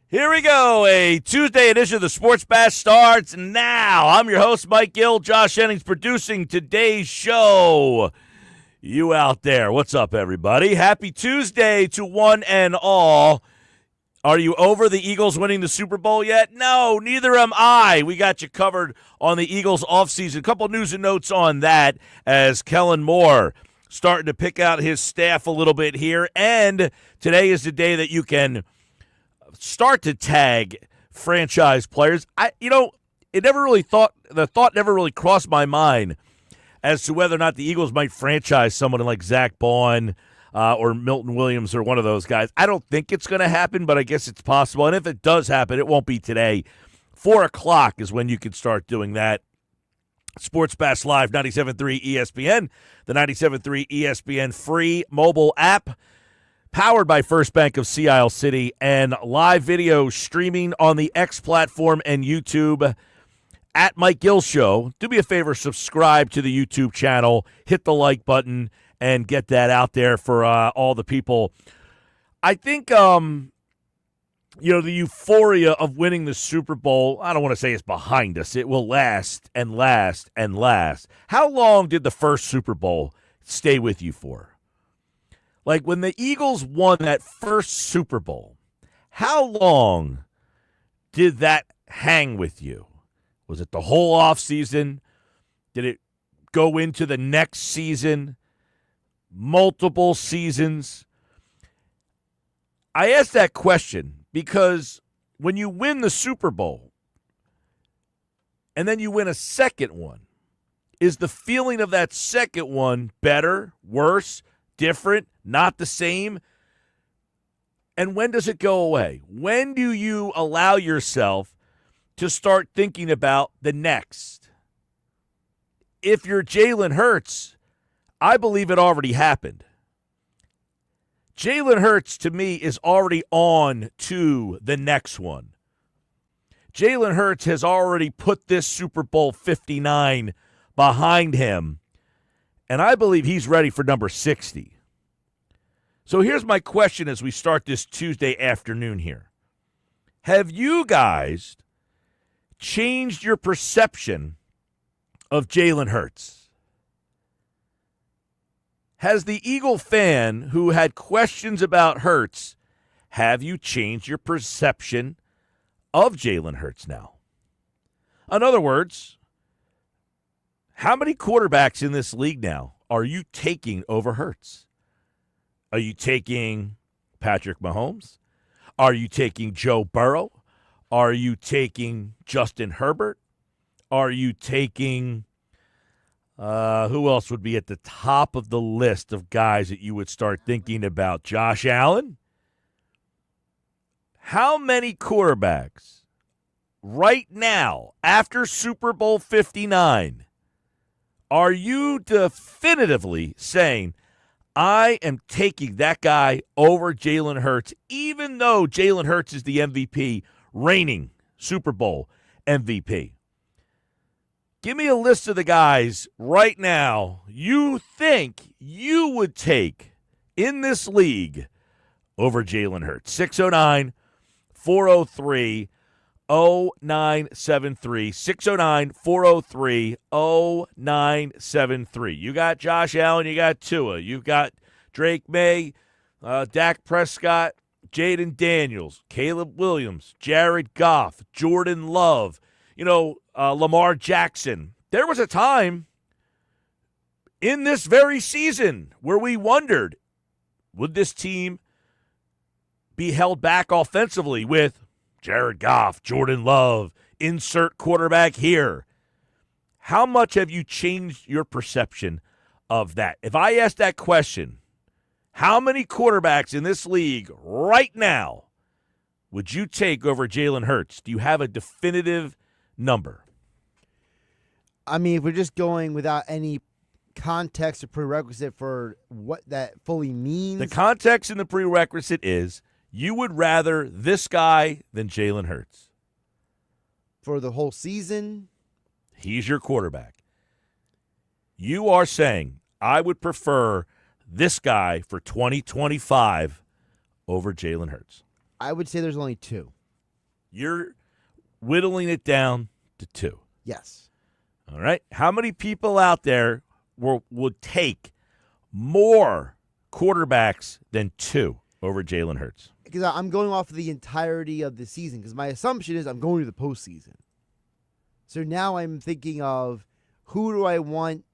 Here we go. A Tuesday edition of the Sports Bash starts now. I'm your host, Mike Gill. Josh Jennings producing today's show. You out there, what's up, everybody? Happy Tuesday to one and all. Are you over the Eagles winning the Super Bowl yet? No, neither am I. We got you covered on the Eagles offseason. A couple news and notes on that as Kellen Moore starting to pick out his staff a little bit here. And today is the day that you can start to tag franchise players. The thought never really crossed my mind as to whether or not the Eagles might franchise someone like Zach Baun or Milton Williams or one of those guys. I don't think it's going to happen, but I guess it's possible. And if it does happen, it won't be today. 4 o'clock is when you can start doing that. Sports Bash Live, 97.3 ESPN, the 97.3 ESPN free mobile app, powered by First Bank of Sea Isle City, and live video streaming on the X platform and YouTube at Mike Gill Show. Do me a favor, subscribe to the YouTube channel, hit the like button, and get that out there for all the people. I think, the euphoria of winning the Super Bowl, I don't want to say it's behind us. It will last and last and last. How long did the first Super Bowl stay with you for? Like when the Eagles won that first Super Bowl, how long did that hang with you? Was it the whole offseason? Did it go into the next season? Multiple seasons? I ask that question because when you win the Super Bowl and then you win a second one, is the feeling of that second one better, worse, different, not the same? And when does it go away? When do you allow yourself to start thinking about the next? If you're Jalen Hurts, I believe it already happened. Jalen Hurts, to me, is already on to the next one. Jalen Hurts has already put this Super Bowl 59 behind him, and I believe he's ready for number 60. So here's my question as we start this Tuesday afternoon here. Have you guys changed your perception of Jalen Hurts? Has the Eagle fan who had questions about Hurts, have you changed your perception of Jalen Hurts now? In other words, how many quarterbacks in this league now are you taking over Hurts? Are you taking Patrick Mahomes? Are you taking Joe Burrow? Are you taking Justin Herbert? Are you taking who else would be at the top of the list of guys that you would start thinking about? Josh Allen? How many quarterbacks right now, after Super Bowl 59, are you definitively saying, I am taking that guy over Jalen Hurts, even though Jalen Hurts is the MVP, reigning Super Bowl MVP? Give me a list of the guys right now you think you would take in this league over Jalen Hurts. 609-403-0973. 609-403-0973. You got Josh Allen, you got Tua, you got Drake May, Dak Prescott, Jaden Daniels, Caleb Williams, Jared Goff, Jordan Love, Lamar Jackson. There was a time in this very season where we wondered, would this team be held back offensively with Jared Goff, Jordan Love, insert quarterback here? How much have you changed your perception of that? If I ask that question, how many quarterbacks in this league right now would you take over Jalen Hurts? Do you have a definitive number? I mean, if we're just going without any context or prerequisite for what that fully means. The context and the prerequisite is you would rather this guy than Jalen Hurts. For the whole season? He's your quarterback. You are saying, I would prefer this guy for 2025 over Jalen Hurts. I would say there's only two. You're whittling it down to 2. Yes. All right? How many people out there would take more quarterbacks than 2 over Jalen Hurts? Because I'm going off of the entirety of the season, because my assumption is I'm going to the postseason. So now I'm thinking of who do I want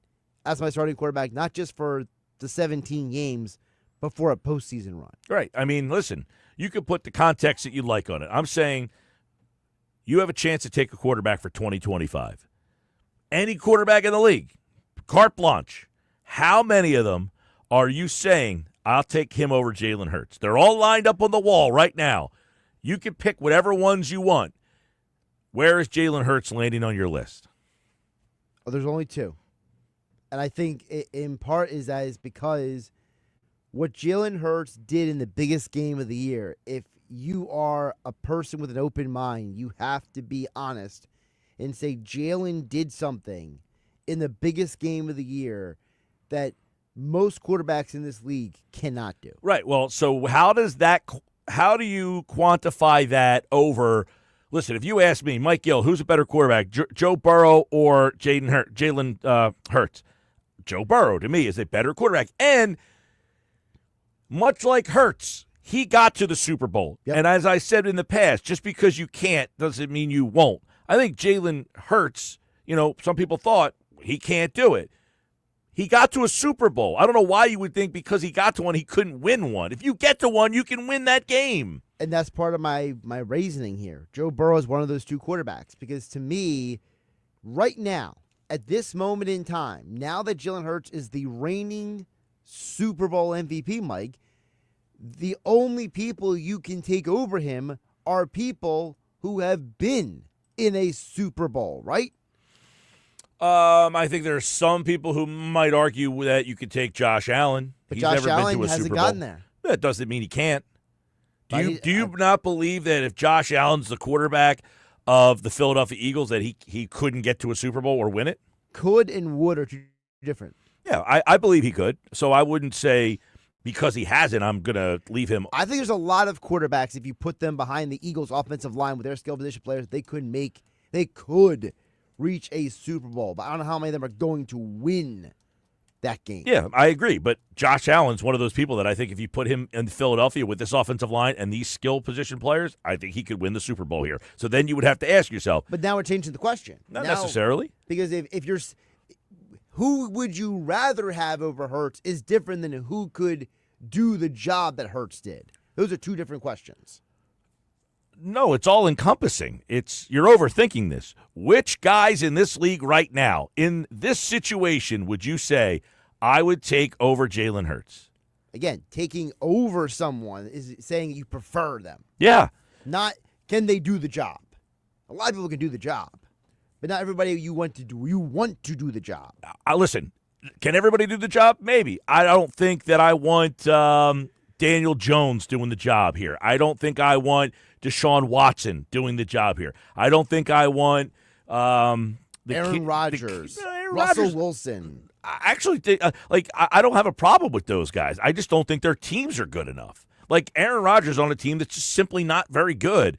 as my starting quarterback, not just for the 17 games, but for a postseason run. Right. I mean, listen, you could put the context that you like on it. I'm saying you have a chance to take a quarterback for 2025. Any quarterback in the league, carte blanche. How many of them are you saying, I'll take him over Jalen Hurts? They're all lined up on the wall right now. You can pick whatever ones you want. Where is Jalen Hurts landing on your list? Oh, there's only 2. And I think in part is because what Jalen Hurts did in the biggest game of the year, if you are a person with an open mind, you have to be honest and say Jalen did something in the biggest game of the year that most quarterbacks in this league cannot do. Right. Well, so how do you quantify that over? Listen, if you ask me, Mike Gill, who's a better quarterback, Joe Burrow or Jalen Hurts? Joe Burrow, to me, is a better quarterback. And much like Hurts, he got to the Super Bowl. Yep. And as I said in the past, just because you can't doesn't mean you won't. I think Jalen Hurts, some people thought he can't do it. He got to a Super Bowl. I don't know why you would think because he got to one, he couldn't win one. If you get to one, you can win that game. And that's part of my reasoning here. Joe Burrow is one of those 2 quarterbacks because to me, right now, at this moment in time, now that Jalen Hurts is the reigning Super Bowl MVP, Mike, the only people you can take over him are people who have been in a Super Bowl, right? I think there are some people who might argue that you could take Josh Allen. But He's Josh never Allen been to a hasn't Super Bowl. gotten there. That doesn't mean he can't. Do you not believe that if Josh Allen's the quarterback of the Philadelphia Eagles that he couldn't get to a Super Bowl or win it? Could and would are 2 different. Yeah, I believe he could. So I wouldn't say because he hasn't, I'm going to leave him. I think there's a lot of quarterbacks, if you put them behind the Eagles' offensive line with their skill position players, they could reach a Super Bowl. But I don't know how many of them are going to win that game. Yeah, I agree. But Josh Allen's one of those people that I think if you put him in Philadelphia with this offensive line and these skill position players, I think he could win the Super Bowl here. So then you would have to ask yourself. But now we're changing the question. Not necessarily. Because if you're who would you rather have over Hurts is different than who could do the job that Hurts did. Those are 2 different questions. No, it's all encompassing. You're overthinking this. Which guys in this league right now, in this situation, would you say I would take over Jalen Hurts? Again, taking over someone is saying you prefer them. Yeah. Not can they do the job. A lot of people can do the job, but not everybody you want to do the job. Listen, can everybody do the job? Maybe. I don't think that I want Daniel Jones doing the job here. I don't think I want Deshaun Watson doing the job here. I don't think I want Aaron Rodgers, Russell Wilson. I actually think, I don't have a problem with those guys. I just don't think their teams are good enough. Like Aaron Rodgers on a team that's just simply not very good.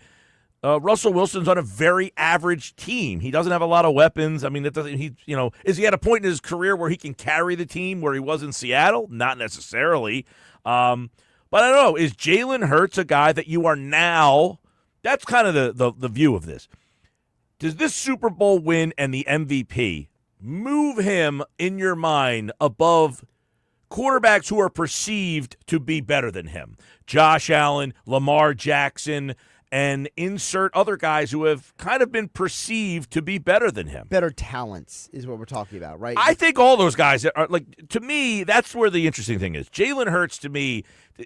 Russell Wilson's on a very average team. He doesn't have a lot of weapons. I mean, that doesn't. Is he at a point in his career where he can carry the team where he was in Seattle? Not necessarily. But I don't know. Is Jalen Hurts a guy that you are now? That's kind of the view of this. Does this Super Bowl win and the MVP move him in your mind above quarterbacks who are perceived to be better than him? Josh Allen, Lamar Jackson, and insert other guys who have kind of been perceived to be better than him. Better talents is what we're talking about, right? I think all those guys are, to me, that's where the interesting thing is. Jalen Hurts, to me,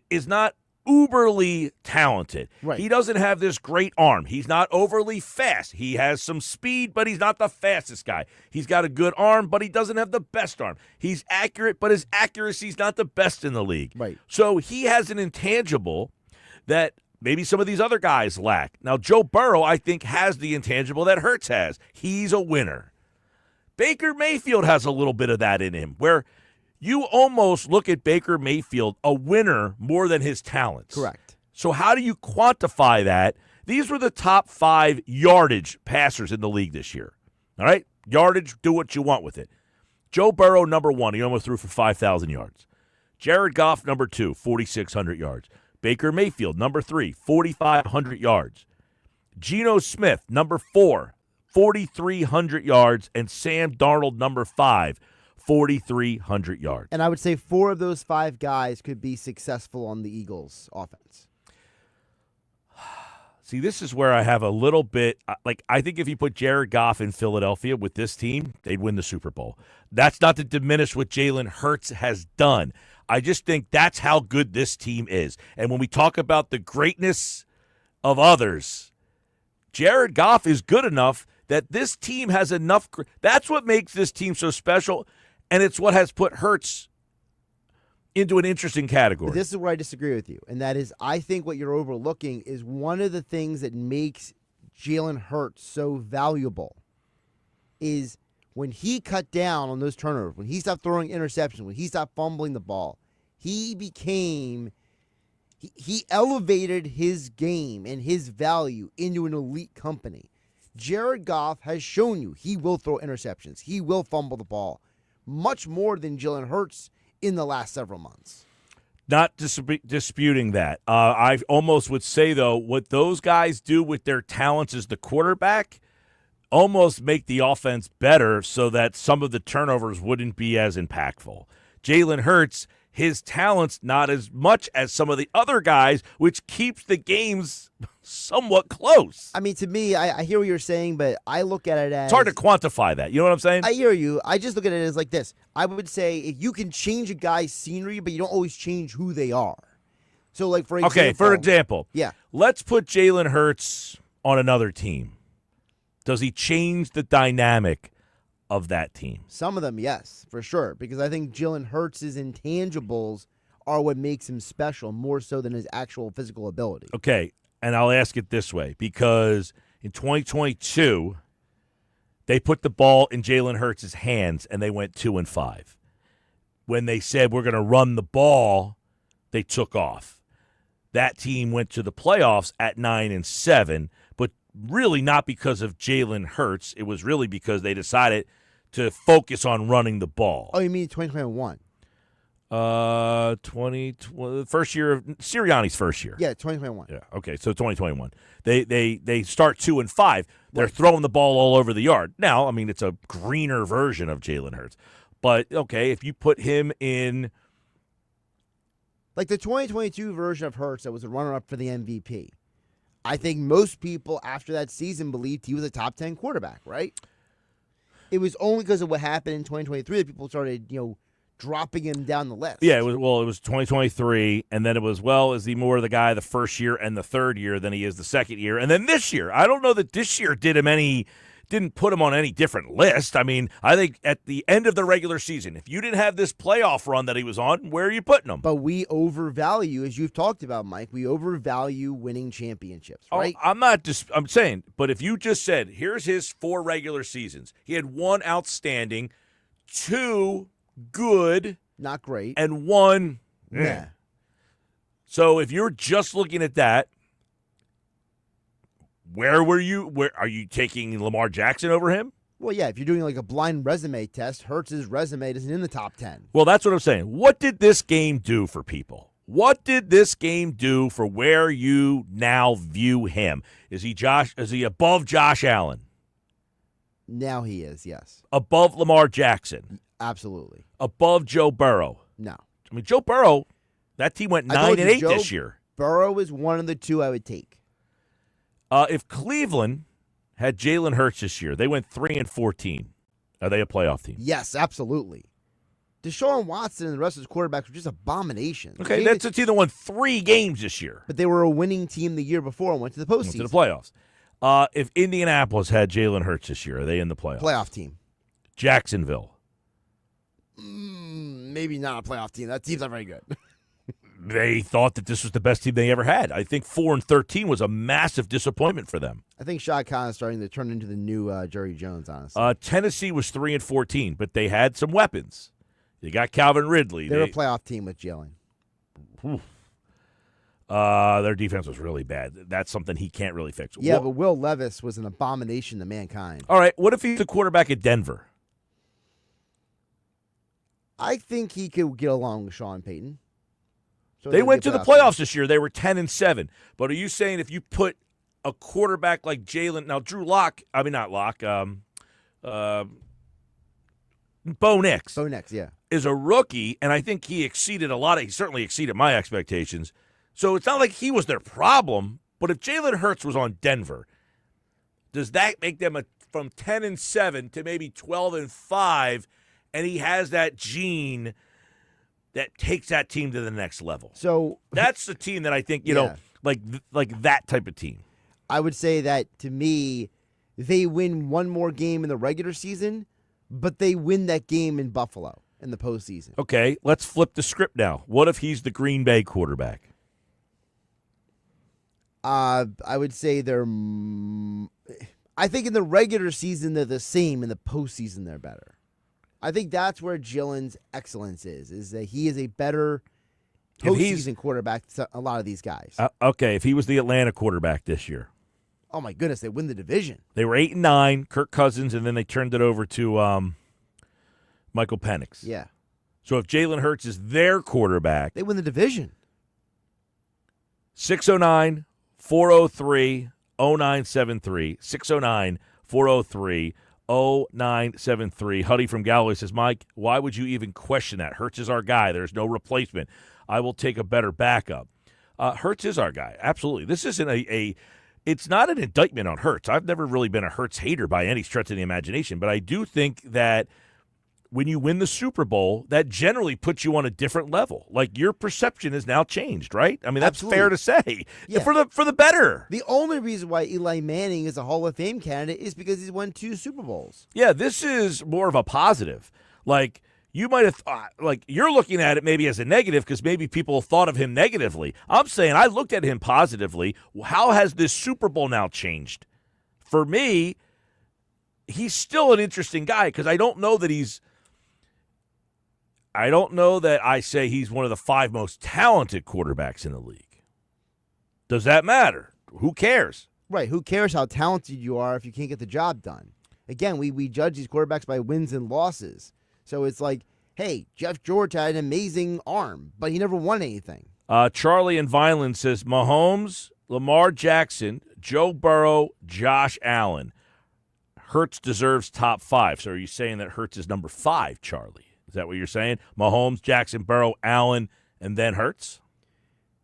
is not uberly talented. Right. He doesn't have this great arm. He's not overly fast. He has some speed, but he's not the fastest guy. He's got a good arm, but he doesn't have the best arm. He's accurate, but his accuracy's not the best in the league. Right. So he has an intangible that maybe some of these other guys lack. Now, Joe Burrow, I think, has the intangible that Hurts has. He's a winner. Baker Mayfield has a little bit of that in him, where you almost look at Baker Mayfield a winner more than his talents. Correct. So how do you quantify that These were the top 5 yardage passers in the league this year. All right? Yardage, do what you want with it. Joe Burrow, number 1. He almost threw for 5,000 yards. Jared Goff, number 2, 4,600 yards. Baker Mayfield, number 3, 4,500 yards. Geno Smith, number 4, 4,300 yards. And Sam Darnold, number 5, 4,300 yards. And I would say 4 of those 5 guys could be successful on the Eagles' offense. See, this is where I have a little bit I think if you put Jared Goff in Philadelphia with this team, they'd win the Super Bowl. That's not to diminish what Jalen Hurts has done. I just think that's how good this team is. And when we talk about the greatness of others, Jared Goff is good enough that this team has enough. That's what makes this team so special, and it's what has put Hurts into an interesting category. But this is where I disagree with you, and that is I think what you're overlooking is one of the things that makes Jalen Hurts so valuable is when he cut down on those turnovers, when he stopped throwing interceptions, when he stopped fumbling the ball, he elevated his game and his value into an elite company. Jared Goff has shown you he will throw interceptions. He will fumble the ball much more than Jalen Hurts in the last several months. Not disputing that. I almost would say, though, what those guys do with their talents as the quarterback almost make the offense better so that some of the turnovers wouldn't be as impactful. Jalen Hurts, his talents not as much as some of the other guys, which keeps the games somewhat close. I mean, to me, I hear what you're saying, but I look at it as... It's hard to quantify that. You know what I'm saying? I hear you. I just look at it as like this. I would say if you can change a guy's scenery, but you don't always change who they are. So, like, for example... Okay, for example. Yeah. Let's put Jalen Hurts on another team. Does he change the dynamic of that team? Some of them, yes, for sure. Because I think Jalen Hurts' intangibles are what makes him special, more so than his actual physical ability. Okay, and I'll ask it this way. Because in 2022, they put the ball in Jalen Hurts' hands, and they went 2-5. When they said, we're going to run the ball, they took off. That team went to the playoffs at 9-7, but really not because of Jalen Hurts. It was really because they decided to focus on running the ball. Oh, you mean 2021? First year of Sirianni's first year. Yeah, 2021. Yeah. Okay, so 2021. They start 2-5. They're throwing the ball all over the yard. Now, I mean, it's a greener version of Jalen Hurts. But okay, if you put him in, like the 2022 version of Hurts that was a runner-up for the MVP. I think most people after that season believed he was a top 10 quarterback, right? It was only because of what happened in 2023 that people started, dropping him down the list. Yeah, it was 2023, and then it was, is he more the guy the first year and the third year than he is the second year? And then this year, I don't know that this year didn't put him on any different list. I mean, I think at the end of the regular season, if you didn't have this playoff run that he was on, where are you putting him? But we overvalue, as you've talked about, Mike, we overvalue winning championships, right? I'm saying, but if you just said, here's his 4 regular seasons. He had 1 outstanding, 2 good. Not great. And 1 yeah. So if you're just looking at that, where are you taking Lamar Jackson over him? Well, yeah, if you're doing like a blind resume test, Hurts' resume isn't in the top 10. Well, that's what I'm saying. What did this game do for people? What did this game do for where you now view him? Is he above Josh Allen? Now he is, yes. Above Lamar Jackson? Absolutely. Above Joe Burrow? No. I mean, Joe Burrow, that team went 9-8 this year. Burrow is one of the 2 I would take. If Cleveland had Jalen Hurts this year, they went 3-14. Are they a playoff team? Yes, absolutely. Deshaun Watson and the rest of his quarterbacks were just abominations. Okay, that's a team that won 3 games this year. But they were a winning team the year before and went to the postseason. Went to the playoffs. If Indianapolis had Jalen Hurts this year, are they in the playoffs? Playoff team. Jacksonville. Maybe not a playoff team. That team's not very good. They thought that this was the best team they ever had. I think 4-13 was a massive disappointment for them. I think Shad Khan is starting to turn into the new Jerry Jones, honestly. Tennessee was 3-14, but they had some weapons. They got Calvin Ridley. They're a playoff team with Jalen. Their defense was really bad. That's something he can't really fix. Yeah, but Will Levis was an abomination to mankind. All right, what if he's the quarterback at Denver? I think he could get along with Sean Payton. So They went to the playoffs this year. They were 10-7. But are you saying if you put a quarterback like Jalen, now Drew Lock, I mean not Lock, Bo Nix. Bo Nix, yeah. Is a rookie, and I think he exceeded he certainly exceeded my expectations. So it's not like he was their problem, but if Jalen Hurts was on Denver, does that make them from 10-7 to maybe 12-5, and he has that gene that takes that team to the next level? So that's the team that I think, like that type of team. I would say that, to me, they win one more game in the regular season, but they win that game in Buffalo in the postseason. Okay, let's flip the script now. What if he's the Green Bay quarterback? I would say I think in the regular season they're the same. In the postseason they're better. I think that's where Jalen's excellence is that he is a better postseason quarterback to a lot of these guys. Okay, if he was the Atlanta quarterback this year. Oh, my goodness, they win the division. They were 8-9, Kirk Cousins, and then they turned it over to Michael Penix. Yeah. So if Jalen Hurts is their quarterback, they win the division. 609-403-0973. 609-403-0973. Huddy from Galloway says, Mike, why would you even question that? Hurts is our guy. There's no replacement. I will take a better backup. Hurts is our guy. Absolutely. This isn't it's not an indictment on Hurts. I've never really been a Hurts hater by any stretch of the imagination, but I do think that when you win the Super Bowl, that generally puts you on a different level. Like, your perception has now changed, right? I mean, that's Absolutely. fair to say. Yeah. For the better. The only reason why Eli Manning is a Hall of Fame candidate is because he's won 2 Super Bowls. Yeah, this is more of a positive. Like, you might have thought, like, you're looking at it maybe as a negative because maybe people thought of him negatively. I'm saying I looked at him positively. How has this Super Bowl now changed? For me, he's still an interesting guy because I don't know that I say he's one of the 5 most talented quarterbacks in the league. Does that matter? Who cares? Right. Who cares how talented you are if you can't get the job done? Again, we judge these quarterbacks by wins and losses. So it's like, hey, Jeff George had an amazing arm, but he never won anything. Charlie in Vineland says Mahomes, Lamar Jackson, Joe Burrow, Josh Allen. Hurts deserves top 5. So are you saying that Hurts is number 5, Charlie? Is that what you're saying? Mahomes, Jackson, Burrow, Allen, and then Hurts?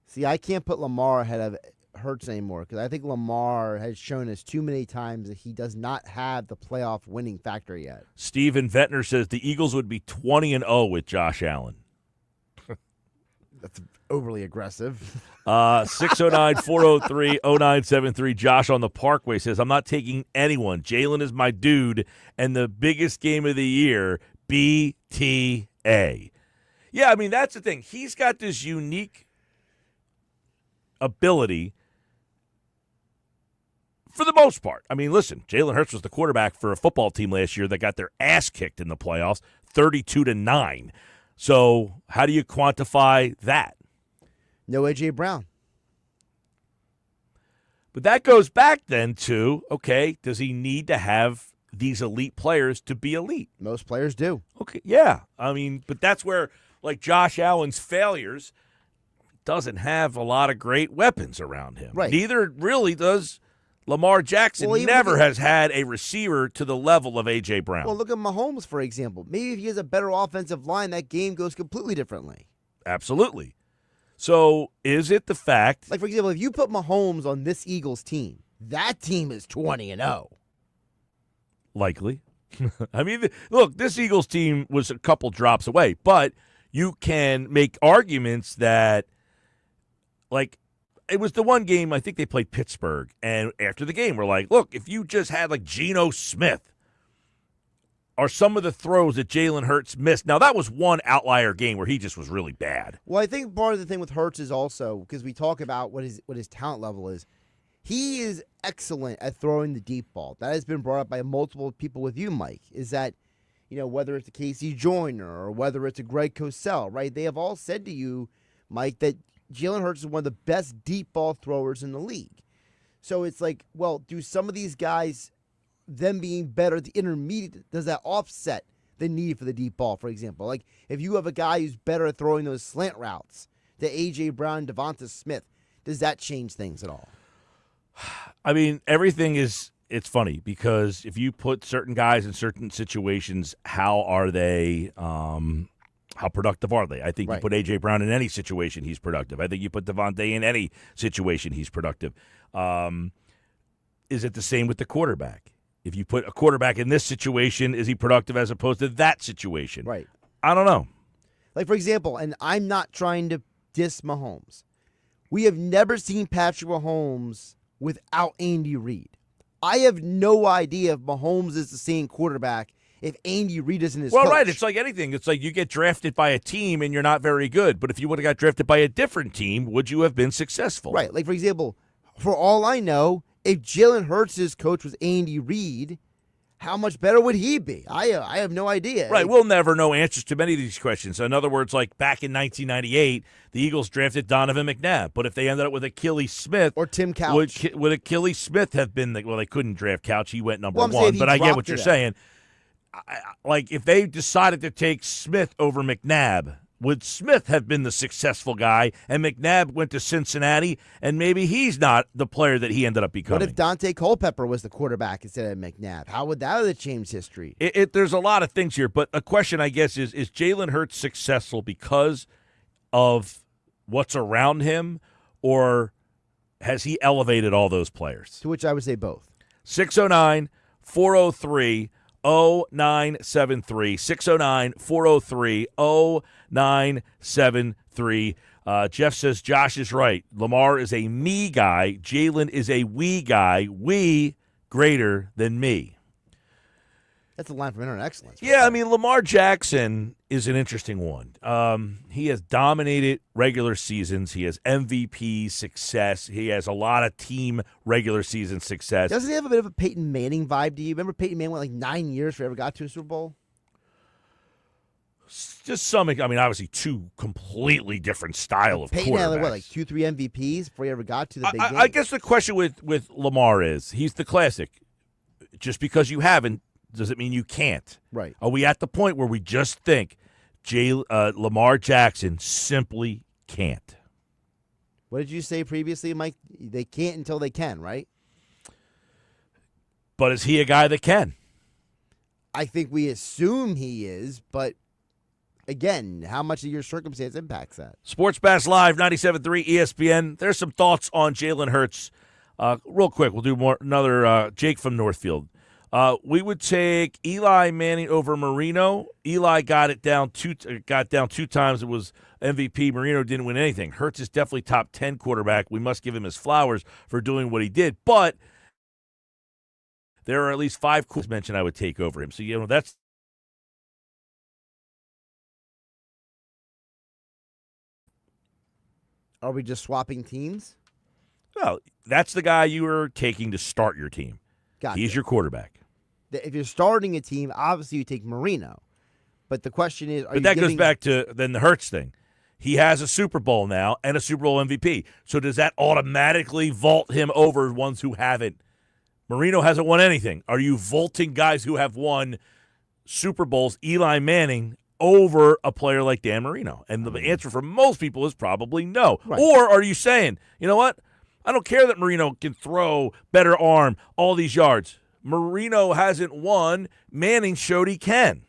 See, I can't put Lamar ahead of Hurts anymore because I think Lamar has shown us too many times that he does not have the playoff winning factor yet. Steven Ventnor says the Eagles would be 20-0 with Josh Allen. That's overly aggressive. 609-403-0973. Josh on the Parkway says, I'm not taking anyone. Jalen is my dude, and the biggest game of the year, BTA. Yeah, I mean, that's the thing. He's got this unique ability for the most part. I mean, listen, Jalen Hurts was the quarterback for a football team last year that got their ass kicked in the playoffs, 32-9. So how do you quantify that? No A.J. Brown. But that goes back then to, okay, does he need to have these elite players to be elite? Most players do. Okay, yeah. I mean, but that's where, like, Josh Allen's failures doesn't have a lot of great weapons around him. Right. Neither really does Lamar Jackson. Well, never has had a receiver to the level of A.J. Brown. Well, look at Mahomes, for example. Maybe if he has a better offensive line, that game goes completely differently. Absolutely. So is it the fact? Like, for example, if you put Mahomes on this Eagles team, that team is 20-0. Likely. I mean, look, this Eagles team was a couple drops away, but you can make arguments that, like, it was the one game, I think they played Pittsburgh, and after the game, we're like, look, if you just had, like, Geno Smith or some of the throws that Jalen Hurts missed. Now, that was one outlier game where he just was really bad. Well, I think part of the thing with Hurts is also, because we talk about what his talent level is, he is excellent at throwing the deep ball. That has been brought up by multiple people with you, Mike, is that, you know, whether it's a Casey Joyner or whether it's a Greg Cosell, right? They have all said to you, Mike, that Jalen Hurts is one of the best deep ball throwers in the league. So it's like, well, do some of these guys, them being better at the intermediate, does that offset the need for the deep ball, for example? Like, if you have a guy who's better at throwing those slant routes to A.J. Brown, Devonta Smith, does that change things at all? I mean, everything is – it's funny because if you put certain guys in certain situations, how are they how productive are they? I think you put A.J. Brown in any situation, he's productive. I think you put Devontae in any situation, he's productive. Is it the same with the quarterback? If you put a quarterback in this situation, is he productive as opposed to that situation? Right. I don't know. Like, for example, and I'm not trying to diss Mahomes. We have never seen Patrick Mahomes without Andy Reid. I have no idea if Mahomes is the same quarterback if Andy Reid isn't his coach. Well, right. It's like anything. It's like you get drafted by a team and you're not very good. But if you would have got drafted by a different team, would you have been successful? Right. Like, for example, for all I know, if Jalen Hurts' coach was Andy Reid, how much better would he be? I have no idea. Right. We'll never know answers to many of these questions. In other words, like back in 1998, the Eagles drafted Donovan McNabb. But if they ended up with Achilles Smith. Or Tim Couch. Would Achilles Smith have been – well, they couldn't draft Couch. He went number one. But I get what you're saying. Like if they decided to take Smith over McNabb, would Smith have been the successful guy and McNabb went to Cincinnati and maybe he's not the player that he ended up becoming? What if Dante Culpepper was the quarterback instead of McNabb? How would that have changed history? There's a lot of things here, but a question, I guess, is Jalen Hurts successful because of what's around him, or has he elevated all those players? To which I would say both. 609-403-0973. 609-403-0973. Jeff says Josh is right. Lamar is a me guy. Jalen is a we guy. We greater than me. That's a line from Internet Excellence. Yeah, I mean, Lamar Jackson is an interesting one. He has dominated regular seasons. He has MVP success. He has a lot of team regular season success. Doesn't he have a bit of a Peyton Manning vibe to you? Remember Peyton Manning went like 9 years before he ever got to a Super Bowl? Just some, I mean, obviously two completely different style of Peyton quarterbacks. had like 2-3 MVPs before he ever got to the big game. I guess the question with Lamar is, he's the classic. Just because you haven't, does it mean you can't? Right. Are we at the point where we just think Lamar Jackson simply can't? What did you say previously, Mike? They can't until they can, right? But is he a guy that can? I think we assume he is, but again, how much of your circumstance impacts that? Sports Bash Live, 97.3 ESPN. There's some thoughts on Jalen Hurts. Real quick, we'll do another Jake from Northfield. We would take Eli Manning over Marino. Eli got down two times. It was MVP. Marino didn't win anything. Hurts is definitely top 10 quarterback. We must give him his flowers for doing what he did. But there are at least 5 quarterbacks mentioned I would take over him. So, that's. Are we just swapping teams? Well, that's the guy you are taking to start your team. Gotcha. He's your quarterback. If you're starting a team, obviously you take Marino. But the question is, goes back to then the Hurts thing. He has a Super Bowl now and a Super Bowl MVP. So does that automatically vault him over ones who haven't? Marino hasn't won anything. Are you vaulting guys who have won Super Bowls, Eli Manning, over a player like Dan Marino? And the answer for most people is probably no. Right. Or are you saying, you know what? I don't care that Marino can throw, better arm, all these yards. Marino hasn't won. Manning showed he can.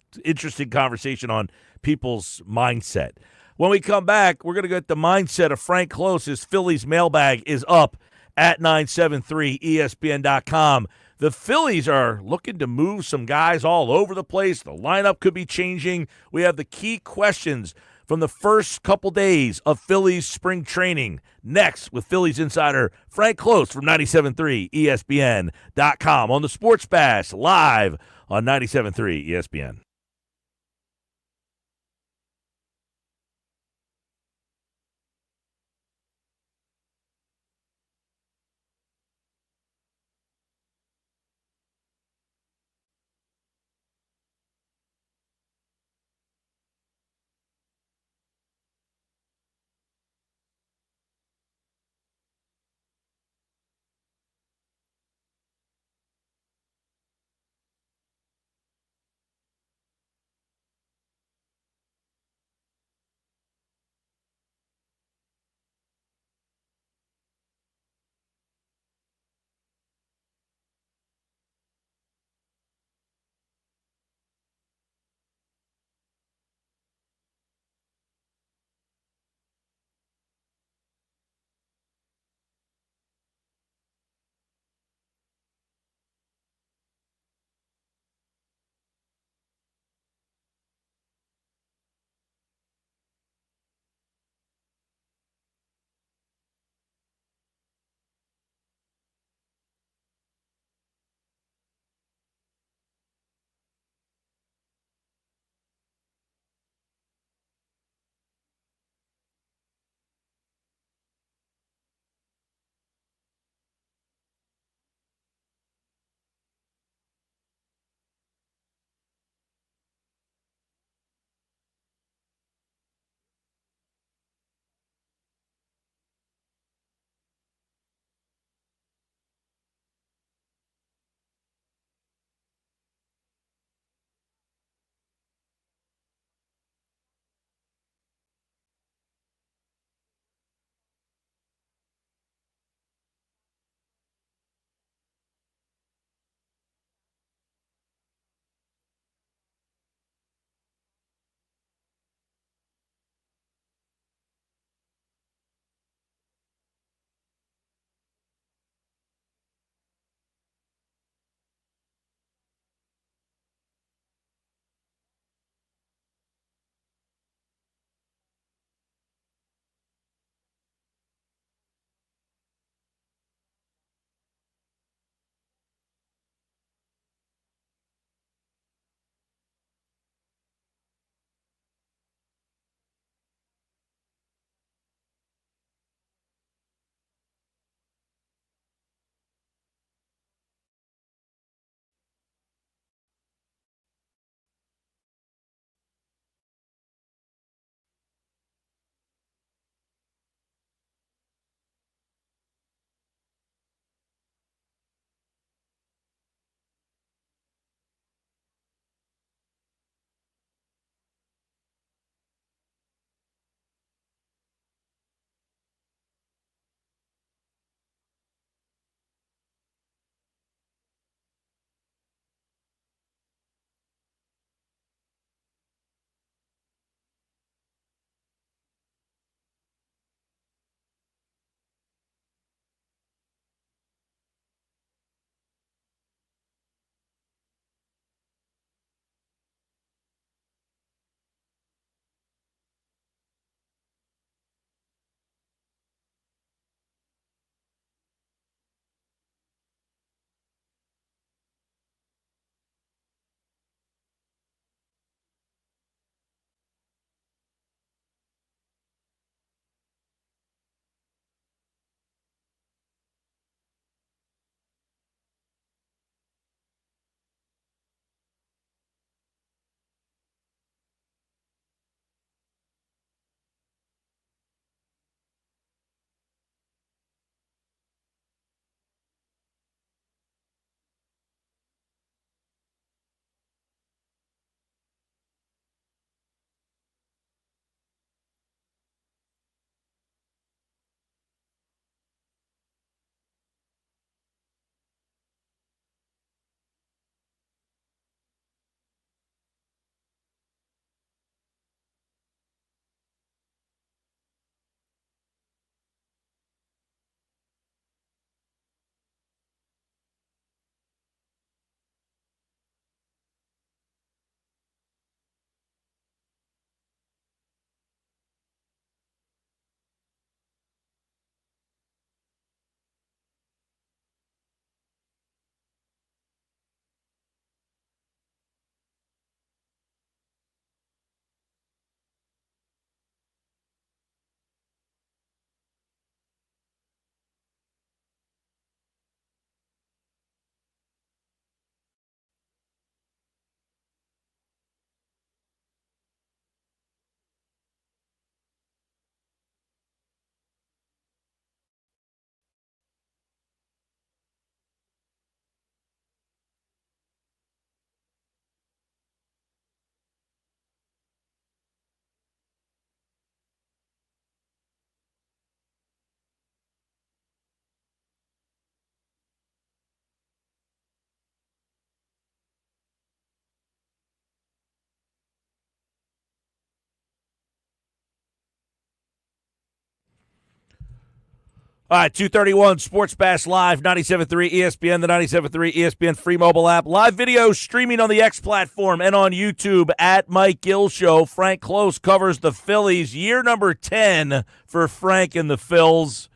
It's an interesting conversation on people's mindset. When we come back, we're going to get the mindset of Frank Close. His Phillies mailbag is up at 973ESPN.com. The Phillies are looking to move some guys all over the place. The lineup could be changing. We have the key questions from the first couple days of Phillies spring training. Next, with Phillies insider Frank Close from 97.3 ESPN.com on the Sports Bash live on 97.3 ESPN. All right, 231 Sports Bash Live, 97.3 ESPN, the 97.3 ESPN free mobile app. Live video streaming on the X platform and on YouTube at Mike Gill Show. Frank Close covers the Phillies. Year number 10 for Frank and the Phils.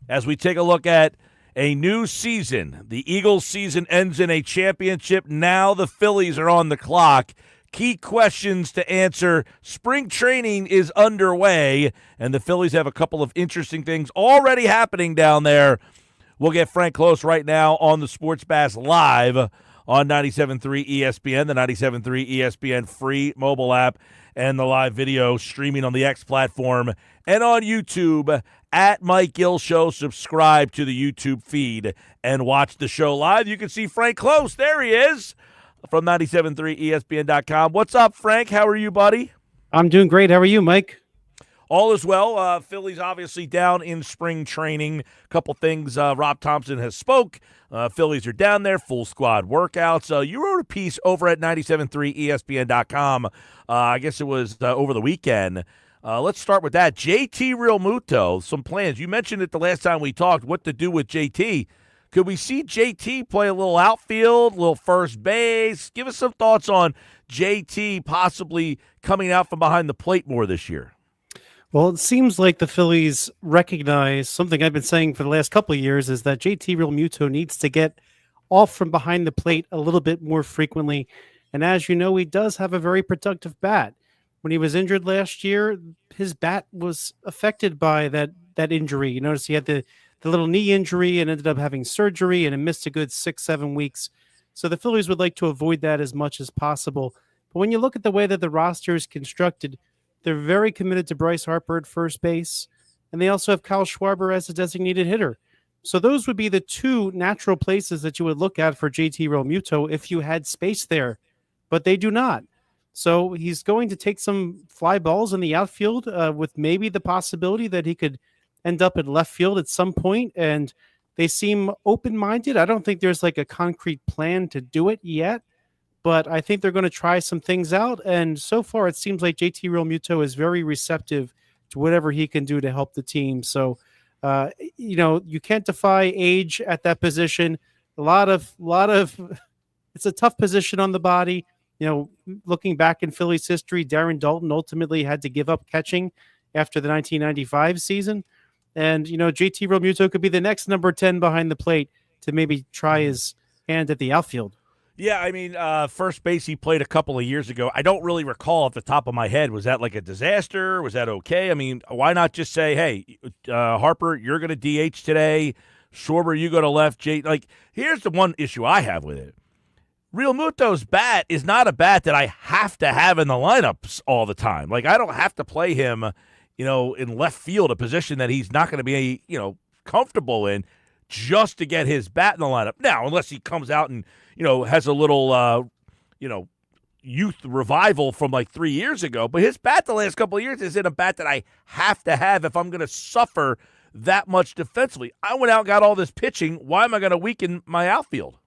As we take a look at a new season, the Eagles season ends in a championship. Now the Phillies are on the clock. Key questions to answer. Spring training is underway, and the Phillies have a couple of interesting things already happening down there. We'll get Frank Close right now on the Sports Bash Live on 97.3 ESPN, the 97.3 ESPN free mobile app, and the live video streaming on the X platform and on YouTube at Mike Gill Show. Subscribe to the YouTube feed and watch the show live. You can see Frank Close. There he is. From 97.3 ESPN.com. What's up, Frank? How are you, buddy? I'm doing great. How are you, Mike? All is well. Phillies obviously down in spring training. A couple things Rob Thompson has spoke. Phillies are down there, full squad workouts. You wrote a piece over at 97.3 ESPN.com. I guess it was over the weekend. Let's start with that. JT Realmuto, some plans. You mentioned it the last time we talked, what to do with JT. Could we see JT play a little outfield, a little first base? Give us some thoughts on JT possibly coming out from behind the plate more this year. Well, it seems like the Phillies recognize something I've been saying for the last couple of years is that JT Realmuto needs to get off from behind the plate a little bit more frequently. And as you know, he does have a very productive bat. When he was injured last year, his bat was affected by that injury. You notice he had the little knee injury and ended up having surgery and it missed a good 6-7 weeks. So the Phillies would like to avoid that as much as possible. But when you look at the way that the roster is constructed, they're very committed to Bryce Harper at first base, and they also have Kyle Schwarber as a designated hitter. So those would be the two natural places that you would look at for JT Realmuto if you had space there, but they do not. So he's going to take some fly balls in the outfield with maybe the possibility that he could end up at left field at some point, and they seem open-minded. I don't think there's like a concrete plan to do it yet, but I think they're going to try some things out, and so far it seems like JT Realmuto is very receptive to whatever he can do to help the team. So, you can't defy age at that position. A lot of it's a tough position on the body. Looking back in Phillies history, Darren Daulton ultimately had to give up catching after the 1995 season. And, JT Realmuto could be the next number 10 behind the plate to maybe try his hand at the outfield. Yeah, I mean, first base he played a couple of years ago. I don't really recall off the top of my head. Was that like a disaster? Was that okay? I mean, why not just say, hey, Harper, you're going to DH today. Schwarber, you go to left. Here's the one issue I have with it. Realmuto's bat is not a bat that I have to have in the lineups all the time. Like, I don't have to play him in left field, a position that he's not going to be, comfortable in, just to get his bat in the lineup. Now, unless he comes out and, has a little, youth revival from like 3 years ago. But his bat the last couple of years isn't a bat that I have to have if I'm going to suffer that much defensively. I went out and got all this pitching. Why am I going to weaken my outfield?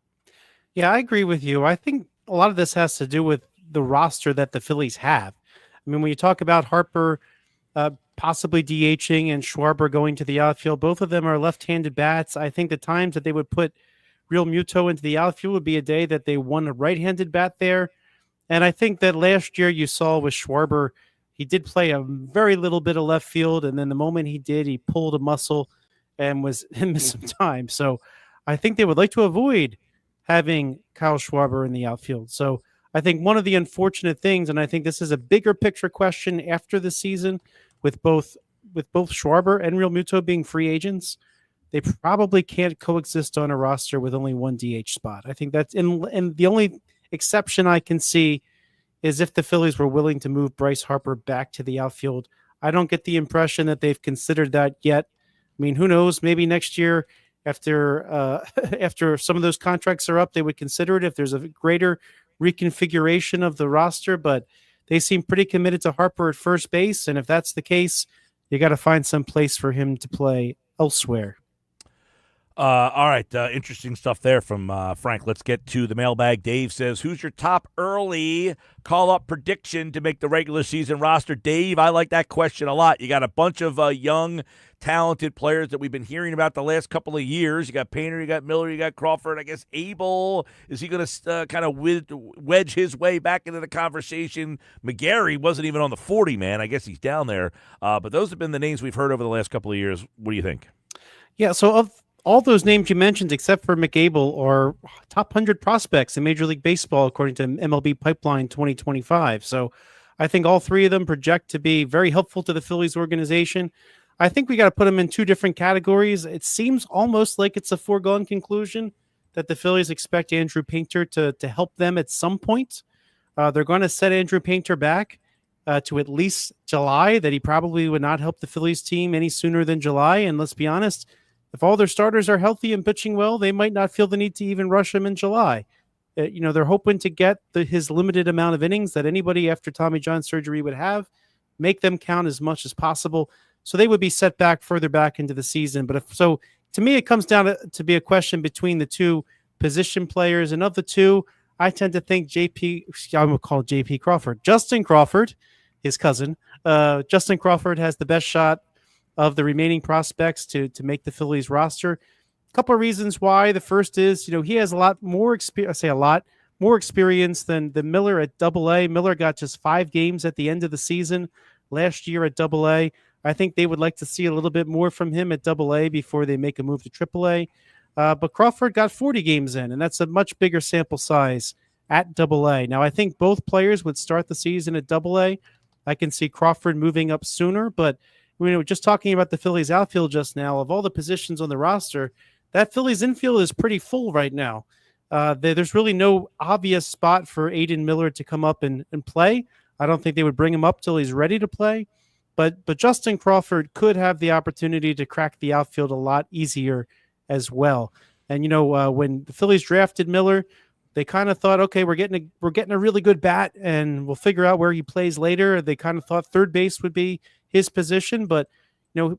Yeah, I agree with you. I think a lot of this has to do with the roster that the Phillies have. I mean, when you talk about Harper possibly DHing and Schwarber going to the outfield, both of them are left-handed bats. I think the times that they would put Realmuto into the outfield would be a day that they won a right-handed bat there. And I think that last year you saw with Schwarber, he did play a very little bit of left field, and then the moment he did, he pulled a muscle and missed some time. So I think they would like to avoid having Kyle Schwarber in the outfield. So I think one of the unfortunate things, and I think this is a bigger picture question after the season, with both Schwarber and Realmuto being free agents, they probably can't coexist on a roster with only one DH spot. I think that's and the only exception I can see is if the Phillies were willing to move Bryce Harper back to the outfield. I don't get the impression that they've considered that yet. I mean, who knows? Maybe next year, after some of those contracts are up, they would consider it if there's a greater reconfiguration of the roster. But they seem pretty committed to Harper at first base, and if that's the case, you got to find some place for him to play elsewhere. All right, interesting stuff there from Frank. Let's get to the mailbag. Dave says, who's your top early call-up prediction to make the regular season roster? Dave, I like that question a lot. You got a bunch of young, talented players that we've been hearing about the last couple of years. You got Painter, you got Miller, you got Crawford. I guess Abel, is he going to kind of wedge his way back into the conversation? McGarry wasn't even on the 40, man. I guess he's down there. But those have been the names we've heard over the last couple of years. What do you think? Yeah, so of all those names you mentioned, except for McAble, are top 100 prospects in Major League Baseball, according to MLB Pipeline 2025. So I think all three of them project to be very helpful to the Phillies organization. I think we got to put them in two different categories. It seems almost like it's a foregone conclusion that the Phillies expect Andrew Painter to help them at some point. They're going to set Andrew Painter back to at least July, that he probably would not help the Phillies team any sooner than July. And let's be honest, if all their starters are healthy and pitching well, they might not feel the need to even rush him in July. They're hoping to get his limited amount of innings that anybody after Tommy John surgery would have, make them count as much as possible. So they would be set back further back into the season. But to me, it comes down to be a question between the two position players. And of the two, I tend to think I'm going to call JP Crawford. Justin Crawford, his cousin. Justin Crawford has the best shot of the remaining prospects to make the Phillies roster. A couple of reasons why. The first is, he has a lot more experience. I say a lot more experience than Miller at Double-A. Miller got just 5 games at the end of the season last year at Double-A. I think they would like to see a little bit more from him at Double-A before they make a move to Triple-A. But Crawford got 40 games in, and that's a much bigger sample size at Double-A. Now, I think both players would start the season at Double-A. I can see Crawford moving up sooner, but just talking about the Phillies outfield just now, of all the positions on the roster, that Phillies infield is pretty full right now. There's really no obvious spot for Aiden Miller to come up and play. I don't think they would bring him up till he's ready to play. But Justin Crawford could have the opportunity to crack the outfield a lot easier as well. And, when the Phillies drafted Miller, they kind of thought, okay, we're getting a really good bat, and we'll figure out where he plays later. They kind of thought third base would be his position, but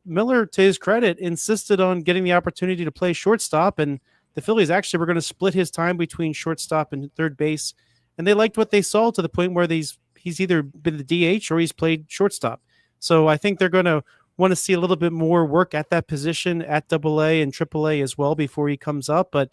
Miller, to his credit, insisted on getting the opportunity to play shortstop, and the Phillies actually were going to split his time between shortstop and third base, and they liked what they saw to the point where he's either been the DH or he's played shortstop. So I think they're going to want to see a little bit more work at that position at Double-A and Triple-A as well before he comes up. But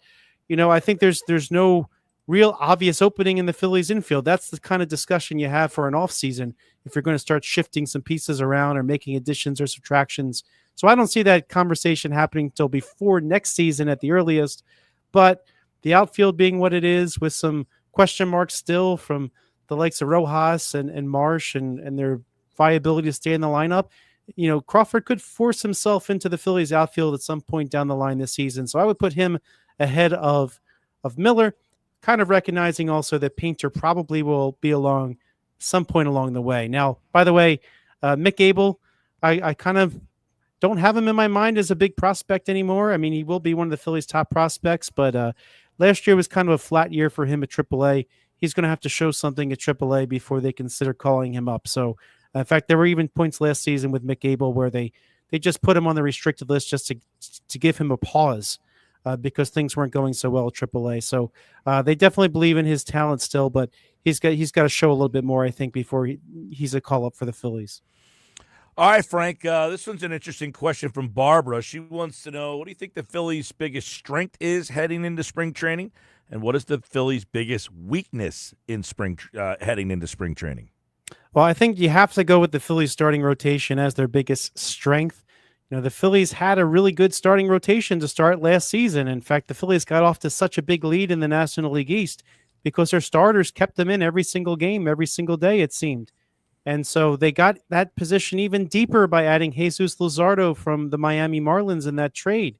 I think there's no real obvious opening in the Phillies infield. That's the kind of discussion you have for an offseason if you're going to start shifting some pieces around or making additions or subtractions. So I don't see that conversation happening until before next season at the earliest. But the outfield being what it is, with some question marks still from the likes of Rojas and Marsh and their viability to stay in the lineup, Crawford could force himself into the Phillies outfield at some point down the line this season. So I would put him ahead of Miller, kind of recognizing also that Painter probably will be along some point along the way. Now, by the way, Mick Abel, I kind of don't have him in my mind as a big prospect anymore. I mean, he will be one of the Phillies' top prospects, but last year was kind of a flat year for him at AAA. He's going to have to show something at AAA before they consider calling him up. So, in fact, there were even points last season with Mick Abel where they just put him on the restricted list just to give him a pause because things weren't going so well at AAA. So they definitely believe in his talent still, but he's got to show a little bit more, I think, before he's a call up for the Phillies. All right, Frank, this one's an interesting question from Barbara. She wants to know, what do you think the Phillies' biggest strength is heading into spring training? And what is the Phillies' biggest weakness in heading into spring training? Well, I think you have to go with the Phillies starting rotation as their biggest strength. The Phillies had a really good starting rotation to start last season. In fact, the Phillies got off to such a big lead in the National League East because their starters kept them in every single game, every single day, it seemed. And so they got that position even deeper by adding Jesus Luzardo from the Miami Marlins in that trade.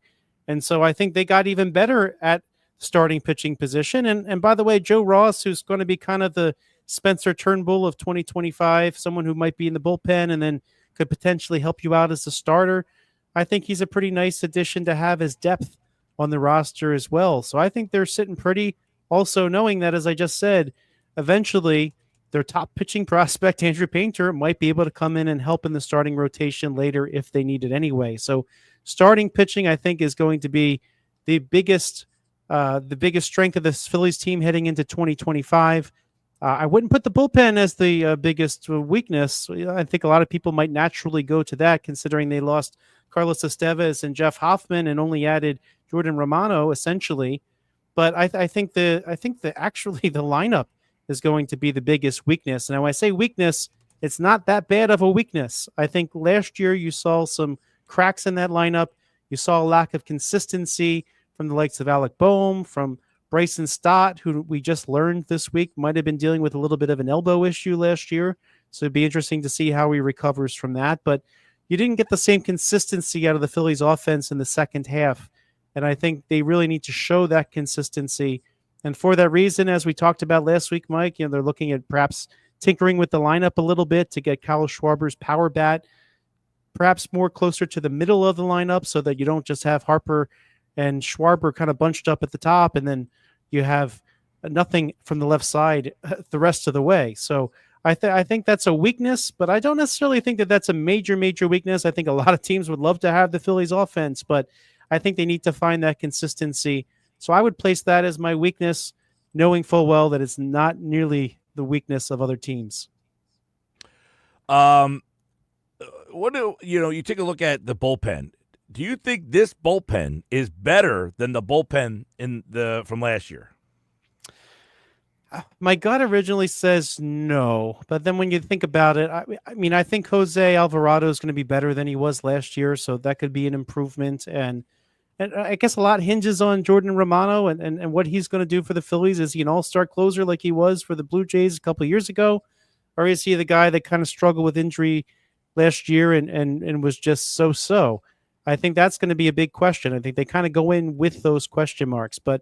And so I think they got even better at starting pitching position. And by the way, Joe Ross, who's going to be kind of the Spencer Turnbull of 2025, someone who might be in the bullpen and then could potentially help you out as a starter, I think he's a pretty nice addition to have as depth on the roster as well. So I think they're sitting pretty, also knowing that, as I just said, eventually their top pitching prospect, Andrew Painter, might be able to come in and help in the starting rotation later if they need it anyway. So starting pitching, I think, is going to be the biggest strength of this Phillies team heading into 2025. I wouldn't put the bullpen as the biggest weakness. I think a lot of people might naturally go to that, considering they lost Carlos Estevez and Jeff Hoffman and only added Jordan Romano essentially. But I think the actually the lineup is going to be the biggest weakness. And when I say weakness, it's not that bad of a weakness. I think last year you saw some cracks in that lineup. You saw a lack of consistency from the likes of Alec Boehm, from Bryson Stott, who we just learned this week might have been dealing with a little bit of an elbow issue last year. So it'd be interesting to see how he recovers from that. But you didn't get the same consistency out of the Phillies offense in the second half. And I think they really need to show that consistency. And for that reason, as we talked about last week, Mike, they're looking at perhaps tinkering with the lineup a little bit to get Kyle Schwarber's power bat perhaps more closer to the middle of the lineup so that you don't just have Harper and Schwarber kind of bunched up at the top and then you have nothing from the left side the rest of the way. So I think that's a weakness, but I don't necessarily think that that's a major weakness. I think a lot of teams would love to have the Phillies offense, but I think they need to find that consistency. So I would place that as my weakness, knowing full well that it's not nearly the weakness of other teams. You take a look at the bullpen. Do you think this bullpen is better than the bullpen from last year? My gut originally says no, but then when you think about it, I think Jose Alvarado is going to be better than he was last year, so that could be an improvement. And I guess a lot hinges on Jordan Romano and what he's going to do for the Phillies. Is he an all-star closer like he was for the Blue Jays a couple of years ago? Or is he the guy that kind of struggled with injury last year and was just so-so? I think that's going to be a big question. I think they kind of go in with those question marks. But,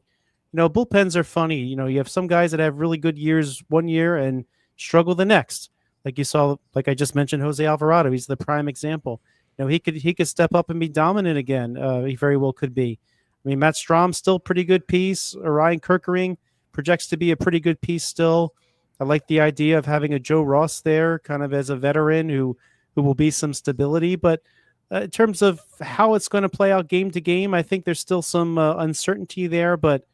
bullpens are funny. You have some guys that have really good years one year and struggle the next. Like you saw, like I just mentioned, Jose Alvarado. He's the prime example. He could step up and be dominant again. He very well could be. I mean, Matt Strom's still a pretty good piece. Ryan Kerkering projects to be a pretty good piece still. I like the idea of having a Joe Ross there, kind of as a veteran who will be some stability. But in terms of how it's going to play out game to game, I think there's still some uncertainty there. But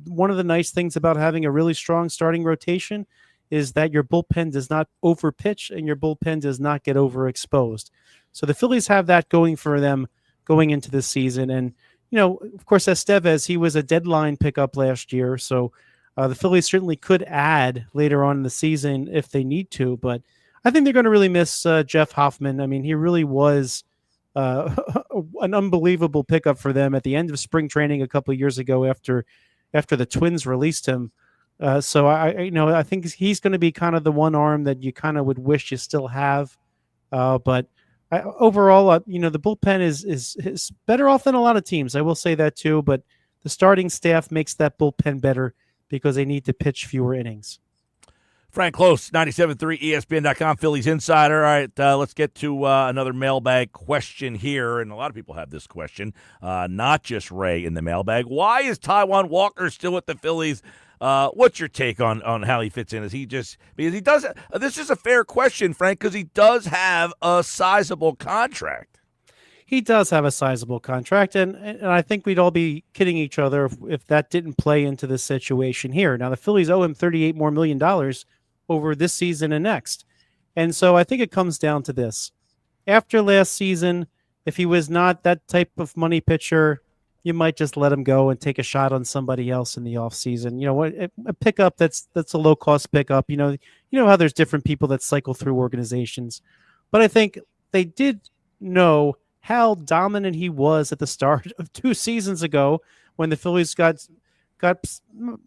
one of the nice things about having a really strong starting rotation is that your bullpen does not overpitch and your bullpen does not get overexposed. So the Phillies have that going for them going into this season. And, of course, Estevez, he was a deadline pickup last year. So the Phillies certainly could add later on in the season if they need to. But I think they're going to really miss Jeff Hoffman. I mean, he really was an unbelievable pickup for them at the end of spring training a couple of years ago after the Twins released him. So I think he's going to be kind of the one arm that you kind of would wish you still have. But overall, the bullpen is better off than a lot of teams. I will say that too. But the starting staff makes that bullpen better because they need to pitch fewer innings. Frank Close, 97.3 ESPN.com, Phillies Insider. All right, let's get to another mailbag question here. And a lot of people have this question, not just Ray in the mailbag. Why is Taijuan Walker still with the Phillies? What's your take on how he fits in? Is he just – because he does – this is a fair question, Frank, because he does have a sizable contract. He does have a sizable contract, and I think we'd all be kidding each other if that didn't play into this situation here. Now, the Phillies owe him $38 million more over this season and next. And so I think it comes down to this. After last season, if he was not that type of money pitcher, you might just let him go and take a shot on somebody else in the offseason. A pickup that's a low-cost pickup. You know how there's different people that cycle through organizations. But I think they did know how dominant he was at the start of 2 seasons ago when the Phillies got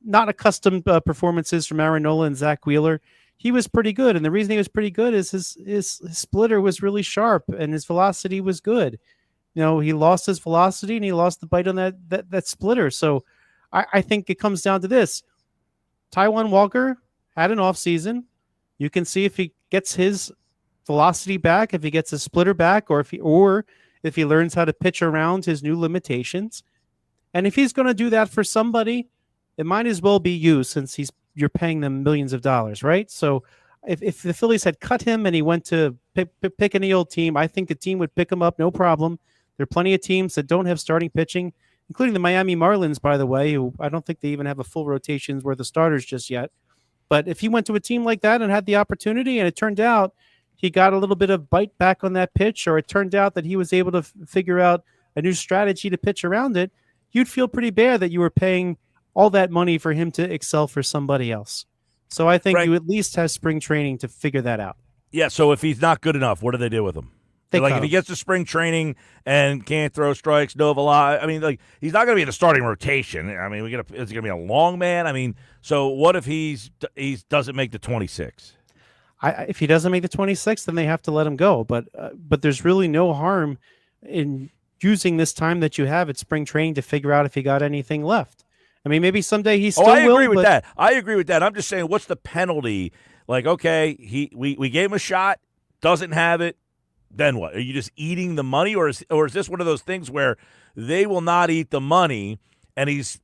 not accustomed performances from Aaron Nola and Zach Wheeler. He was pretty good, and the reason he was pretty good is his splitter was really sharp and his velocity was good. He lost his velocity and he lost the bite on that splitter. So I think it comes down to this. Taijuan Walker had an off season. You can see if he gets his velocity back, if he gets his splitter back, or if he learns how to pitch around his new limitations. And if he's going to do that for somebody, it might as well be you, since you're paying them millions of dollars, right? So if the Phillies had cut him and he went to pick any old team, I think the team would pick him up, no problem. There are plenty of teams that don't have starting pitching including the Miami Marlins, by the way, who I don't think they even have a full rotations worth of starters just yet. But if he went to a team like that and had the opportunity, and it turned out he got a little bit of bite back on that pitch, or it turned out that he was able to figure out a new strategy to pitch around it, you'd feel pretty bad that you were paying all that money for him to excel for somebody else. So I think Frank, you at least have spring training to figure that out. yeah, so if he's not good enough, what do they do with him? They Like, cut if he him. gets to spring training and can't throw strikes, no velocity, I mean, like, he's not going to be in the starting rotation. I mean, is he going to be a long man? I mean, so what if he doesn't make the 26? If he doesn't make the 26, then they have to let him go. But there's really no harm in using this time that you have at spring training to figure out if he got anything left. I mean, maybe someday he still I will. agree with but that. I agree with that. I'm just saying, what's the penalty? Like, okay, we gave him a shot, doesn't have it, then what? Are you just eating the money, or is this one of those things where they will not eat the money, and he's,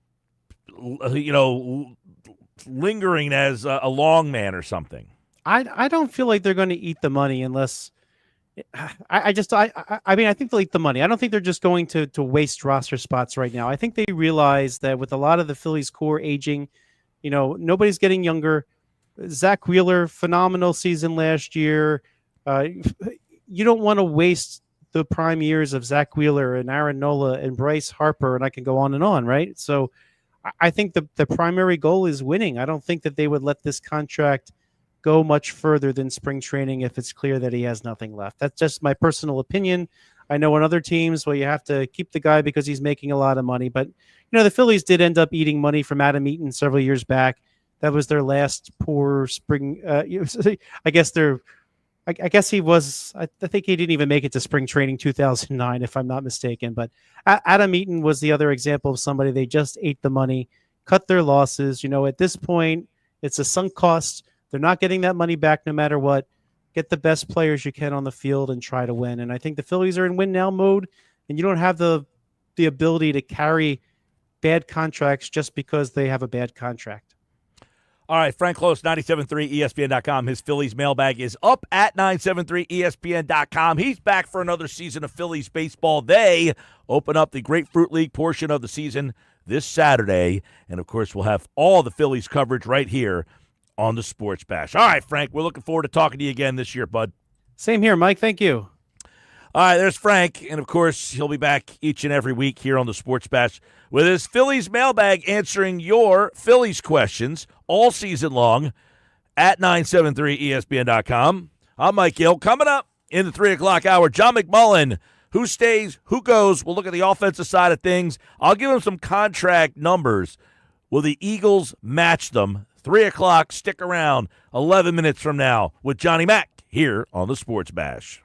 lingering as a long man or something? I don't feel like they're going to eat the money unless I mean, I think they'll eat the money. I don't think they're just going to waste roster spots right now. I think they realize that with a lot of the Phillies core aging, nobody's getting younger. Zach Wheeler, phenomenal season last year. You don't want to waste the prime years of Zach Wheeler and Aaron Nola and Bryce Harper, and I can go on, right? So I think the primary goal is winning. I don't think that they would let this contract go much further than spring training if it's clear that he has nothing left. That's just my personal opinion. I know in other teams, well, you have to keep the guy because he's making a lot of money. But, the Phillies did end up eating money from Adam Eaton several years back. That was their last poor spring. I guess I guess he was. I think he didn't even make it to spring training 2009, if I'm not mistaken. But Adam Eaton was the other example of somebody they just ate the money, cut their losses. At this point, it's a sunk cost. They're not getting that money back no matter what. Get the best players you can on the field and try to win. And I think the Phillies are in win now mode, and you don't have the ability to carry bad contracts just because they have a bad contract. All right, Frank Close, 97.3 ESPN.com. His Phillies mailbag is up at 973 ESPN.com. He's back for another season of Phillies baseball. They open up the Grapefruit League portion of the season this Saturday. And, of course, we'll have all the Phillies coverage right here on the Sports Bash. All right, Frank, we're looking forward to talking to you again this year, bud. Same here, Mike. Thank you. All right, there's Frank, and of course, he'll be back each and every week here on the Sports Bash with his Phillies mailbag, answering your Phillies questions all season long at 973ESPN.com. I'm Mike Gill. Coming up in the 3 o'clock hour, John McMullen. Who stays, who goes? We'll look at the offensive side of things. I'll give him some contract numbers. Will the Eagles match them? 3 o'clock, stick around 11 minutes from now with Johnny Mack here on the Sports Bash.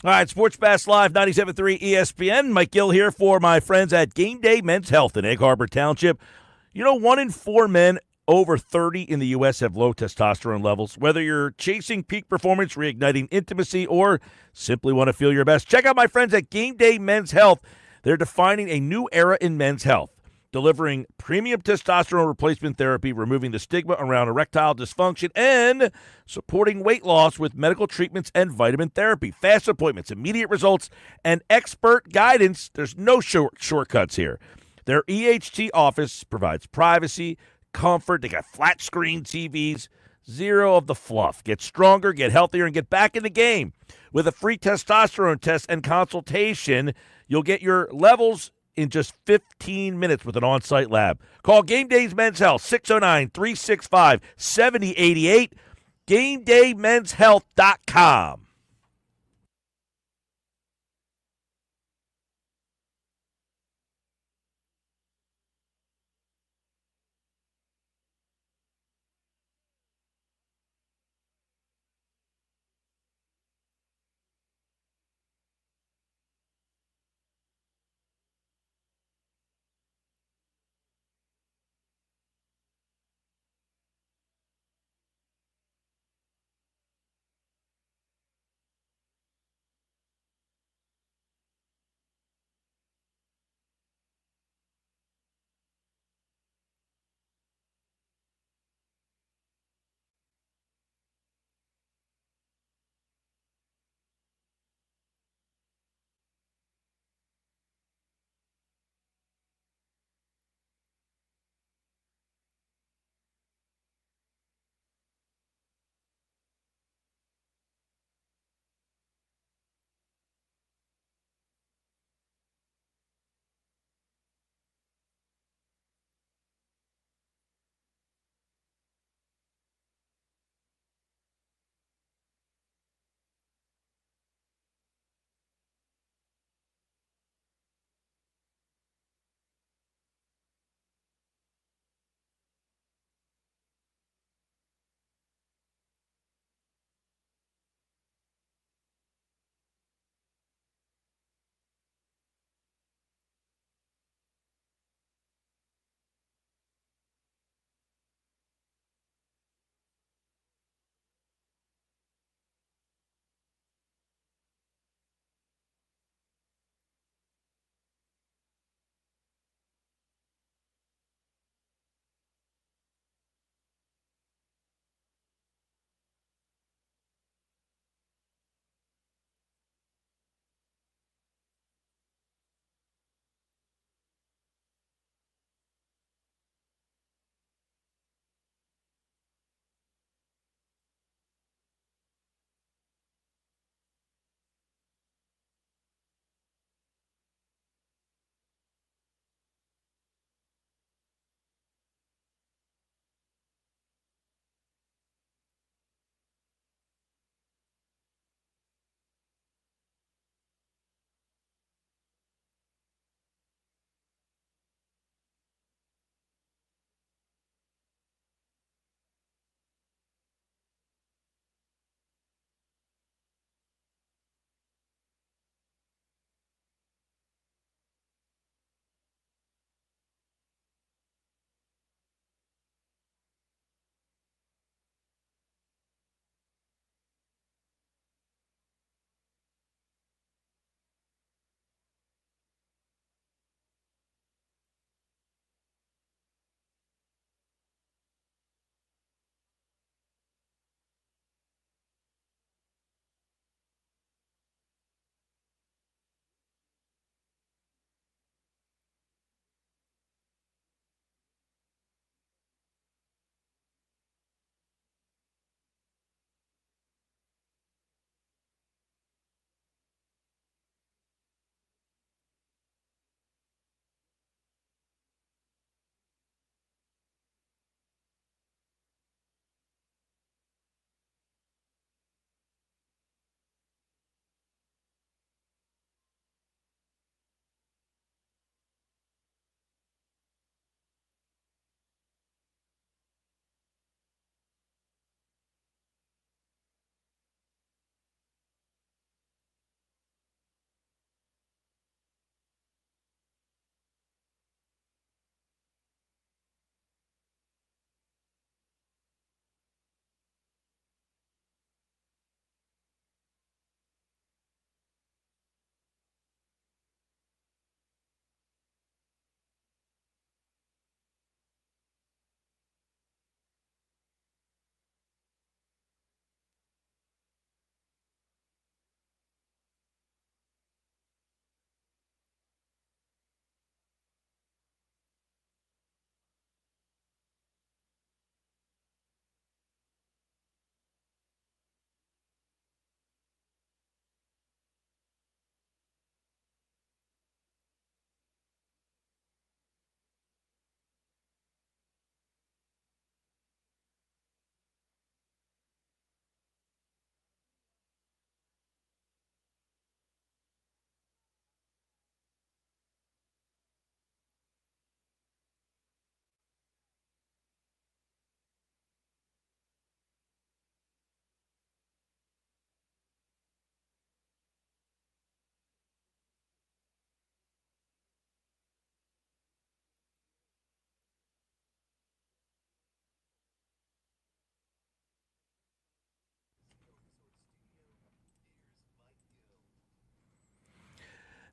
All right, Sports Bass Live, 97.3 ESPN. Mike Gill here for my friends at Game Day Men's Health in Egg Harbor Township. You know, 1 in 4 men over 30 in the U.S. have low testosterone levels. Whether you're chasing peak performance, reigniting intimacy, or simply want to feel your best, check out my friends at Game Day Men's Health. They're defining a new era in men's health, delivering premium testosterone replacement therapy, removing the stigma around erectile dysfunction, and supporting weight loss with medical treatments and vitamin therapy. Fast appointments, immediate results, and expert guidance. There's no shortcuts here. Their EHT office provides privacy, comfort. They got flat screen TVs, zero of the fluff. Get stronger, get healthier, and get back in the game. With a free testosterone test and consultation, you'll get your levels in just 15 minutes with an on-site lab. Call Game Days Men's Health, 609-365-7088, GameDayMen'sHealth.com.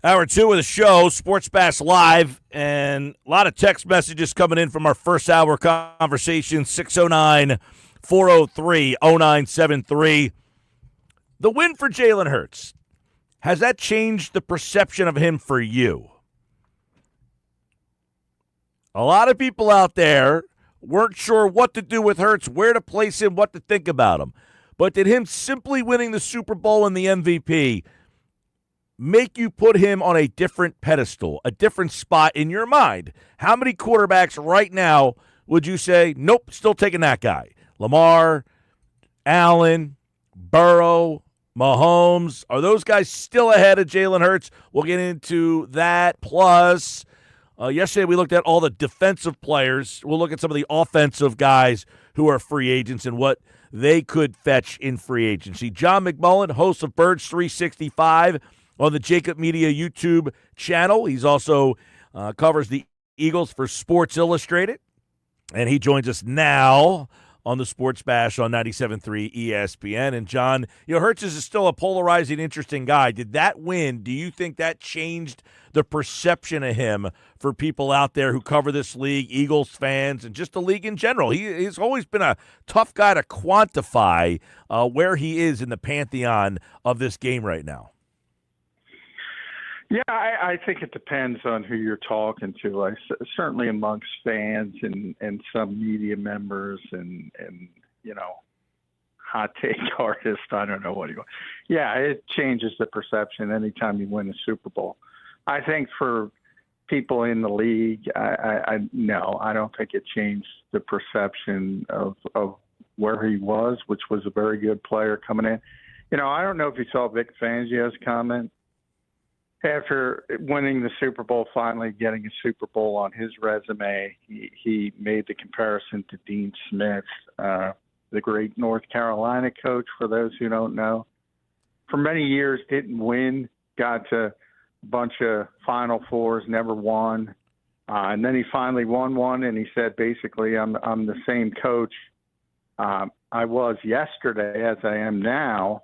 Hour 2 of the show, Sports Bash Live, and a lot of text messages coming in from our first hour conversation, 609-403-0973. The win for Jalen Hurts, has that changed the perception of him for you? A lot of people out there weren't sure what to do with Hurts, where to place him, what to think about him. But did him simply winning the Super Bowl and the MVP make you put him on a different pedestal, a different spot in your mind? How many quarterbacks right now would you say, nope, still taking that guy? Lamar, Allen, Burrow, Mahomes, are those guys still ahead of Jalen Hurts? We'll get into that. Plus, yesterday we looked at all the defensive players. We'll look at some of the offensive guys who are free agents and what they could fetch in free agency. John McMullen, host of Birds 365 on the Jacob Media YouTube channel. He's also covers the Eagles for Sports Illustrated, and he joins us now on the Sports Bash on 97.3 ESPN. And John, Hurts is still a polarizing, interesting guy. Did that win, do you think that changed the perception of him for people out there who cover this league, Eagles fans, and just the league in general? He's always been a tough guy to quantify where he is in the pantheon of this game right now. Yeah, I think it depends on who you're talking to. Certainly amongst fans and some media members and hot take artists. I don't know what you want. Yeah, it changes the perception anytime you win a Super Bowl. I think for people in the league, I don't think it changed the perception of where he was, which was a very good player coming in. I don't know if you saw Vic Fangio's comment after winning the Super Bowl, finally getting a Super Bowl on his resume. He made the comparison to Dean Smith, the great North Carolina coach, for those who don't know. For many years, didn't win, got to a bunch of Final Fours, never won. And then he finally won one, and he said, basically, I'm the same coach I was yesterday as I am now.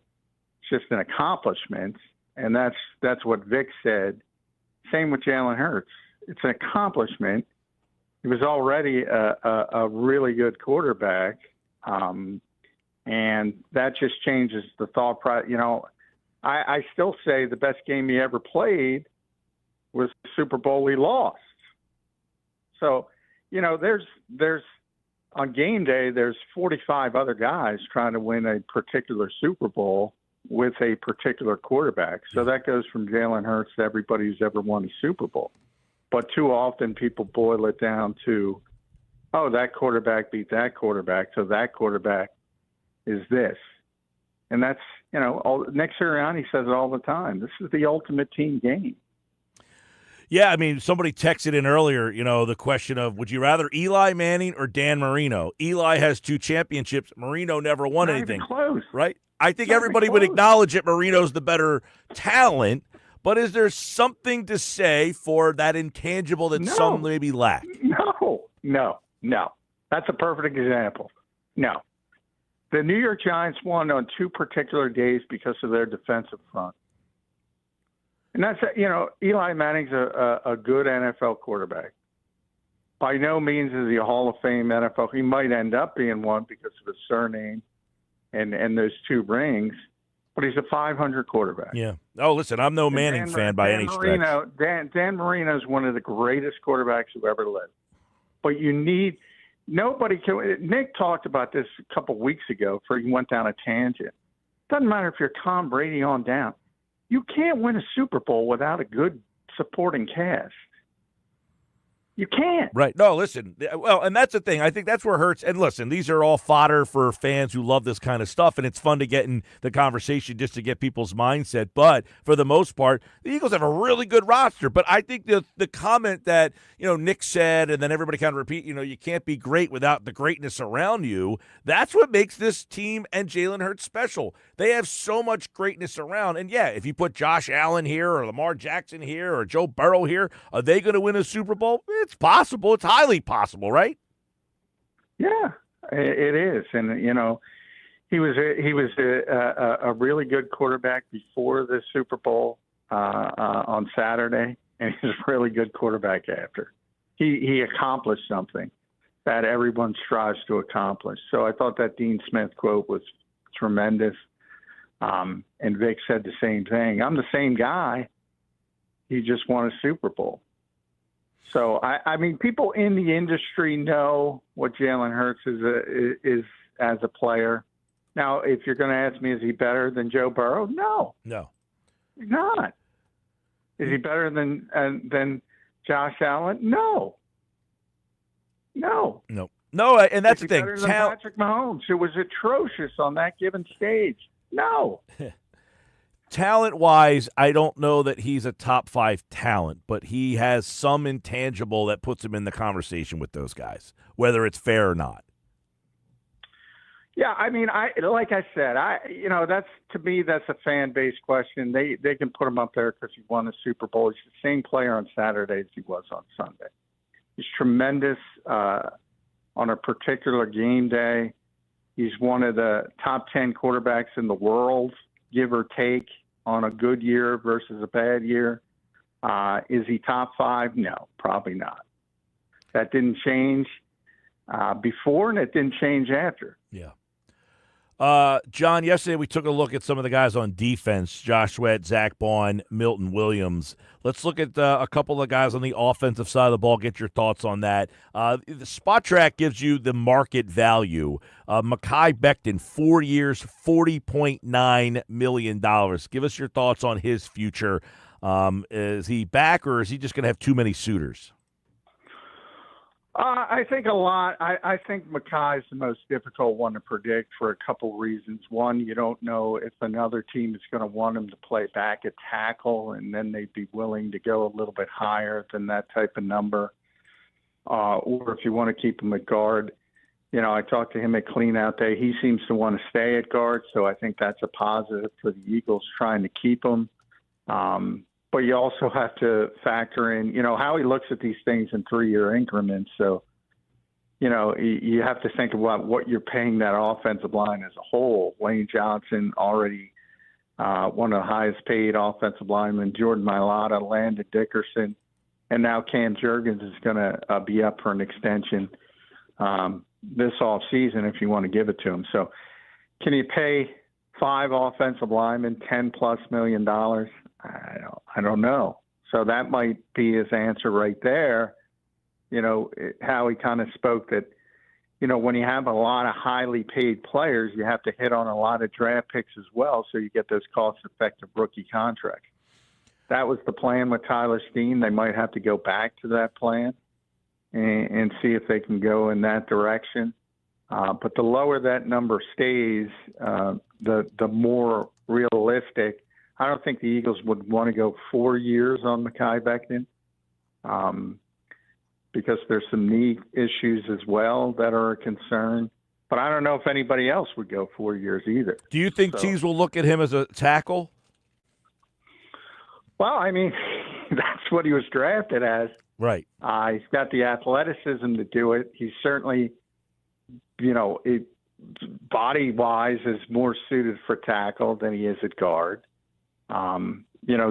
It's just an accomplishment. And that's what Vic said. Same with Jalen Hurts. It's an accomplishment. He was already a really good quarterback, and that just changes the thought process. I still say the best game he ever played was the Super Bowl he lost. So, there's on game day, there's 45 other guys trying to win a particular Super Bowl with a particular quarterback. So that goes from Jalen Hurts to everybody who's ever won a Super Bowl. But too often people boil it down to, that quarterback beat that quarterback, so that quarterback is this. And that's, Nick Sirianni says it all the time. This is the ultimate team game. Yeah, I mean, somebody texted in earlier, the question of, would you rather Eli Manning or Dan Marino? Eli has 2 championships. Marino never won Not anything. even close. Right? I think everybody would acknowledge that Marino's the better talent, but is there something to say for that intangible that some maybe lack? No. That's a perfect example. No. The New York Giants won on 2 particular days because of their defensive front. And that's, Eli Manning's a good NFL quarterback. By no means is he a Hall of Fame NFL. He might end up being one because of his surname and those 2 rings, but he's a 500 quarterback. Yeah. Oh, listen, I'm no Manning fan by any stretch. Dan Marino is one of the greatest quarterbacks who ever lived. But nobody can. Nick talked about this a couple weeks ago before he went down a tangent. Doesn't matter if you're Tom Brady on down. You can't win a Super Bowl without a good supporting cast. You can't. Right. No, listen. Well, and that's the thing. I think that's where Hurts. And listen, these are all fodder for fans who love this kind of stuff, and it's fun to get in the conversation just to get people's mindset. But for the most part, the Eagles have a really good roster. But I think the comment that, Nick said, and then everybody kind of repeat, you can't be great without the greatness around you. That's what makes this team and Jalen Hurts special. They have so much greatness around. And, yeah, if you put Josh Allen here or Lamar Jackson here or Joe Burrow here, are they going to win a Super Bowl? It's possible. It's highly possible, right? Yeah, it is. And, he was a really good quarterback before the Super Bowl. on Saturday, and he's a really good quarterback after. He accomplished something that everyone strives to accomplish. So I thought that Dean Smith quote was tremendous. And Vic said the same thing. I'm the same guy. He just won a Super Bowl. So, I mean, people in the industry know what Jalen Hurts is as a player. Now, if you're going to ask me, is he better than Joe Burrow? No. He's not. Is he better than Josh Allen? No. No, and that's the thing. Better than Patrick Mahomes, who was atrocious on that given stage. No. Talent-wise, I don't know that he's a top 5 talent, but he has some intangible that puts him in the conversation with those guys, whether it's fair or not. Yeah, I mean, like I said, that's to me that's a fan base question. They can put him up there because he won the Super Bowl. He's the same player on Saturday as he was on Sunday. He's tremendous on a particular game day. He's one of the top 10 quarterbacks in the world, give or take, on a good year versus a bad year. Is he top 5? No, probably not. That didn't change before, and it didn't change after. Yeah. John, yesterday we took a look at some of the guys on defense, Josh Sweat, Zach Bond, Milton Williams. Let's look at a couple of guys on the offensive side of the ball, get your thoughts on that. The Spot Track gives you the market value. Mekhi Becton, 4 years, $40.9 million. Give us your thoughts on his future. Is he back, or is he just going to have too many suitors? I think a lot. I think Mekhi is the most difficult one to predict for a couple reasons. One, you don't know if another team is going to want him to play back at tackle, and then they'd be willing to go a little bit higher than that type of number. Or if you want to keep him at guard. I talked to him at cleanout day. He seems to want to stay at guard, so I think that's a positive for the Eagles trying to keep him. But you also have to factor in, how he looks at these things in 3-year increments. So, you have to think about what you're paying that offensive line as a whole. Lane Johnson already one of the highest paid offensive linemen, Jordan Mailata, Landon Dickerson, and now Cam Jurgens is going to be up for an extension this offseason if you want to give it to him. So can you pay 5 offensive linemen $10+ million? I don't know. So that might be his answer right there. How he kind of spoke that, when you have a lot of highly paid players, you have to hit on a lot of draft picks as well, so you get those cost-effective rookie contracts. That was the plan with Tyler Steen. They might have to go back to that plan and see if they can go in that direction. But the lower that number stays, the more realistic. I don't think the Eagles would want to go 4 years on Mekhi Becton because there's some knee issues as well that are a concern. But I don't know if anybody else would go 4 years either. Do you think teams will look at him as a tackle? Well, I mean, that's what he was drafted as. Right. He's got the athleticism to do it. He's certainly, body-wise is more suited for tackle than he is at guard.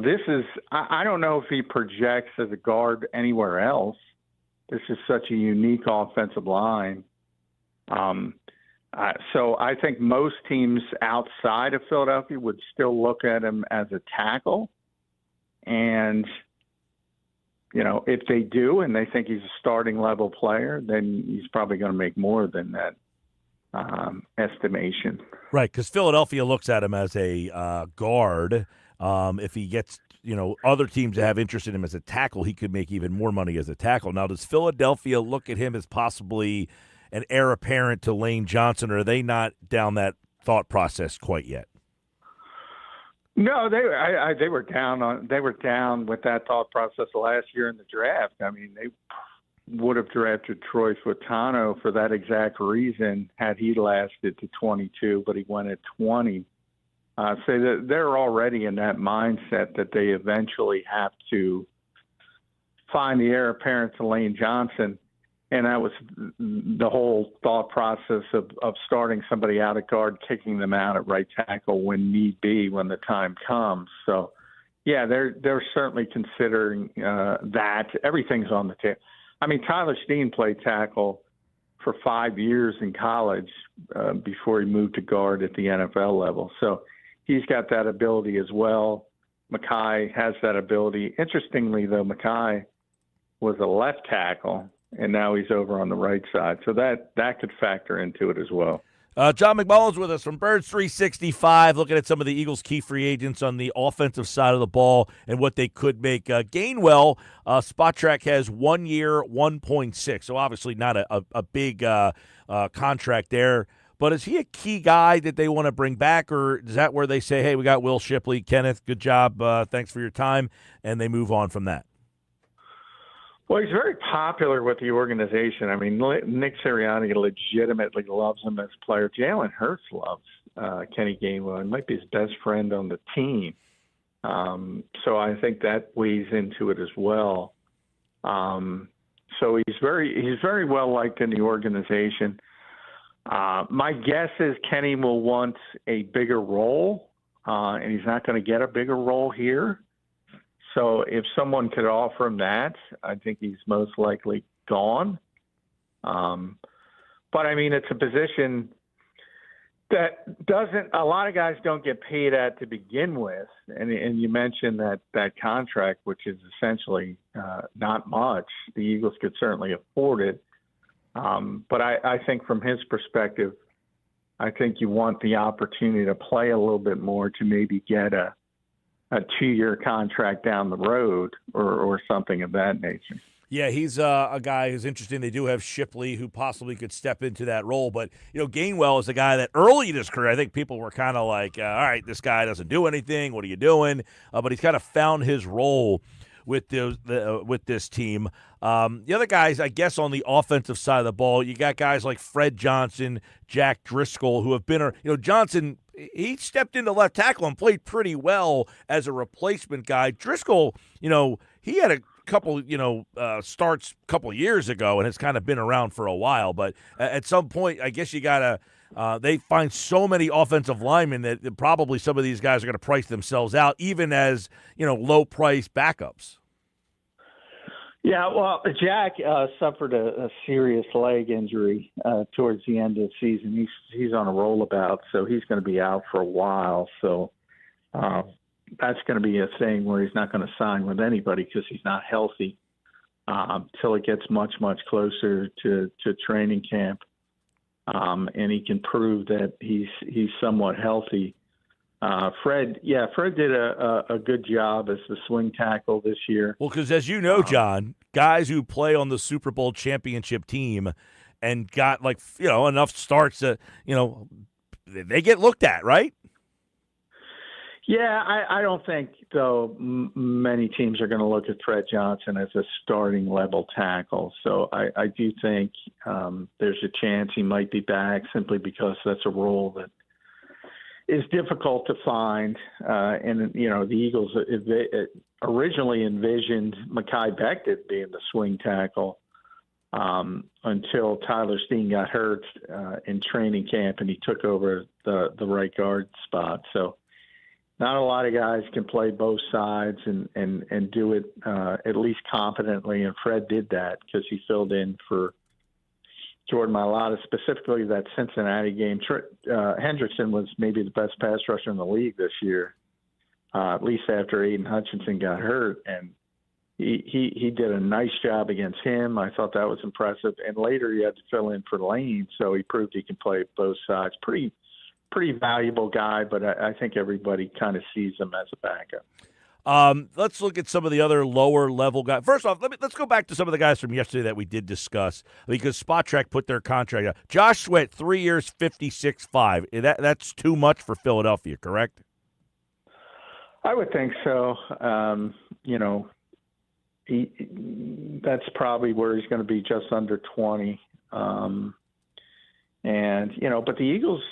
This is – I don't know if he projects as a guard anywhere else. This is such a unique offensive line. So I think most teams outside of Philadelphia would still look at him as a tackle. And, if they do and they think he's a starting level player, then he's probably going to make more than that estimation. Right, because Philadelphia looks at him as a guard. If he gets, other teams that have interest in him as a tackle, he could make even more money as a tackle. Now, does Philadelphia look at him as possibly an heir apparent to Lane Johnson, or are they not down that thought process quite yet? No, they were down with that thought process last year in the draft. I mean, they would have drafted Troy Fuitano for that exact reason had he lasted to 22, but he went at 20. So that they're already in that mindset that they eventually have to find the heir apparent to Lane Johnson. And that was the whole thought process of starting somebody out at guard, kicking them out at right tackle when need be, when the time comes. So, Yeah, they're certainly considering that. Everything's on the table. I mean, Tyler Steen played tackle for 5 years in college before he moved to guard at the NFL level. So he's got that ability as well. Mackay has that ability. Interestingly, though, Mackay was a left tackle, and now he's over on the right side. So that could factor into it as well. John McMullen's with us from Birds 365, looking at some of the Eagles' key free agents on the offensive side of the ball and what they could make. Gainwell, Spot Track has 1 year, 1.6, so obviously not a big contract there. But is he a key guy that they want to bring back, or is that where they say, hey, we got Will Shipley, Kenneth, good job, thanks for your time, and they move on from that? Well, he's very popular with the organization. I mean, Nick Sirianni legitimately loves him as a player. Jalen Hurts loves Kenny Gainwell. He might be his best friend on the team. So I think that weighs into it as well. So he's very well liked in the organization. My guess is Kenny will want a bigger role, and he's not going to get a bigger role here. So if someone could offer him that, I think he's most likely gone. But, I mean, it's a position that a lot of guys don't get paid at to begin with. And you mentioned that contract, which is essentially not much. The Eagles could certainly afford it. But I think from his perspective, I think you want the opportunity to play a little bit more to maybe get a 2-year contract down the road or something of that nature. Yeah, he's a guy who's interesting. They do have Shipley, who possibly could step into that role. But, Gainwell is a guy that early in his career, I think people were kind of like, all right, this guy doesn't do anything. What are you doing? But he's kind of found his role with this team. The other guys, I guess, on the offensive side of the ball, you got guys like Fred Johnson, Jack Driscoll, who have been, Johnson, he stepped into left tackle and played pretty well as a replacement guy. Driscoll, he had a couple, starts a couple years ago and has kind of been around for a while. But at some point, I guess you got to they find so many offensive linemen that probably some of these guys are going to price themselves out, even as, low-price backups. Yeah, well, Jack suffered a serious leg injury towards the end of the season. He's on a rollabout, so he's going to be out for a while. So that's going to be a thing where he's not going to sign with anybody because he's not healthy till it gets much, much closer to training camp, and he can prove that he's somewhat healthy. Fred did a good job as the swing tackle this year. Well, because as you know, John, guys who play on the Super Bowl championship team and got enough starts that, they get looked at, right? Yeah, I don't think, though, many teams are going to look at Fred Johnson as a starting level tackle. So I do think there's a chance he might be back simply because that's a role that is difficult to find. And, the Eagles originally envisioned Mekhi Becton being the swing tackle until Tyler Steen got hurt in training camp and he took over the right guard spot. So not a lot of guys can play both sides and do it at least competently. And Fred did that because he filled in for Jordan Mailata, specifically that Cincinnati game. Hendrickson was maybe the best pass rusher in the league this year, at least after Aiden Hutchinson got hurt. And he did a nice job against him. I thought that was impressive. And later he had to fill in for Lane, so he proved he can play both sides. Pretty valuable guy, but I think everybody kind of sees him as a backup. Let's look at some of the other lower level guys. First off, let's go back to some of the guys from yesterday that we did discuss because Spot Track put their contract out. Josh Sweat, 3 years, $56.5. That's too much for Philadelphia, correct? I would think so. That's probably where he's going to be, just under 20. But the Eagles,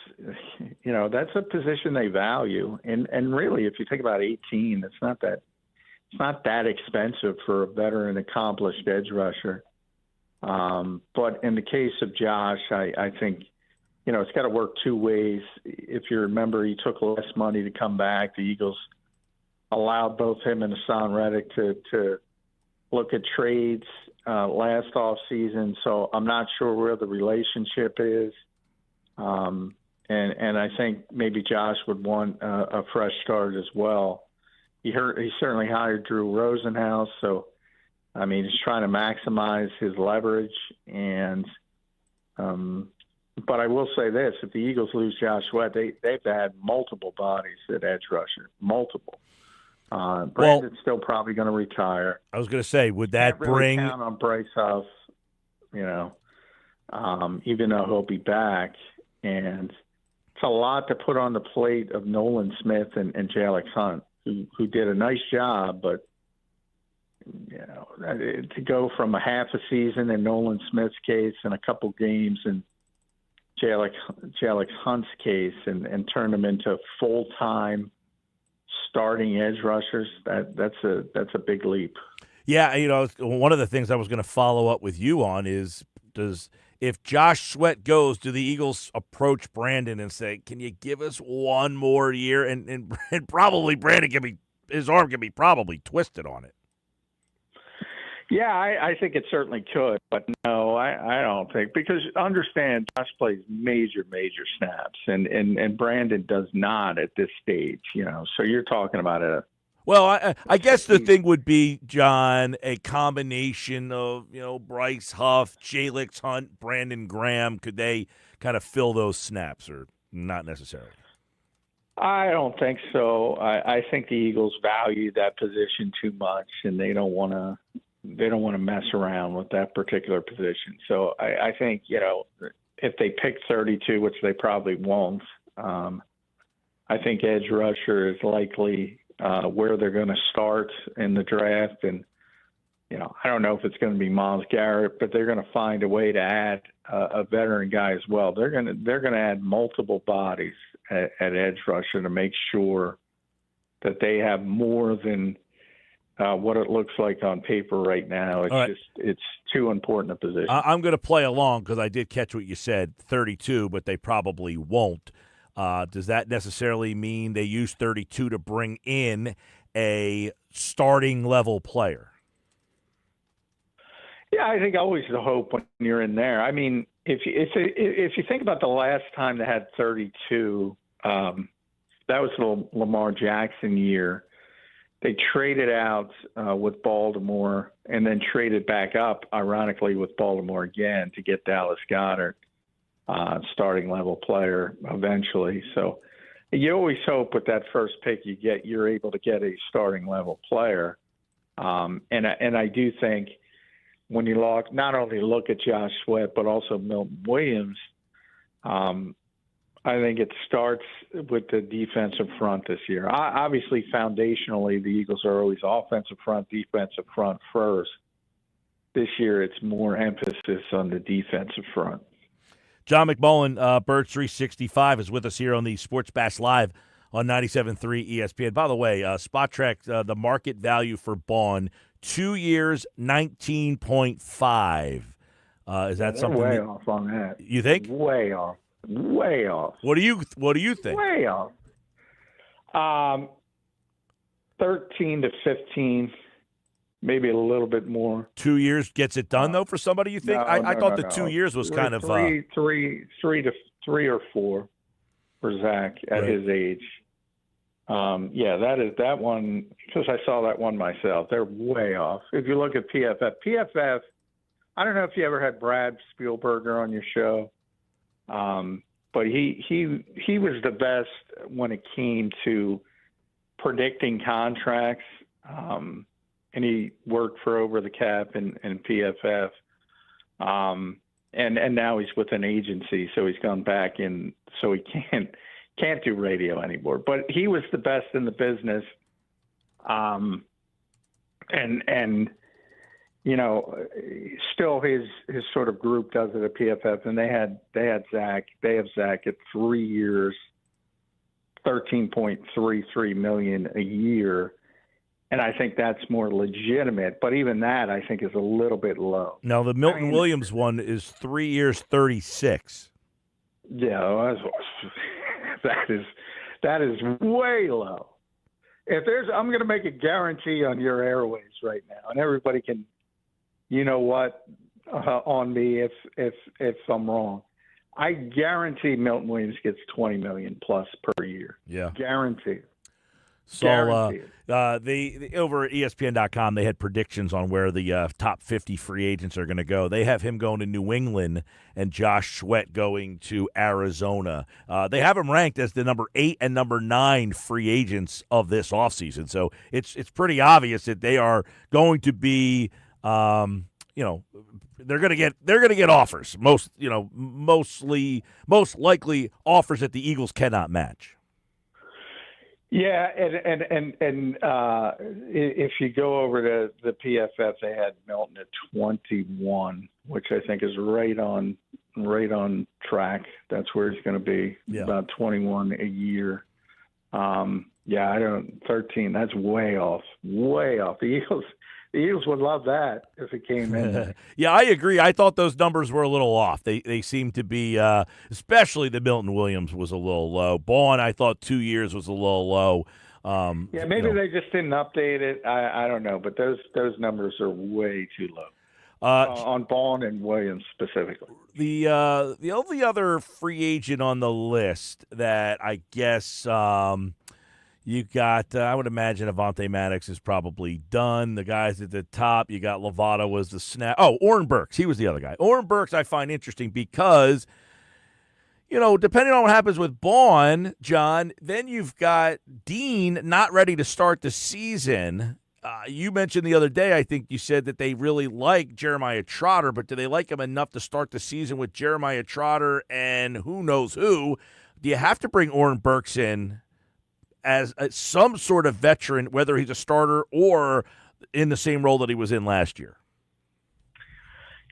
that's a position they value. And really, if you think about 18, it's not that expensive for a veteran, accomplished edge rusher. But in the case of Josh, I think, it's got to work two ways. If you remember, he took less money to come back. The Eagles allowed both him and Hassan Reddick to look at trades last off season. So I'm not sure where the relationship is. And I think maybe Josh would want a fresh start as well. He certainly hired Drew Rosenhaus, so I mean he's trying to maximize his leverage. And but I will say this: if the Eagles lose Josh Sweat, they've had multiple bodies at edge rusher, multiple. Brandon's still probably going to retire. I was going to say, would that Can't really bring count on Bryce Huff? Even though he'll be back, and it's a lot to put on the plate of Nolan Smith and Jalen Hunt, who did a nice job, but to go from a half a season in Nolan Smith's case and a couple games in Jalen Hunt's case and turn them into full-time starting edge rushers, that's a big leap. Yeah, one of the things I was going to follow up with you on is if Josh Sweat goes, do the Eagles approach Brandon and say, "Can you give us one more year?" And probably Brandon his arm can be probably twisted on it. Yeah, I think it certainly could, but no, I don't think, because understand Josh plays major snaps, and Brandon does not at this stage. So you're talking about Well, I guess the thing would be, John, a combination of, Bryce Huff, Jalen Hunt, Brandon Graham. Could they kind of fill those snaps, or not necessarily? I don't think so. I think the Eagles value that position too much, and they don't want to mess around with that particular position. So I think, if they pick 32, which they probably won't, I think edge rusher is likely where they're going to start in the draft. And, I don't know if it's going to be Myles Garrett, but they're going to find a way to add a veteran guy as well. They're going to add multiple bodies at edge rusher to make sure that they have more than what it looks like on paper right now. It's too important a position. I'm going to play along because I did catch what you said, 32, but they probably won't. Does that necessarily mean they use 32 to bring in a starting level player? Yeah, I think always the hope when you're in there. I mean, if you think about the last time they had 32, that was the Lamar Jackson year. They traded out with Baltimore and then traded back up, ironically, with Baltimore again to get Dallas Goedert, starting level player eventually. So you always hope with that first pick you're able to get a starting level player. And I do think when you not only look at Josh Sweat but also Milton Williams, I think it starts with the defensive front this year. Obviously, foundationally, the Eagles are always offensive front, defensive front first. This year, it's more emphasis on the defensive front. John McMullen, Birds 365, is with us here on the Sports Bash Live on 97.3 ESPN. By the way, Spot Track, the market value for Bond, 2 years, 19.5. Is that something? Way off on that. You think? Way off. Way off. What do you think? Way off. 13 to 15, maybe a little bit more. 2 years gets it done though for somebody, you think? I thought the 2 years was kind of three or four for Zach at his age. That one, because I saw that one myself. They're way off. If you look at PFF, I don't know if you ever had Brad Spielberger on your show. But he was the best when it came to predicting contracts. And he worked for Over the Cap and PFF. And now he's with an agency, so he's gone back in, so he can't do radio anymore. But he was the best in the business. Still his sort of group does it at PFF, and they have Zach at 3 years, $13.33 million a year, and I think that's more legitimate. But even that, I think, is a little bit low. Now the Milton Williams one is 3 years, 36. Yeah, that is way low. I'm going to make a guarantee on your airways right now, and everybody can, you know what, on me if I'm wrong. I guarantee Milton Williams gets $20 million plus per year. Yeah, guarantee. So they over at ESPN.com, they had predictions on where the top 50 free agents are going to go. They have him going to New England and Josh Sweat going to Arizona. They have him ranked as the number 8 and number 9 free agents of this offseason. So it's pretty obvious that they are going to be, they're going to get offers. Most likely offers that the Eagles cannot match. Yeah, and if you go over to the PFF, they had Milton at 21, which I think is right on track. That's where he's going to be, about 21 a year. 13. That's way off. The Eagles would love that if it came in. Yeah, I agree. I thought those numbers were a little off. They seem to be, especially the Milton Williams was a little low. Bowen, I thought 2 years was a little low. Maybe they just didn't update it. I don't know, but those numbers are way too low on Bowen and Williams specifically. The only other free agent on the list that I guess you got, I would imagine Avonte Maddox is probably done. The guys at the top, you got Lovato was the snap. Oh, Oren Burks, he was the other guy. Oren Burks I find interesting because, depending on what happens with Bowen, John, then you've got Dean not ready to start the season. You mentioned the other day, I think you said that they really like Jeremiah Trotter, but do they like him enough to start the season with Jeremiah Trotter and who knows who? Do you have to bring Oren Burks in as some sort of veteran, whether he's a starter or in the same role that he was in last year?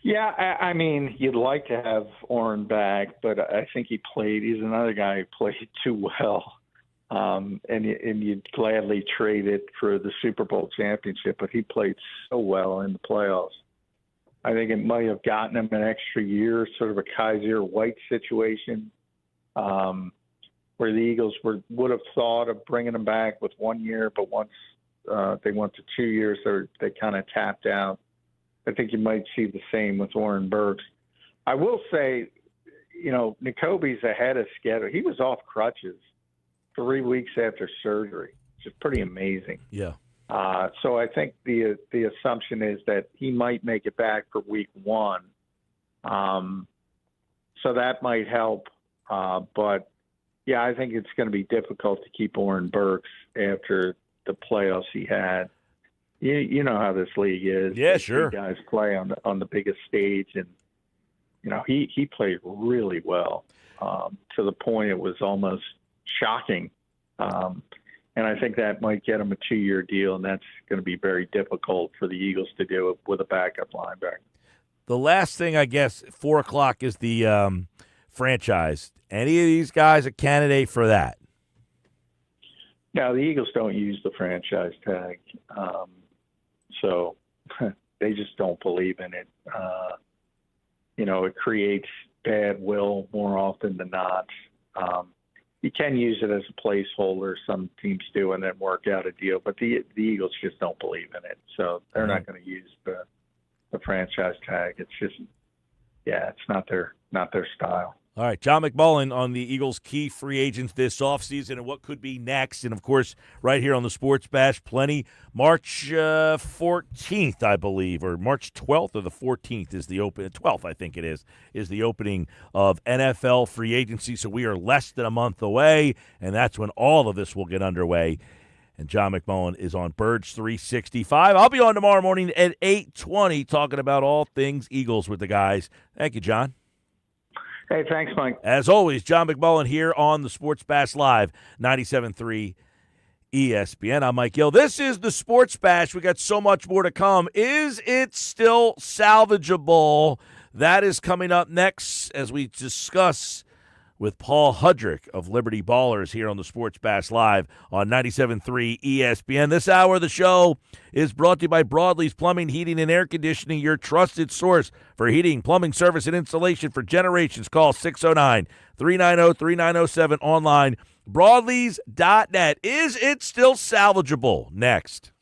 Yeah, I mean, you'd like to have Oren back, but I think he's another guy who played too well. And you'd gladly trade it for the Super Bowl championship, but he played so well in the playoffs. I think it might have gotten him an extra year, sort of a Kaiser White situation. Where the Eagles would have thought of bringing him back with 1 year, but once they went to 2 years, they kind of tapped out. I think you might see the same with Oren Burks. I will say, N'Kobe's ahead of schedule. He was off crutches 3 weeks after surgery, which is pretty amazing. Yeah. So I think the assumption is that he might make it back for week 1. So that might help, but yeah, I think it's going to be difficult to keep Oren Burks after the playoffs he had. You know how this league is. Yeah, sure. Guys play on the biggest stage, and he played really well to the point it was almost shocking. And I think that might get him a 2-year deal, and that's going to be very difficult for the Eagles to do with a backup linebacker. The last thing, I guess, 4 o'clock is the franchise. Any of these guys a candidate for that? No, the Eagles don't use the franchise tag, so they just don't believe in it. It creates bad will more often than not. You can use it as a placeholder. Some teams do, and then work out a deal. But the Eagles just don't believe in it, so they're not going to use the franchise tag. It's just, it's not their style. All right, John McMullen on the Eagles' key free agents this offseason and what could be next. And, of course, right here on the Sports Bash, plenty. March 14th, I believe, or March 12th or the 14th is the 12th, I think it is the opening of NFL free agency. So we are less than a month away, and that's when all of this will get underway. And John McMullen is on Birds 365. I'll be on tomorrow morning at 8:20 talking about all things Eagles with the guys. Thank you, John. Hey, thanks, Mike. As always, John McMullen here on the Sports Bash Live, 97.3 ESPN. I'm Mike Gill. This is the Sports Bash. We got so much more to come. Is it still salvageable? That is coming up next as we discuss with Paul Hudrick of Liberty Ballers here on the Sports Bash Live on 97.3 ESPN. This hour of the show is brought to you by Broadlee's Plumbing, Heating, and Air Conditioning, your trusted source for heating, plumbing service, and installation for generations. Call 609-390-3907 online Broadlease.net. Is it still salvageable? Next.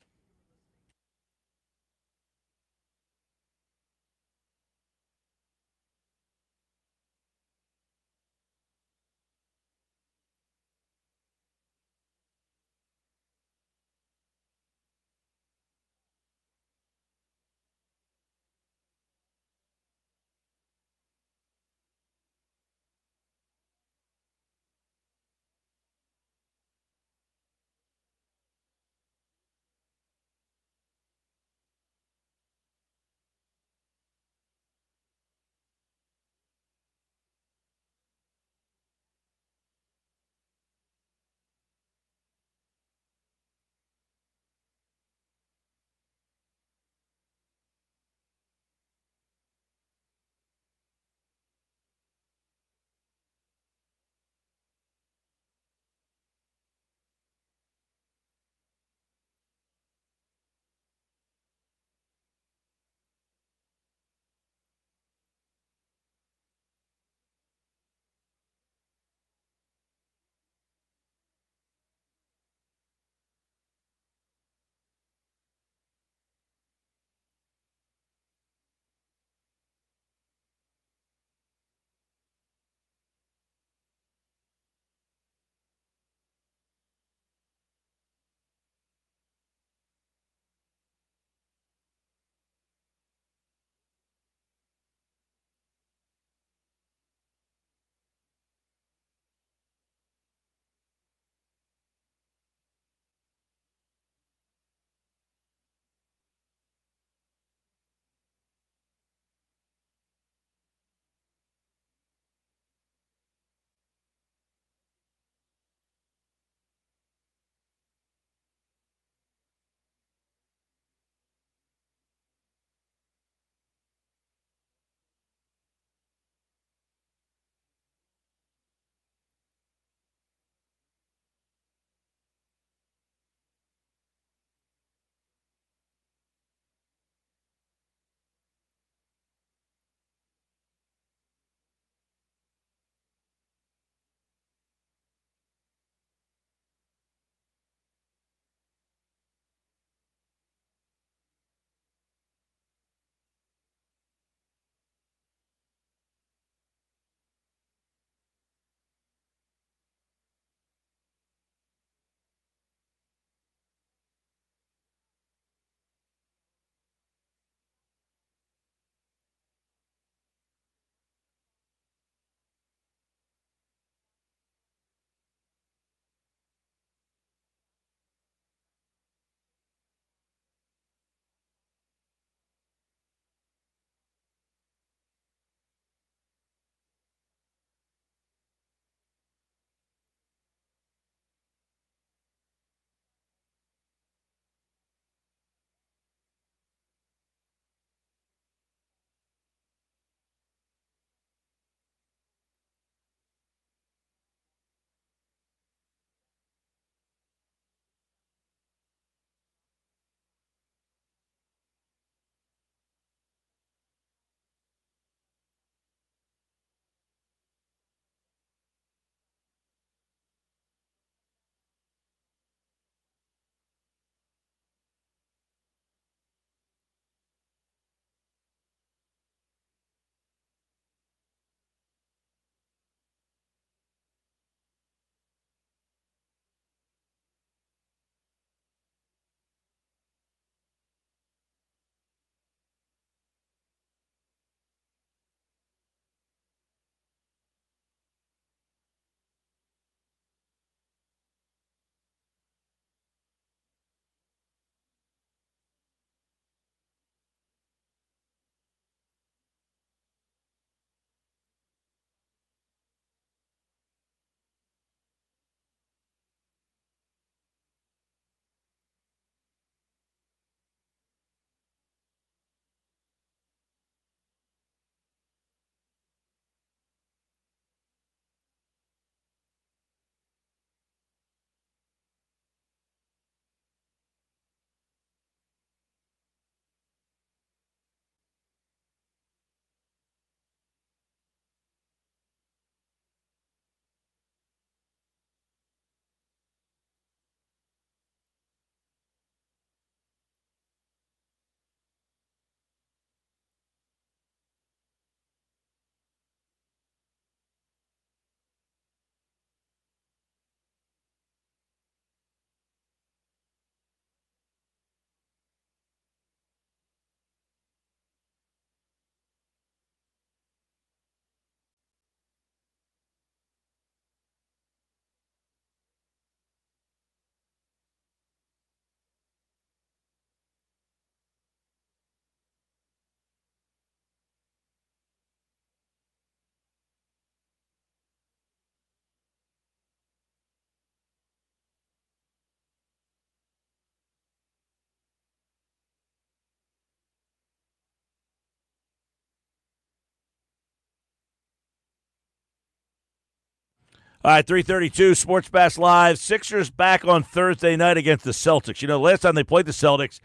All right, 3:32 Sports Bash Live. Sixers back on Thursday night against the Celtics. You know, last time they played the Celtics,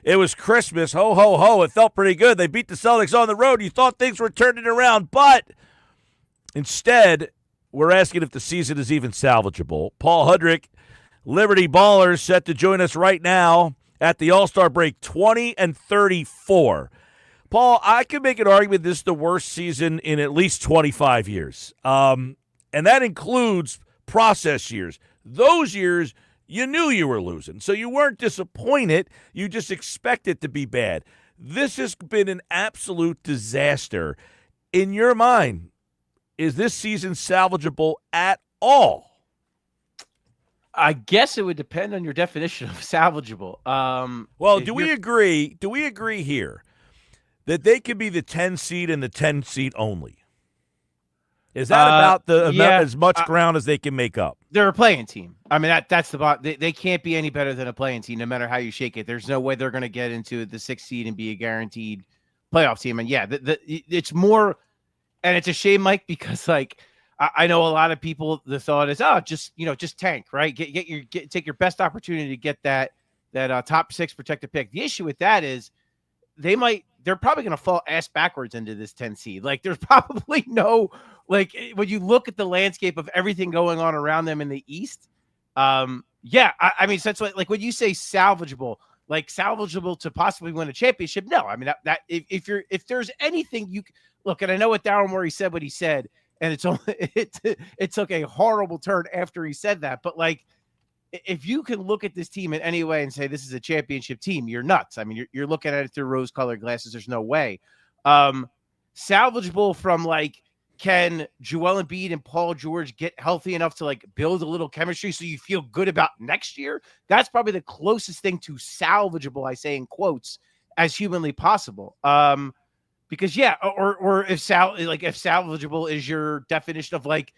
it was Christmas. Ho, ho, ho. It felt pretty good. They beat the Celtics on the road. You thought things were turning around, but instead, we're asking if the season is even salvageable. Paul Hudrick, Liberty Ballers, set to join us right now at the All-Star break, 20-34. Paul, I can make an argument this is the worst season in at least 25 years. And that includes process years. Those years, you knew you were losing, so you weren't disappointed. You just expect it to be bad. This has been an absolute disaster. In your mind, is this season salvageable at all? I guess it would depend on your definition of salvageable. Well, do we agree? Do we agree here that they could be the 10 seed and the 10 seed only? Is that about as much ground as they can make up? They're a playing team. I mean, that's the bottom. They can't be any better than a playing team, no matter how you shake it. There's no way they're going to get into the 6th seed and be a guaranteed playoff team. And yeah, it's more, and it's a shame, Mike, because like I know a lot of people, the thought is, just tank, right? Take your best opportunity to get that top 6 protected pick. The issue with that is they're probably going to fall ass backwards into this 10 seed. Like there's probably no, like when you look at the landscape of everything going on around them in the East. I mean, so that's what, like when you say salvageable to possibly win a championship. No, I mean that if there's anything you look, and I know what Daryl Morey said, what he said, and it took a horrible turn after he said that. But like, if you can look at this team in any way and say this is a championship team, you're nuts. I mean, you're looking at it through rose-colored glasses. There's no way. Salvageable from like, can Joel Embiid and Paul George get healthy enough to like build a little chemistry so you feel good about next year? That's probably the closest thing to salvageable, I say in quotes, as humanly possible. Because or if salvageable is your definition of like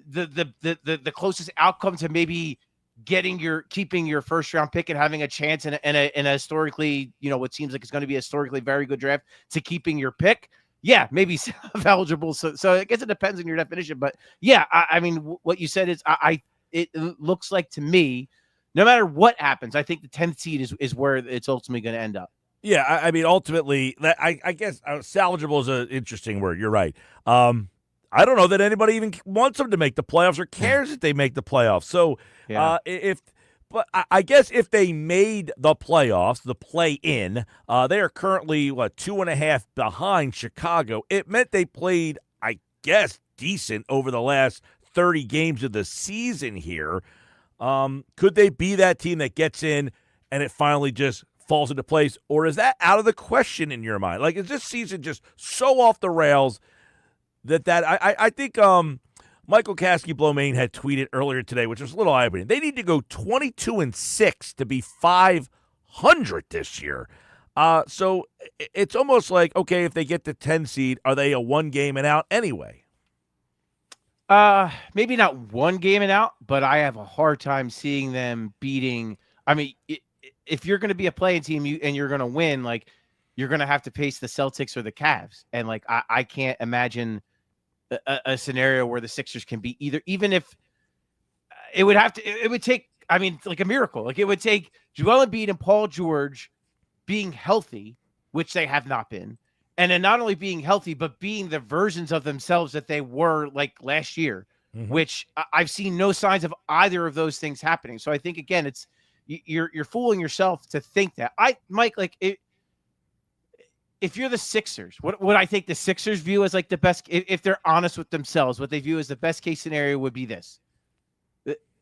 the closest outcome to maybe keeping your first round pick and having a chance in a historically, what seems like it's going to be a historically very good draft to keeping your pick. Yeah, maybe eligible. So I guess it depends on your definition, but yeah, I mean, what you said is it looks like to me, no matter what happens, I think the 10th seed is where it's ultimately going to end up. Yeah, I mean, ultimately, I guess salvageable is an interesting word. You're right. I don't know that anybody even wants them to make the playoffs or cares if they make the playoffs. So but I guess if they made the playoffs, the play-in, they are currently, 2.5 behind Chicago. It meant they played, I guess, decent over the last 30 games of the season here. Could they be that team that gets in and it finally just falls into place? Or is that out of the question in your mind? Like, is this season just so off the rails that I think Michael Kasky-Blomain had tweeted earlier today, which was a little eye-opening. They need to go 22-6 to be 500 this year. So it's almost like, okay, if they get the 10 seed, are they a one game and out anyway? Maybe not one game and out, but I have a hard time seeing them beating. I mean, if you're going to be a playing team and you're going to win, like you're going to have to face the Celtics or the Cavs, and like I can't imagine a scenario where the Sixers can be either, even if it would take, I mean, like a miracle. Like it would take Joel Embiid and Paul George being healthy, which they have not been. And then not only being healthy, but being the versions of themselves that they were like last year, which I've seen no signs of either of those things happening. So I think, again, it's, you're fooling yourself to think that. Mike, like if you're the Sixers, what I think the Sixers view as like the best, if they're honest with themselves, what they view as the best case scenario would be this.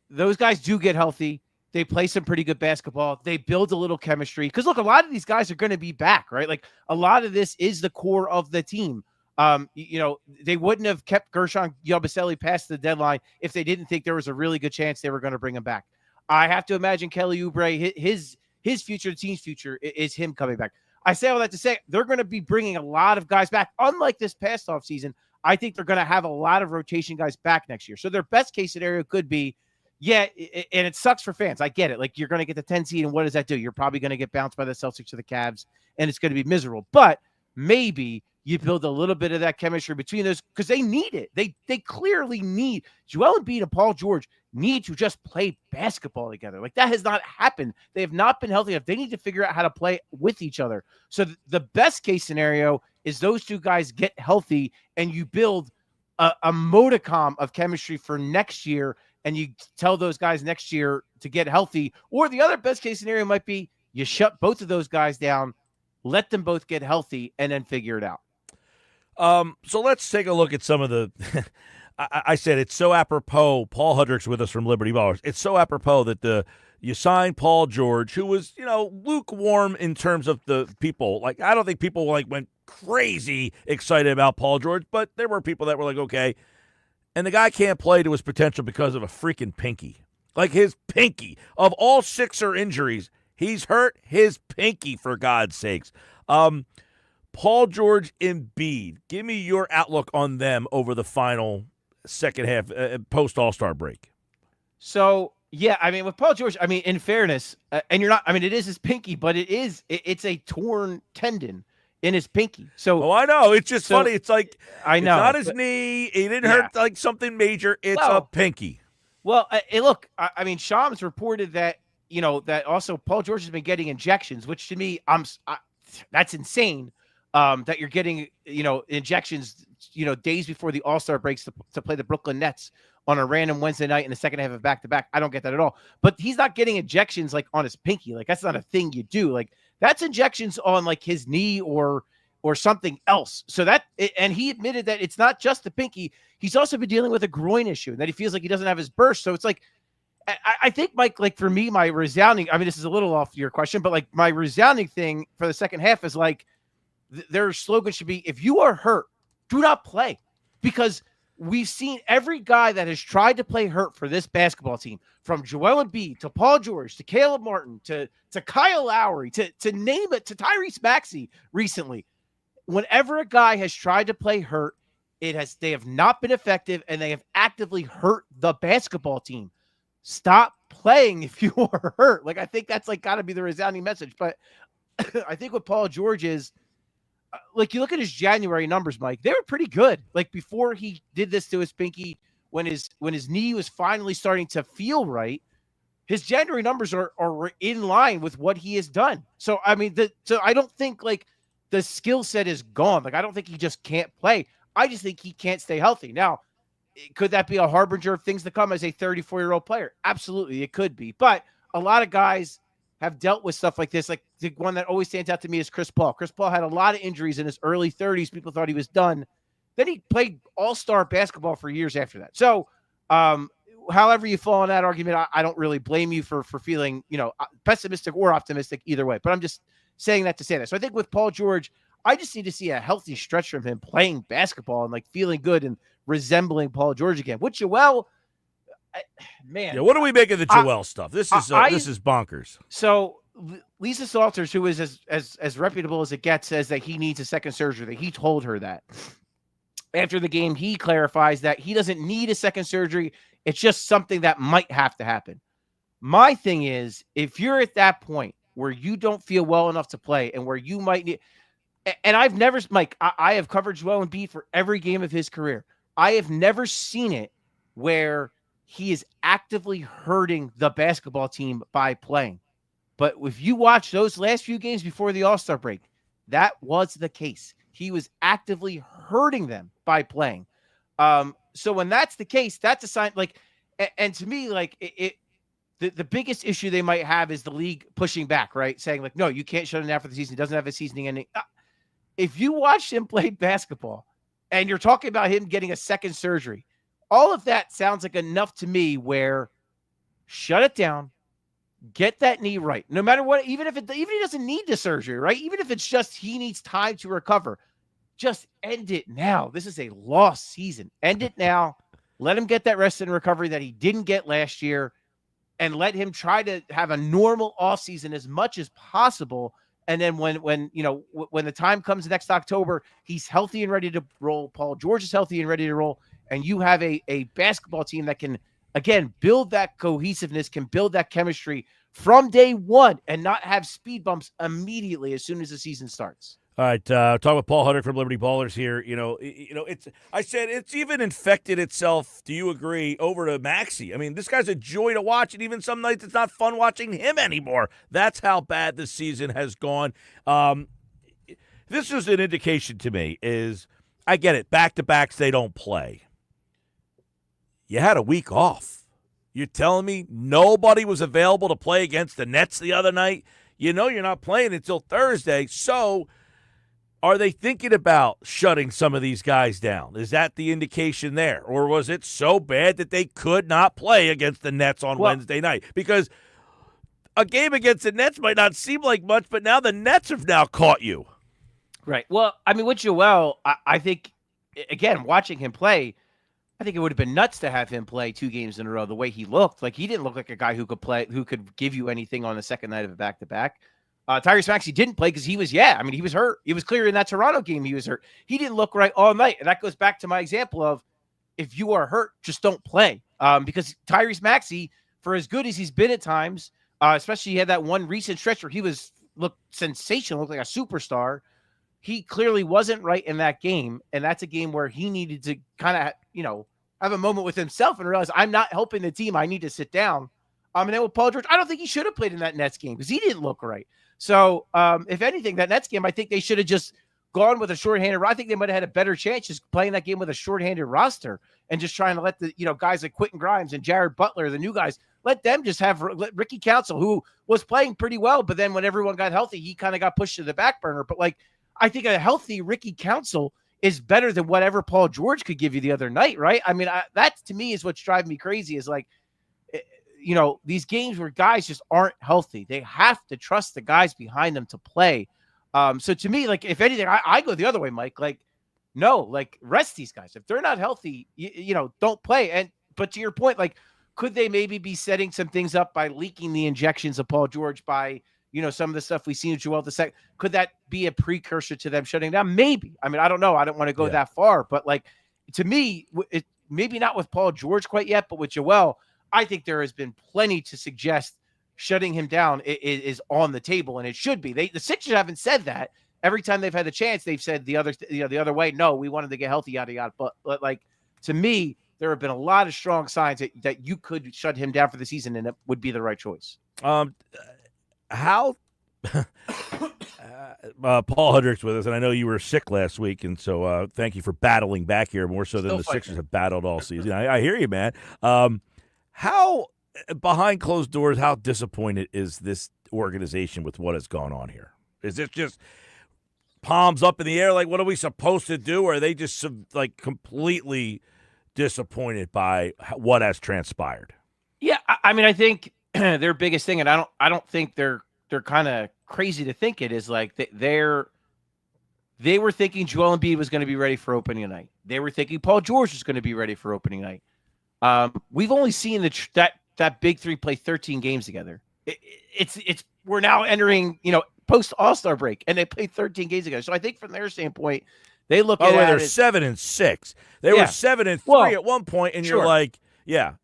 Those guys do get healthy. They play some pretty good basketball. They build a little chemistry. Because, look, a lot of these guys are going to be back, right? Like, a lot of this is the core of the team. They wouldn't have kept Gershon Yabusele past the deadline if they didn't think there was a really good chance they were going to bring him back. I have to imagine Kelly Oubre, his future, the team's future, is him coming back. I say all that to say they're going to be bringing a lot of guys back. Unlike this past offseason, I think they're going to have a lot of rotation guys back next year. So their best case scenario could be, and it sucks for fans. I get it. Like, you're going to get the 10 seed, and what does that do? You're probably going to get bounced by the Celtics or the Cavs, and it's going to be miserable. But maybe you build a little bit of that chemistry between those because they need it. They clearly need Joel Embiid and Paul George need to just play basketball together. Like that has not happened. They have not been healthy enough. They need to figure out how to play with each other. So the best case scenario is those two guys get healthy and you build a modicum of chemistry for next year. And you tell those guys next year to get healthy. Or the other best case scenario might be you shut both of those guys down, let them both get healthy, and then figure it out. So let's take a look at some of the I said it's so apropos. Paul Hudrick's with us from Liberty Ballers. It's so apropos that you signed Paul George, who was, lukewarm in terms of the people. Like, I don't think people went crazy excited about Paul George, but there were people that were like, okay. And the guy can't play to his potential because of a freaking pinky. Like his pinky. Of all Sixer injuries, he's hurt his pinky, for God's sakes. Paul George, Embiid, give me your outlook on them over the final second half, post-All-Star break. So, yeah, I mean, with Paul George, I mean, in fairness, and you're not, I mean, it is his pinky, but it's a torn tendon in his pinky. So, I know. It's just funny. It's like, I know. It's not his knee. He didn't hurt like something major. It's a pinky. Well, look, I mean, Shams reported that, that also Paul George has been getting injections, which to me, that's insane. That you're getting, injections, days before the All-Star breaks to play the Brooklyn Nets on a random Wednesday night in the second half of back-to-back. I don't get that at all. But he's not getting injections like on his pinky. Like that's not a thing you do. Like that's injections on like his knee or something else. So and he admitted that it's not just the pinky. He's also been dealing with a groin issue and that he feels like he doesn't have his burst. So it's like, I think, Mike, like for me, my resounding, I mean, this is a little off your question, but like my resounding thing for the second half is like, their slogan should be, if you are hurt, do not play. Because we've seen every guy that has tried to play hurt for this basketball team, from Joel Embiid to Paul George to Caleb Martin to Kyle Lowry to name it, to Tyrese Maxey recently. Whenever a guy has tried to play hurt, they have not been effective and they have actively hurt the basketball team. Stop playing if you are hurt. Like, I think that's like got to be the resounding message. But I think what Paul George is, like you look at his January numbers, Mike, they were pretty good. Like before he did this to his pinky, when his knee was finally starting to feel right, his January numbers are in line with what he has done. So, I mean, so I don't think like the skill set is gone. Like, I don't think he just can't play. I just think he can't stay healthy. Now, could that be a harbinger of things to come as a 34-year-old player? Absolutely, it could be. But a lot of guys have dealt with stuff like this. Like the one that always stands out to me is Chris Paul. Chris Paul had a lot of injuries in his early 30s. People thought he was done. Then he played all-star basketball for years after that. So, however you fall in that argument, I don't really blame you for feeling, pessimistic or optimistic either way. But I'm just saying that to say that. So I think with Paul George, I just need to see a healthy stretch from him playing basketball and like feeling good and resembling Paul George again. With Joel, man. Yeah, what do we make of the Joel stuff? This is bonkers. So Lisa Salters, who is as reputable as it gets, says that he needs a second surgery, that he told her that. After the game, he clarifies that he doesn't need a second surgery. It's just something that might have to happen. My thing is, if you're at that point where you don't feel well enough to play and where you might need, and I've never, Mike, I have covered Joel Embiid for every game of his career. I have never seen it where he is actively hurting the basketball team by playing. But if you watch those last few games before the All-Star break, that was the case. He was actively hurting them by playing. So when that's the case, that's a sign. Like, and to me, like the biggest issue they might have is the league pushing back, right? Saying like, no, you can't shut him down for the season. He doesn't have a seasoning ending. If you watch him play basketball and you're talking about him getting a second surgery, all of that sounds like enough to me where shut it down, get that knee right. No matter what, even if he doesn't need the surgery, right? Even if it's just he needs time to recover, just end it now. This is a lost season. End it now. Let him get that rest and recovery that he didn't get last year, and let him try to have a normal offseason as much as possible. And then when the time comes next October, he's healthy and ready to roll. Paul George is healthy and ready to roll. And you have a basketball team that can, again, build that cohesiveness, can build that chemistry from day one and not have speed bumps immediately as soon as the season starts. All right, talk with Paul Hunter from Liberty Ballers here. I said it's even infected itself. Do you agree? Over to Maxey. I mean, this guy's a joy to watch, and even some nights it's not fun watching him anymore. That's how bad the season has gone. This is an indication to me. I get it. Back-to-backs, they don't play. You had a week off. You're telling me nobody was available to play against the Nets the other night? You know you're not playing until Thursday, so are they thinking about shutting some of these guys down? Is that the indication there? Or was it so bad that they could not play against the Nets on Wednesday night? Because a game against the Nets might not seem like much, but now the Nets have now caught you. Right. Well, I mean, with Joel, I think, again, watching him play, I think it would have been nuts to have him play 2 games in a row the way he looked. Like, he didn't look like a guy who could give you anything on the second night of a back-to-back. Tyrese Maxey didn't play because he was hurt. It was clear in that Toronto game he was hurt. He didn't look right all night. And that goes back to my example of if you are hurt, just don't play. Because Tyrese Maxey, for as good as he's been at times, especially he had that one recent stretch where he looked sensational, looked like a superstar. He clearly wasn't right in that game. And that's a game where he needed to kind of, have a moment with himself and realize I'm not helping the team. I need to sit down. And then with Paul George, I don't think he should have played in that Nets game because he didn't look right. So, if anything, that Nets game, I think they should have just gone with a shorthanded. I think they might have had a better chance just playing that game with a shorthanded roster and just trying to let the guys like Quentin Grimes and Jared Butler, the new guys, let them just let Ricky Council, who was playing pretty well, but then when everyone got healthy, he kind of got pushed to the back burner. But I think a healthy Ricky Council is better than whatever Paul George could give you the other night, right? I mean, that to me is what's driving me crazy. Is these games where guys just aren't healthy. They have to trust the guys behind them to play. So to me, if anything, I go the other way, Mike. Rest these guys. If they're not healthy, don't play. But to your point, could they maybe be setting some things up by leaking the injections of Paul George by, some of the stuff we've seen with Joel II? Could that be a precursor to them shutting down? Maybe. I mean, I don't know. I don't want to go that far. But, to me, maybe not with Paul George quite yet, but with Joel, I think there has been plenty to suggest shutting him down is on the table, and it should be. The Sixers haven't said that. Every time they've had the chance, they've said the other way. No, we wanted to get healthy, yada yada. But to me, there have been a lot of strong signs that you could shut him down for the season, and it would be the right choice. How Paul Hudrick's with us, and I know you were sick last week, and so thank you for battling back here more so than the Sixers have battled all season. I hear you, man. How, behind closed doors, how disappointed is this organization with what has gone on here? Is it just palms up in the air, what are we supposed to do? Or are they just completely disappointed by what has transpired? Yeah, I mean, I think their biggest thing, and I don't think they're kind of crazy to think it is they were thinking Joel Embiid was going to be ready for opening night. They were thinking Paul George was going to be ready for opening night. We've only seen that big three play 13 games together. We're now entering post All-Star break, and they played 13 games together. So I think from their standpoint, they look at it. They're 7-6. They were 7-3 at one point, and you're like,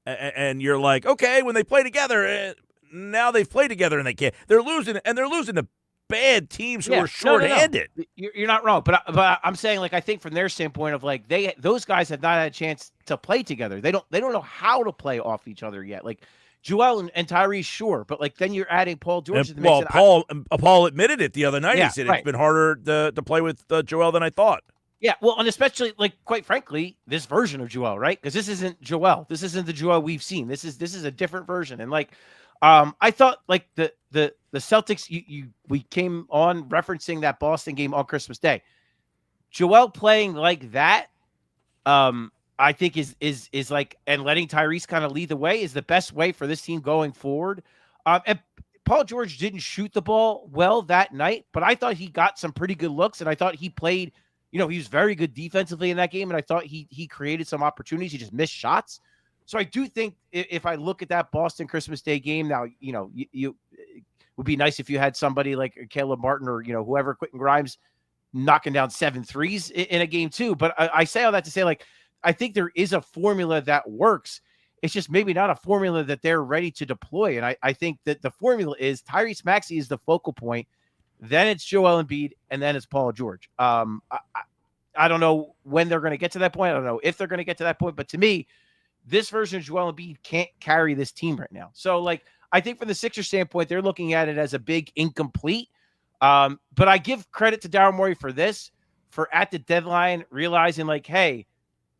and you're like, okay, when they play together, now they've played together and they can't. They're losing, and they're losing to bad teams who are shorthanded. No. You're not wrong, but I'm saying I think from their standpoint of those guys have not had a chance to play together. They don't know how to play off each other yet. Joel and Tyrese, sure, but then you're adding Paul George to the mix. Well, Paul admitted it the other night. Yeah, he said it's been harder to play with Joel than I thought. Yeah, well, and especially quite frankly, this version of Joel, right? Because this isn't Joel. This isn't the Joel we've seen. This is a different version. And I thought the Celtics. We came on referencing that Boston game on Christmas Day. Joel playing like that, I think is and letting Tyrese kind of lead the way is the best way for this team going forward. And Paul George didn't shoot the ball well that night, but I thought he got some pretty good looks, and I thought he played. He was very good defensively in that game, and I thought he created some opportunities. He just missed shots. So I do think if I look at that Boston Christmas Day game now, it would be nice if you had somebody like Caleb Martin or whoever, Quentin Grimes, knocking down 7 threes in a game too. But I say all that to say I think there is a formula that works. It's just maybe not a formula that they're ready to deploy. And I think that the formula is Tyrese Maxey is the focal point. then it's Joel Embiid, and then it's Paul George. I don't know when they're going to get to that point. I don't know if they're going to get to that point. But to me, this version of Joel Embiid can't carry this team right now. So, like, I think from the Sixers standpoint, they're looking at it as a big incomplete. But I give credit to Daryl Morey for this, for at the deadline realizing, like, hey,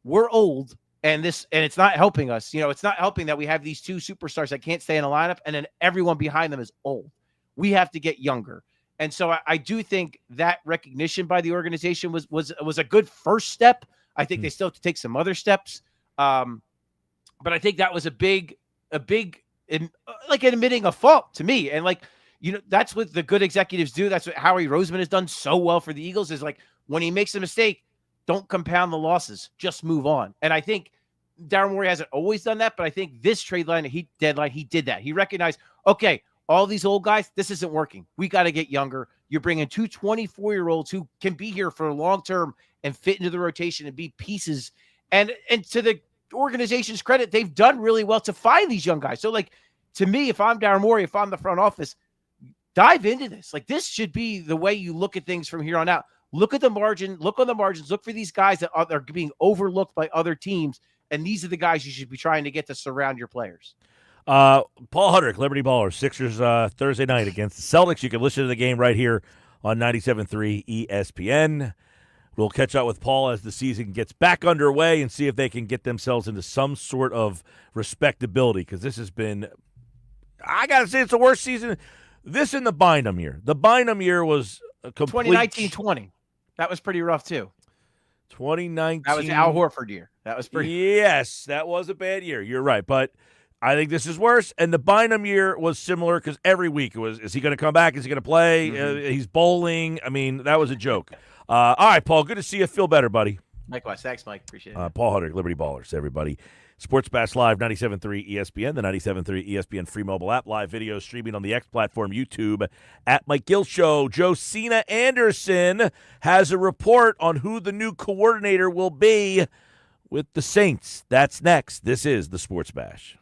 we're old, and it's not helping us. It's not helping that we have these two superstars that can't stay in a lineup, and then everyone behind them is old. We have to get younger. And so I do think that recognition by the organization was a good first step. I think they still have to take some other steps. But I think that was a big, like admitting a fault to me. And like, that's what the good executives do. That's what Howie Roseman has done so well for the Eagles, is like, when he makes a mistake, don't compound the losses, just move on. And I think Daryl Morey hasn't always done that, but I think this trade deadline, he did that. He recognized, okay, all these old guys, this isn't working. We got to get younger. You're bringing two 24-year-olds who can be here for long term and fit into the rotation and be pieces. And to the organization's credit, they've done really well to find these young guys. So, like, to me, if I'm Daryl Morey, if I'm the front office, dive into this. Like, this should be the way you look at things from here on out. Look at the margin. Look on the margins. Look for these guys that are being overlooked by other teams. And these are the guys you should be trying to get to surround your players. Paul Hudrick, Liberty Ballers, Sixers Thursday night against the Celtics. You can listen to the game right here on 97.3 ESPN. We'll catch up with Paul as the season gets back underway and see if they can get themselves into some sort of respectability, because this has been, I got to say, it's the worst season. This and the Bynum year. The Bynum year was a complete 2019-20. That was pretty rough, too. 2019. That was Al Horford year. That was pretty. Yes, that was a bad year. You're right. But I think this is worse. And the Bynum year was similar because every week it was, is he going to come back? Is he going to play? He's bowling. I mean, that was a joke. All right, Paul, good to see you. Feel better, buddy. Likewise. Thanks, Mike. Appreciate it. Paul Hudrick, Liberty Ballers, everybody. Sports Bash Live, 97.3 ESPN, the 97.3 ESPN free mobile app, live video streaming on the X platform, YouTube, at Mike Gill Show. Josina Anderson has a report on who the new coordinator will be with the Saints. That's next. This is the Sports Bash.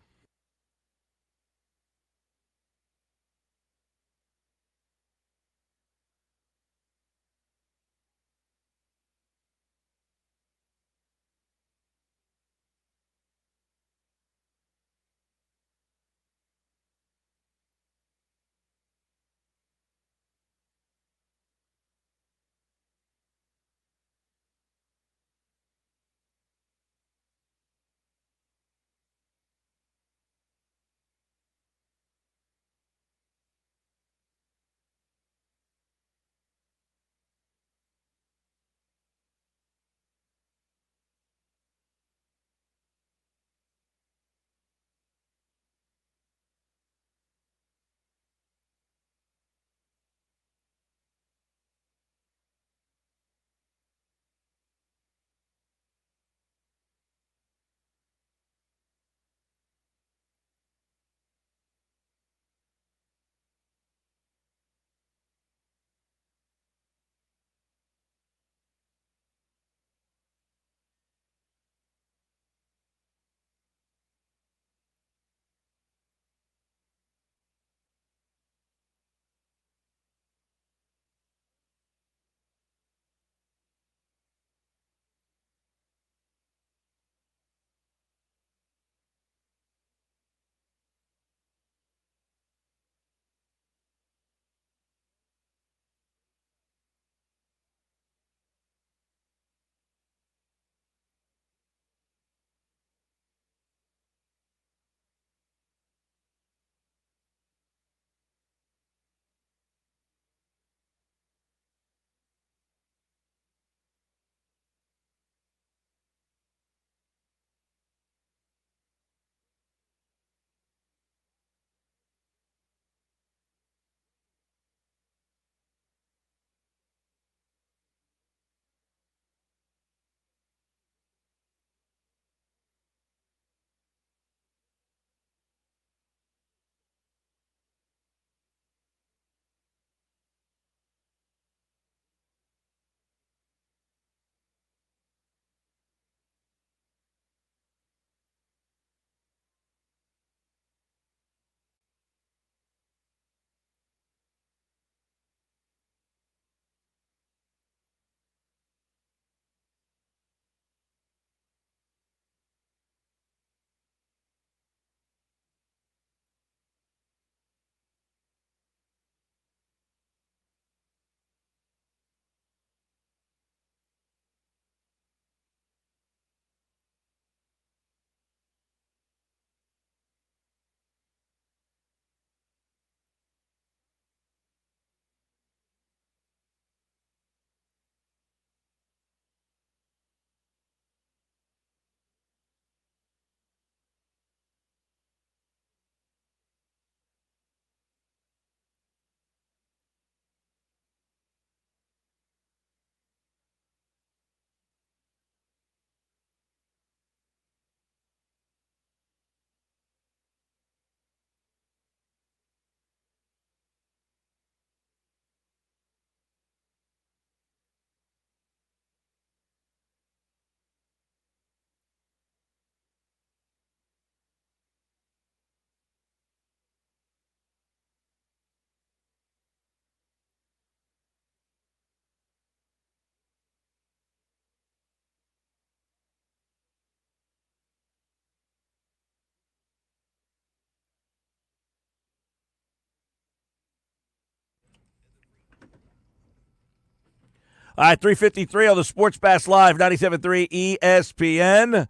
All right, 3:53 on the Sports Bash Live, 97.3 ESPN.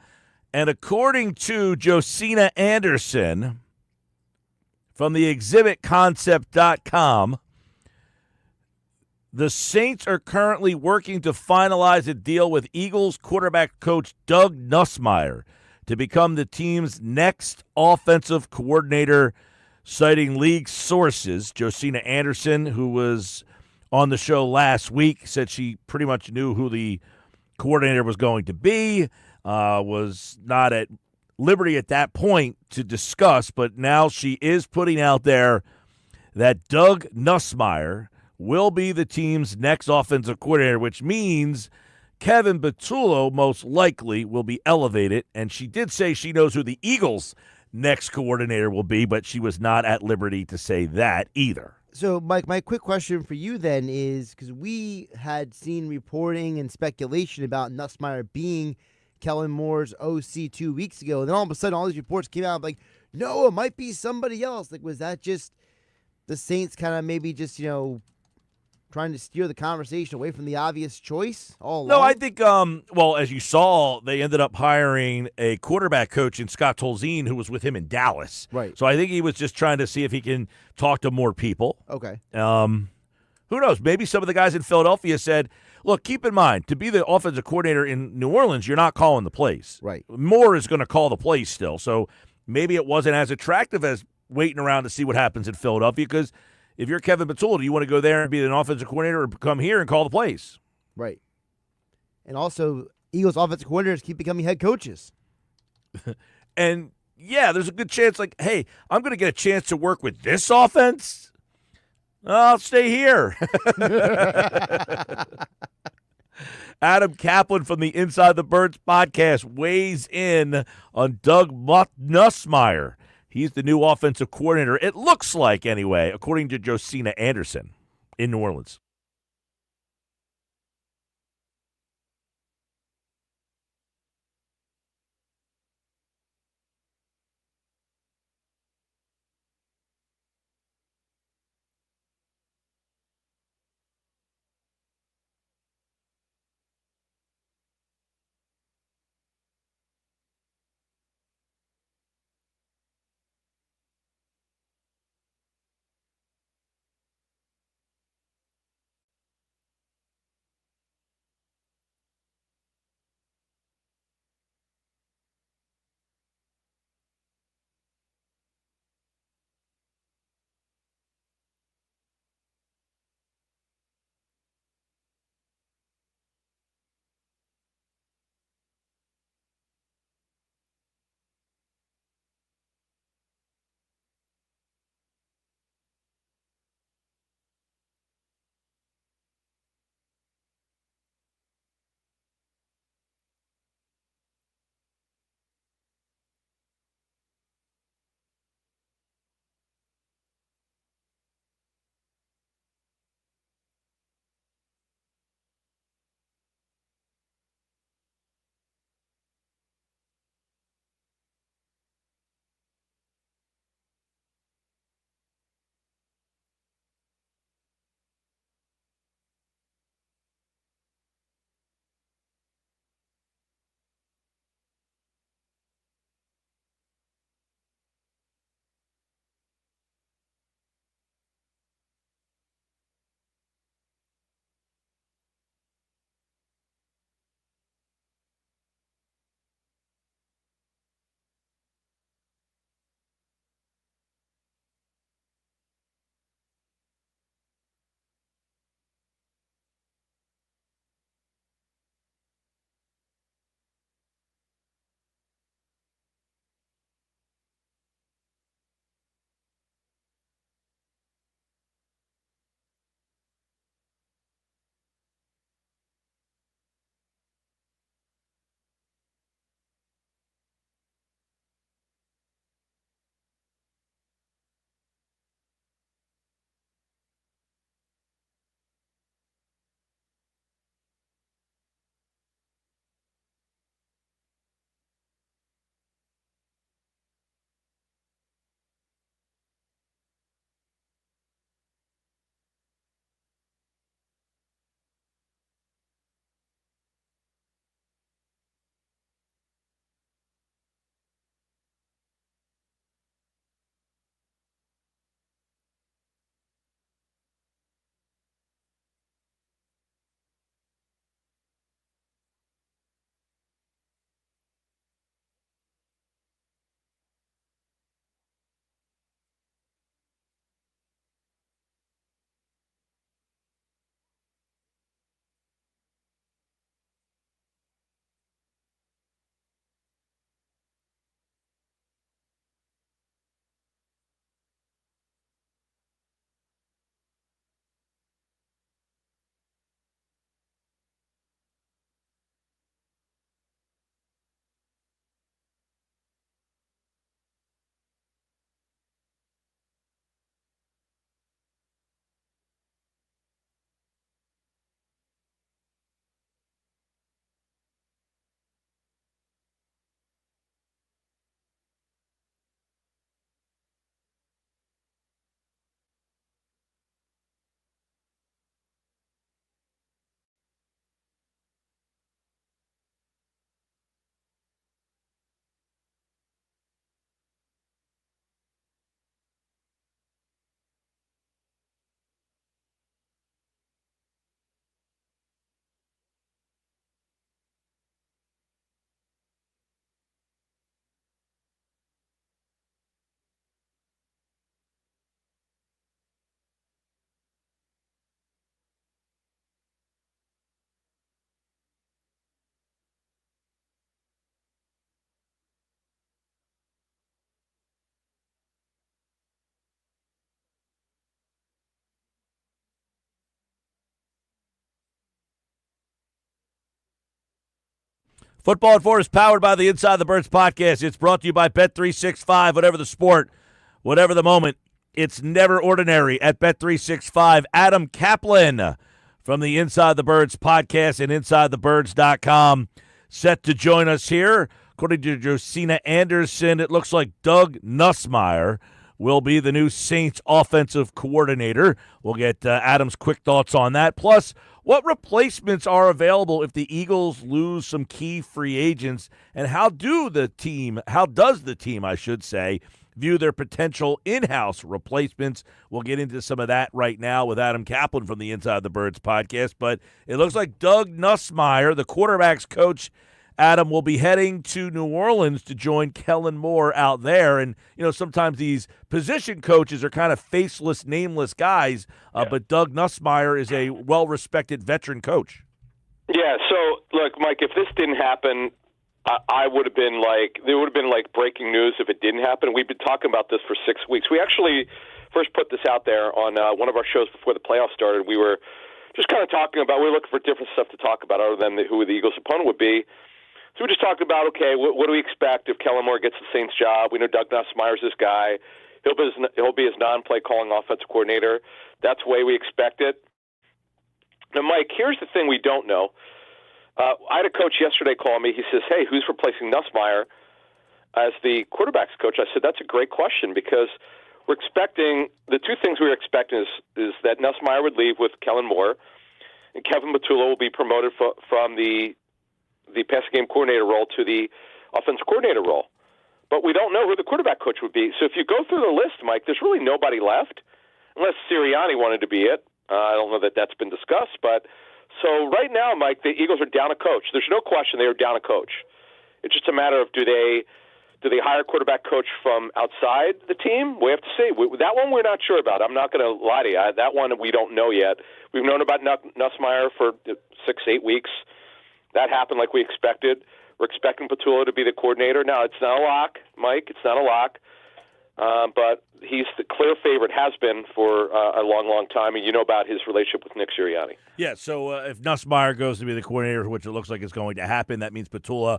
And according to Josina Anderson from the exhibitconcept.com, the Saints are currently working to finalize a deal with Eagles quarterback coach Doug Nussmeier to become the team's next offensive coordinator, citing league sources. Josina Anderson, who was on the show last week, said she pretty much knew who the coordinator was going to be, was not at liberty at that point to discuss, but now she is putting out there that Doug Nussmeier will be the team's next offensive coordinator, which means Kevin Patullo most likely will be elevated, and she did say she knows who the Eagles' next coordinator will be, but she was not at liberty to say that either. So, Mike, my quick question for you then is, because we had seen reporting and speculation about Nussmeier being Kellen Moore's OC 2 weeks ago, and then all of a sudden all these reports came out like, no, it might be somebody else. Like, was that just the Saints kind of maybe just, trying to steer the conversation away from the obvious choice all along? No, I think, well, as you saw, they ended up hiring a quarterback coach in Scott Tolzien, who was with him in Dallas. Right. So I think he was just trying to see if he can talk to more people. Okay. Who knows? Maybe some of the guys in Philadelphia said, look, keep in mind, to be the offensive coordinator in New Orleans, you're not calling the plays. Right. Moore is going to call the plays still. So maybe it wasn't as attractive as waiting around to see what happens in Philadelphia, because if you're Kevin Patullo, do you want to go there and be an offensive coordinator or come here and call the plays? Right. And also, Eagles offensive coordinators keep becoming head coaches. And, yeah, there's a good chance, like, hey, I'm going to get a chance to work with this offense. I'll stay here. Adam Kaplan from the Inside the Birds podcast weighs in on Doug Nussmeier. He's the new offensive coordinator, it looks like anyway, according to Josina Anderson in New Orleans. Football at 4 is powered by the Inside the Birds podcast. It's brought to you by Bet365. Whatever the sport, whatever the moment, it's never ordinary at Bet365. Adam Kaplan from the Inside the Birds podcast and InsideTheBirds.com set to join us here. According to Josina Anderson, it looks like Doug Nussmeier will be the new Saints offensive coordinator. We'll get Adam's quick thoughts on that. Plus, what replacements are available if the Eagles lose some key free agents, and how does the team, I should say, view their potential in-house replacements? We'll get into some of that right now with Adam Kaplan from the Inside the Birds podcast. But it looks like Doug Nussmeier, the quarterback's coach, Adam, will be heading to New Orleans to join Kellen Moore out there. And, sometimes these position coaches are kind of faceless, nameless guys, but Doug Nussmeier is a well-respected veteran coach. Yeah, so, look, Mike, if this didn't happen, I would have been there would have been breaking news if it didn't happen. We've been talking about this for 6 weeks. We actually first put this out there on one of our shows before the playoffs started. We were just kind of talking about, we were looking for different stuff to talk about other than who the Eagles' opponent would be. So we just talked about, okay, what do we expect if Kellen Moore gets the Saints job? We know Doug Nussmeier's this guy. He'll be his non-play calling offensive coordinator. That's the way we expect it. Now, Mike, here's the thing we don't know. I had a coach yesterday call me. He says, hey, who's replacing Nussmeier as the quarterback's coach? I said, that's a great question because we're expecting – the two things we were expecting is that Nussmeier would leave with Kellen Moore and Kevin Matula will be promoted from the passing game coordinator role to the offensive coordinator role. But we don't know who the quarterback coach would be. So if you go through the list, Mike, there's really nobody left unless Sirianni wanted to be it. I don't know that that's been discussed. But so right now, Mike, the Eagles are down a coach. There's no question they are down a coach. It's just a matter of do they hire a quarterback coach from outside the team? We have to see. That one we're not sure about. I'm not going to lie to you. That one we don't know yet. We've known about Nussmeier for 6-8 weeks. That happened like we expected. We're expecting Patullo to be the coordinator. Now, it's not a lock, Mike. It's not a lock. But he's the clear favorite, has been for a long, long time. And you know about his relationship with Nick Sirianni. Yeah, so if Nussmeier goes to be the coordinator, which it looks like is going to happen, that means Patullo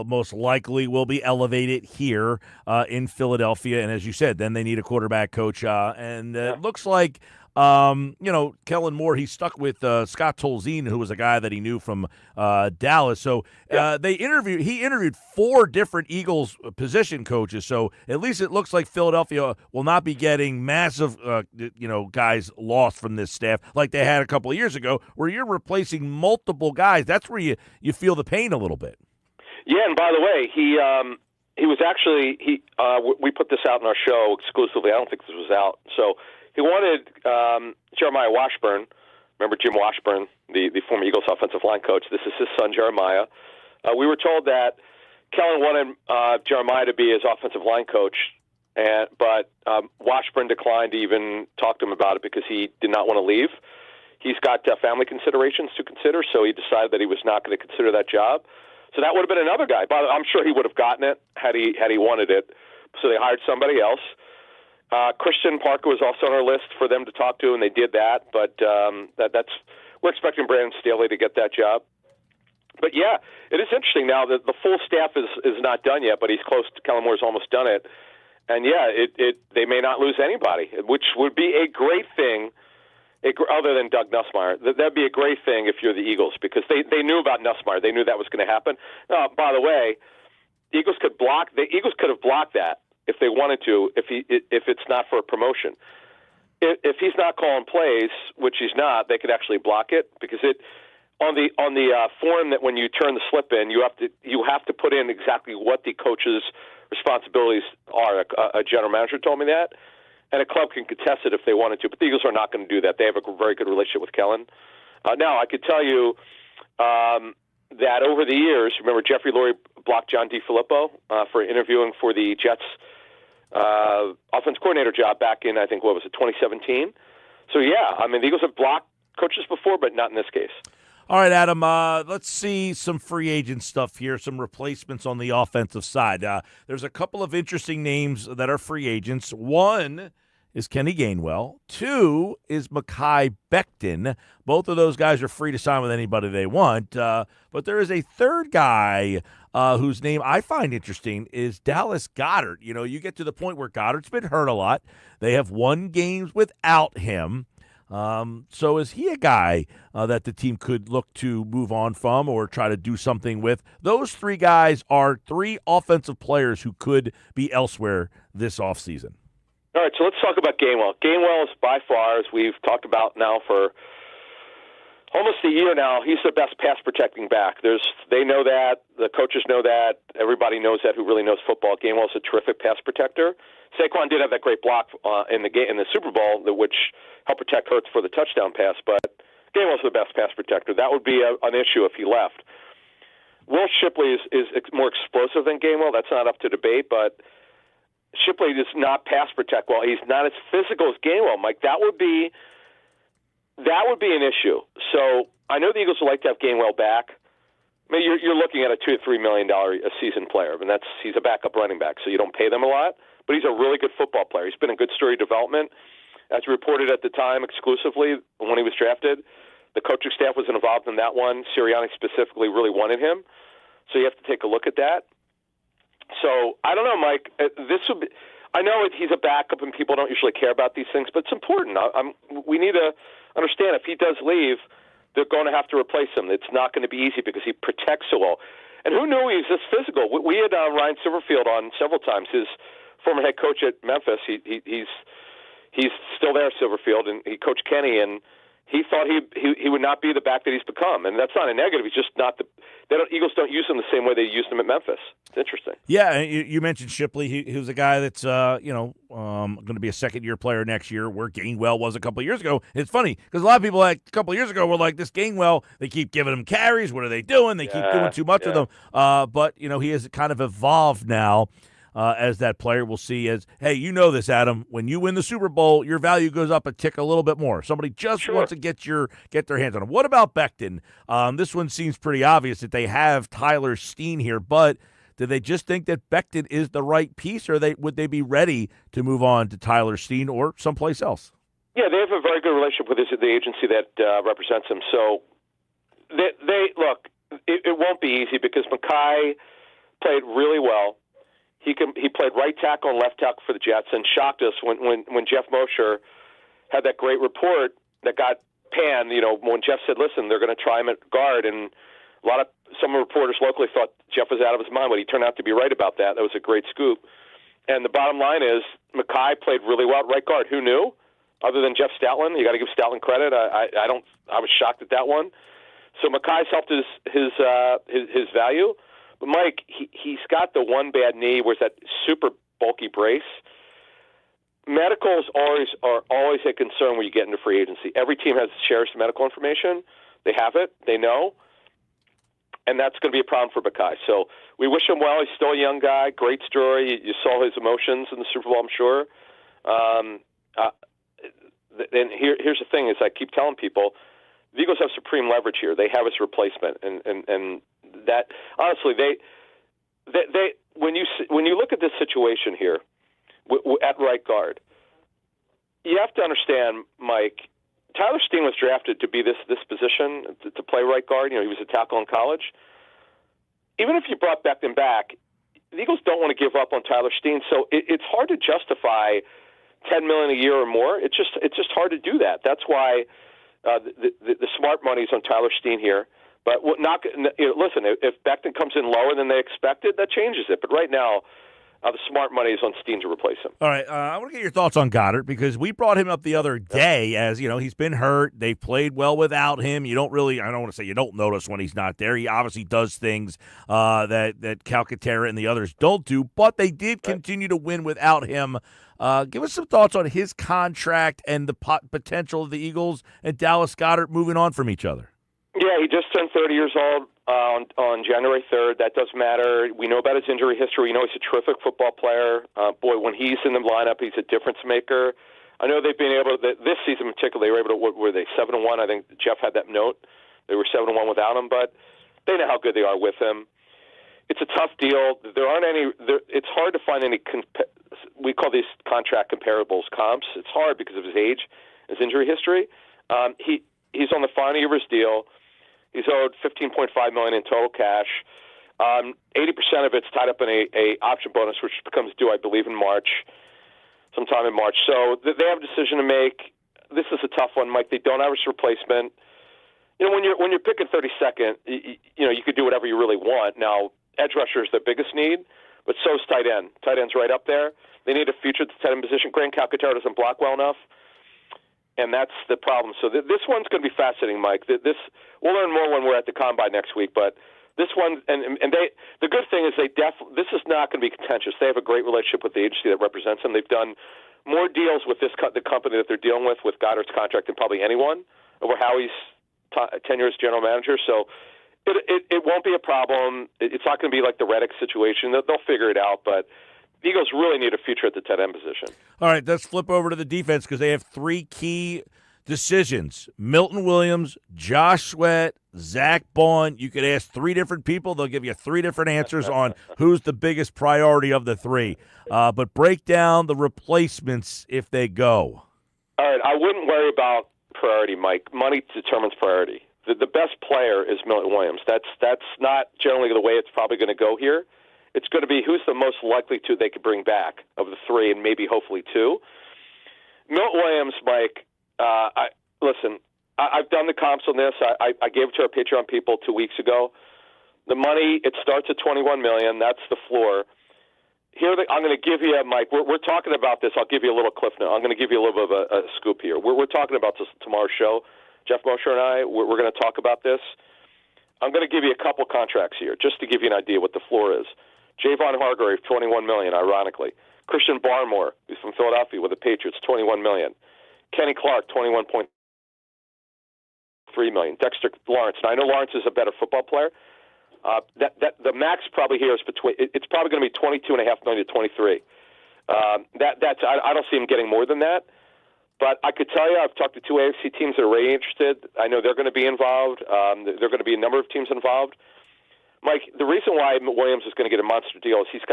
most likely will be elevated here in Philadelphia. And as you said, then they need a quarterback coach. It looks like Kellen Moore, he stuck with Scott Tolzien, who was a guy that he knew from Dallas. So he interviewed 4 different Eagles position coaches. So at least it looks like Philadelphia will not be getting massive, guys lost from this staff like they had a couple of years ago, where you're replacing multiple guys. That's where you feel the pain a little bit. Yeah, and by the way, he was actually we put this out in our show exclusively. I don't think this was out. So he wanted Jeremiah Washburn. Remember Jim Washburn, the former Eagles offensive line coach? This is his son, Jeremiah. We were told that Kellen wanted Jeremiah to be his offensive line coach, but Washburn declined to even talk to him about it because he did not want to leave. He's got family considerations to consider, so he decided that he was not going to consider that job. So that would have been another guy. But I'm sure he would have gotten it had he wanted it. So they hired somebody else. Christian Parker was also on our list for them to talk to, and they did that. But we're expecting Brandon Staley to get that job. But yeah, it is interesting now that the full staff is not done yet, but he's close. Kellen Moore's almost done it, and yeah, they may not lose anybody, which would be a great thing. Other than Doug Nussmeier, that'd be a great thing if you're the Eagles because they knew about Nussmeier. They knew that was going to happen. By the way, the Eagles could have blocked that if they wanted to. If it's not for a promotion, if he's not calling plays, which he's not, they could actually block it because on the form that when you turn the slip in, you have to put in exactly what the coach's responsibilities are. A general manager told me that. And a club can contest it if they wanted to, but the Eagles are not going to do that. They have a very good relationship with Kellen. Now, I could tell you that over the years, remember Jeffrey Lurie blocked John DeFilippo for interviewing for the Jets offense coordinator job back in, I think, 2017? So, yeah, I mean, the Eagles have blocked coaches before, but not in this case. All right, Adam, let's see some free agent stuff here, some replacements on the offensive side. There's a couple of interesting names that are free agents. One is Kenny Gainwell. 2 is Mekhi Becton. Both of those guys are free to sign with anybody they want. But there is a third guy whose name I find interesting is Dallas Goedert. You know, you get to the point where Goddard's been hurt a lot. They have won games without him. So is he a guy that the team could look to move on from or try to do something with? Those 3 guys are 3 offensive players who could be elsewhere this offseason. All right, so let's talk about Gainwell. Gainwell is by far, as we've talked about now for almost a year now, he's the best pass-protecting back. They know that. The coaches know that. Everybody knows that who really knows football. Gainwell's a terrific pass protector. Saquon did have that great block in the Super Bowl, which helped protect Hurts for the touchdown pass, but Gainwell's the best pass protector. That would be an issue if he left. Will Shipley is more explosive than Gainwell. That's not up to debate, but Shipley does not pass protect well. He's not as physical as Gainwell, Mike. That would be an issue. So I know the Eagles would like to have Gainwell back. I mean, you're looking at a $2 to $3 million a season player, and he's a backup running back, so you don't pay them a lot. But he's a really good football player. He's been in good story development, as reported at the time exclusively when he was drafted. The coaching staff was involved in that one. Sirianni specifically really wanted him, so you have to take a look at that. So I don't know, Mike. I know he's a backup, and people don't usually care about these things, but it's important. We need to understand if he does leave, they're going to have to replace him. It's not going to be easy because he protects so well. And who knew he was this physical? We had Ryan Silverfield on several times. His former head coach at Memphis. He's still there, Silverfield, and he coached Kenny, and he thought he would not be the back that he's become. And that's not a negative. He's just not Eagles don't use him the same way they used him at Memphis. It's interesting. Yeah, you mentioned Shipley. He was a guy that's going to be a second-year player next year, where Gainwell was a couple of years ago. It's funny because a lot of people a couple of years ago were like, this Gainwell, they keep giving him carries. What are they doing? They keep doing too much with him. But he has kind of evolved now. As that player, we'll see as, hey, you know this, Adam. When you win the Super Bowl, your value goes up a tick a little bit more. Somebody just wants to get their hands on him. What about Becton? This one seems pretty obvious that they have Tyler Steen here, but do they just think that Becton is the right piece, or would they be ready to move on to Tyler Steen or someplace else? Yeah, they have a very good relationship with the agency that represents him. So they look, it won't be easy because Mekhi played really well. He played right tackle and left tackle for the Jets and shocked us when Jeff Mosher had that great report that got panned. When Jeff said, listen, they're going to try him at guard, and some reporters locally thought Jeff was out of his mind, but he turned out to be right about that. That was a great scoop. And the bottom line is Mekhi played really well at right guard. Who knew? Other than Jeff Stoutland, you got to give Stoutland credit. I was shocked at that one. So Mekhi's helped his value. But Mike, he's got the one bad knee, where's that super bulky brace. Medicals are always a concern when you get into free agency. Every team shares medical information. They have it. They know. And that's going to be a problem for Mekhi. So we wish him well. He's still a young guy. Great story. You saw his emotions in the Super Bowl, I'm sure. And here's the thing is I keep telling people, the Eagles have supreme leverage here. They have his replacement, and that honestly, they when you look at this situation here at right guard, you have to understand, Mike. Tyler Steen was drafted to be this position to play right guard. He was a tackle in college. Even if you brought Becton back, the Eagles don't want to give up on Tyler Steen, so it's hard to justify $10 million a year or more. It's just hard to do that. That's why. The smart money's on Tyler Steen here, but listen. If Becton comes in lower than they expected, that changes it. But right now, the smart money is on Steen to replace him. All right, I want to get your thoughts on Goddard because we brought him up the other day. As he's been hurt. They've played well without him. I don't want to say you don't notice when he's not there. He obviously does things that Calcaterra and the others don't do, but they did continue to win without him. Give us some thoughts on his contract and the potential of the Eagles and Dallas Goedert moving on from each other. Yeah, he just turned 30 years old on January 3rd. That does matter. We know about his injury history. We know he's a terrific football player. When he's in the lineup, he's a difference maker. I know they've been able to, this season in particular, they were able to, were they 7-1? I think Jeff had that note. They were 7-1 without him, but they know how good they are with him. It's a tough deal. It's hard to find any we call these contract comparables comps. It's hard because of his age, his injury history. He's on the final year of his deal. He's owed $15.5 million in total cash. 80% of it's tied up in a option bonus, which becomes due, I believe, sometime in March. So they have a decision to make. This is a tough one, Mike. They don't have a replacement. When you're picking 32nd, you could do whatever you really want. Now, edge rusher is their biggest need, but so is tight end. Tight end's right up there. They need a future at the tight end position. Grant Calcaterra doesn't block well enough, and that's the problem. So this one's going to be fascinating, Mike. We'll learn more when we're at the combine next week, but this one, and the good thing is this is not going to be contentious. They have a great relationship with the agency that represents them. They've done more deals with the company that they're dealing with Goddard's contract than probably anyone over Howie's tenure as general manager. So it won't be a problem. It's not going to be like the Reddick situation. They'll figure it out, but the Eagles really need a future at the tight end position. All right, let's flip over to the defense because they have three key decisions. Milton Williams, Josh Sweat, Zach Bond. You could ask three different people. They'll give you three different answers on who's the biggest priority of the three. But break down the replacements if they go. All right, I wouldn't worry about priority, Mike. Money determines priority. The best player is Milton Williams. That's not generally the way it's probably going to go here. It's going to be who's the most likely to they could bring back of the three, and maybe hopefully two. Milton Williams, Mike, I've done the comps on this. I gave it to our Patreon people 2 weeks ago. The money, it starts at $21 million. That's the floor. Here, I'm going to give you, Mike, we're talking about this. I'll give you a little cliff note. I'm going to give you a little bit of a scoop here. We're talking about this tomorrow's show. Jeff Mosher and I, we're going to talk about this. I'm going to give you a couple contracts here just to give you an idea what the floor is. Javon Hargrave, $21 million, ironically. Christian Barmore, who's from Philadelphia with the Patriots, $21 million. Kenny Clark, $21.3 million. Dexter Lawrence. Now, I know Lawrence is a better football player. The max probably here is it's probably going to be $22.5 million to $23. I don't see him getting more than that. But I could tell you, I've talked to two AFC teams that are really interested. I know they're going to be involved. There are going to be a number of teams involved. Mike, the reason why Williams is going to get a monster deal is he's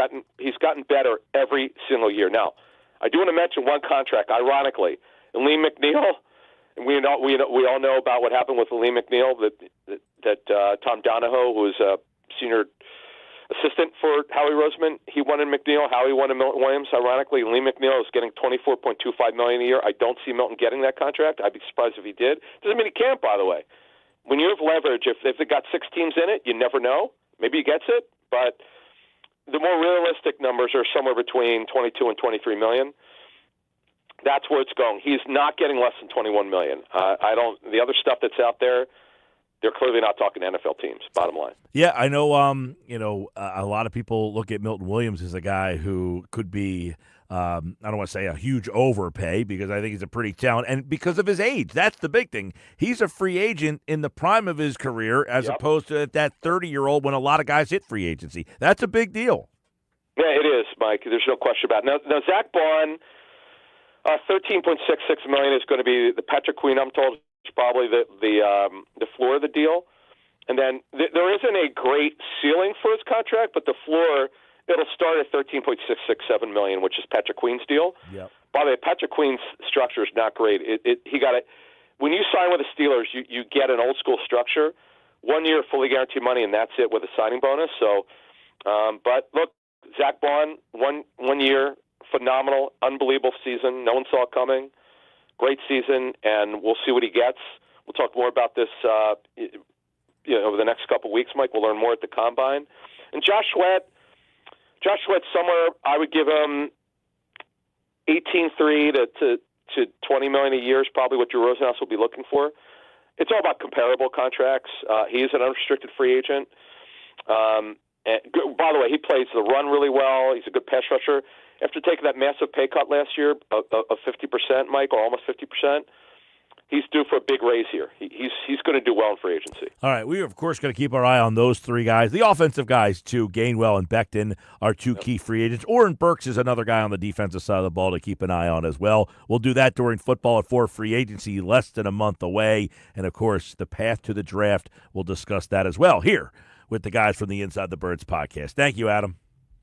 gotten better every single year. Now, I do want to mention one contract. Ironically, Lee McNeil, and we all know about what happened with Lee McNeil. That Tom Donahoe, who was a senior assistant for Howie Roseman, he won in McNeil. Howie won in Milton Williams. Ironically, Lee McNeil is getting $24.25 million a year. I don't see Milton getting that contract. I'd be surprised if he did. Doesn't mean he can't, by the way. When you have leverage, if they've got 6 teams in it, you never know. Maybe he gets it, but the more realistic numbers are somewhere between 22 and 23 million. That's where it's going. He's not getting less than 21 million. The other stuff that's out there, they're clearly not talking to NFL teams, bottom line. Yeah, I know, a lot of people look at Milton Williams as a guy who could be, I don't want to say a huge overpay because I think he's a pretty talented, and because of his age, that's the big thing. He's a free agent in the prime of his career as opposed to that 30-year-old when a lot of guys hit free agency. That's a big deal. Yeah, it is, Mike. There's no question about it. Now Zach Bond, $13.66 million is going to be the Patrick Queen, I'm told, is probably the floor of the deal. And then there isn't a great ceiling for his contract, but the floor, it'll start at $13.667 million, which is Patrick Queen's deal. Yep. By the way, Patrick Queen's structure is not great. He got it when you sign with the Steelers. You get an old school structure, 1 year fully guaranteed money, and that's it with a signing bonus. So, but look, Zach Bond, one year, phenomenal, unbelievable season. No one saw it coming. Great season, and we'll see what he gets. We'll talk more about this over the next couple of weeks, Mike. We'll learn more at the Combine. And Josh Sweat somewhere, I would give him $18.3 to $20 million a year is probably what Drew Rosenhaus will be looking for. It's all about comparable contracts. He is an unrestricted free agent. And by the way, he plays the run really well. He's a good pass rusher. After taking that massive pay cut last year of 50%, Mike, or almost 50%, he's due for a big raise here. He's going to do well in free agency. All right, we are, of course, going to keep our eye on those three guys. The offensive guys, too, Gainwell and Becton are two key free agents. Oren Burks is another guy on the defensive side of the ball to keep an eye on as well. We'll do that during football at 4 free agency, less than a month away. And, of course, the path to the draft, we'll discuss that as well here with the guys from the Inside the Birds podcast. Thank you, Adam.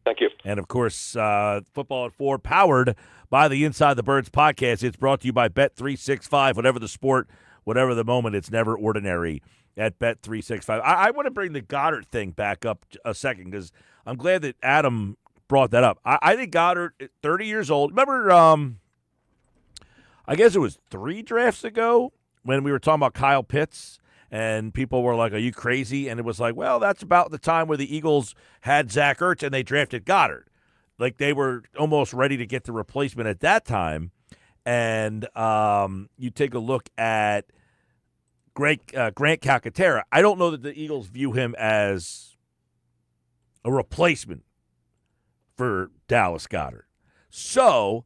Thank you. And, of course, Football at 4, powered by the Inside the Birds podcast. It's brought to you by Bet365. Whatever the sport, whatever the moment, it's never ordinary at Bet365. I want to bring the Goddard thing back up a second because I'm glad that Adam brought that up. I think Goddard, 30 years old. Remember, I guess it was 3 drafts ago when we were talking about Kyle Pitts? And people were like, are you crazy? And it was like, well, that's about the time where the Eagles had Zach Ertz and they drafted Goddard. Like they were almost ready to get the replacement at that time. And you take a look at Grant Calcaterra. I don't know that the Eagles view him as a replacement for Dallas Goedert. So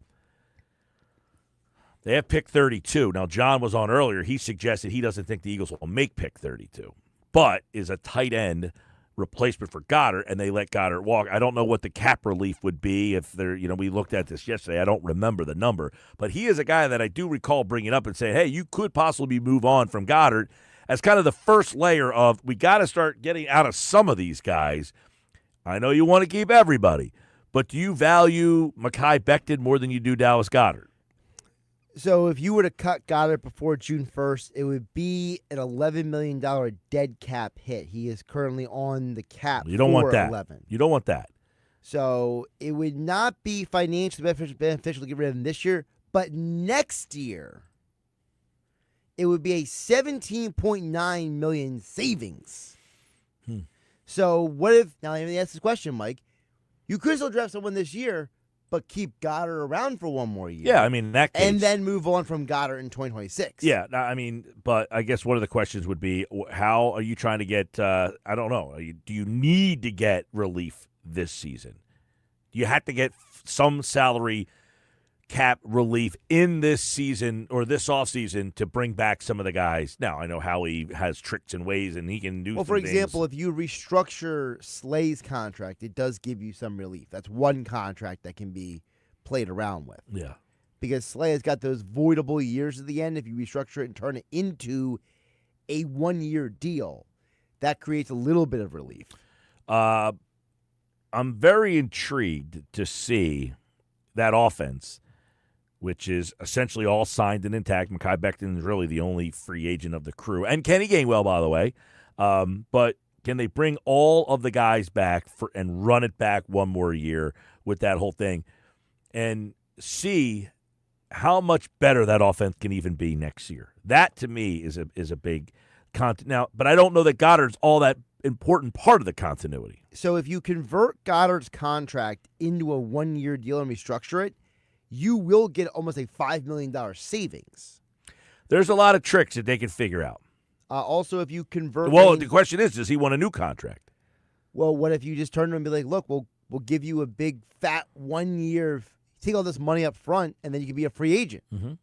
they have pick 32. Now, John was on earlier. He suggested he doesn't think the Eagles will make pick 32, but is a tight end replacement for Goddard, and they let Goddard walk. I don't know what the cap relief would be if they're, we looked at this yesterday. I don't remember the number, but he is a guy that I do recall bringing up and saying, hey, you could possibly move on from Goddard as kind of the first layer of we got to start getting out of some of these guys. I know you want to keep everybody, but do you value Mekhi Becton more than you do Dallas Goedert? So if you were to cut Goddard before June 1st, it would be an $11 million dead cap hit. He is currently on the cap. You don't want that. 11. You don't want that. So it would not be financially beneficial to get rid of him this year, but next year it would be a $17.9 million savings. So what if, now let me ask this question, Mike. You could still draft someone this year, but keep Goddard around for one more year. Yeah, I mean, in that case. And then move on from Goddard in 2026. Yeah, I mean, but I guess one of the questions would be, how are you trying to get, I don't know, do you need to get relief this season? Do you have to get some salary cap relief in this season or this offseason to bring back some of the guys? Now, I know Howie has tricks and ways, and he can do for things. example, if you restructure Slay's contract, it does give you some relief. That's one contract that can be played around with. Yeah. Because Slay has got those voidable years at the end. If you restructure it and turn it into a one-year deal, that creates a little bit of relief. I'm very intrigued to see that offense, which is essentially all signed and intact. Mekhi Becton is really the only free agent of the crew. And Kenny Gainwell, by the way. But can they bring all of the guys back and run it back one more year with that whole thing and see how much better that offense can even be next year? That, to me, is a big now, but I don't know that Goddard's all that important part of the continuity. So if you convert Goddard's contract into a one-year deal and restructure it, you will get almost a $5 million savings. There's a lot of tricks that they can figure out. Also, if you convert... Well, the question is, does he want a new contract? Well, what if you just turn to him and be like, look, we'll give you a big, fat 1 year, take all this money up front, and then you can be a free agent. Mm-hmm.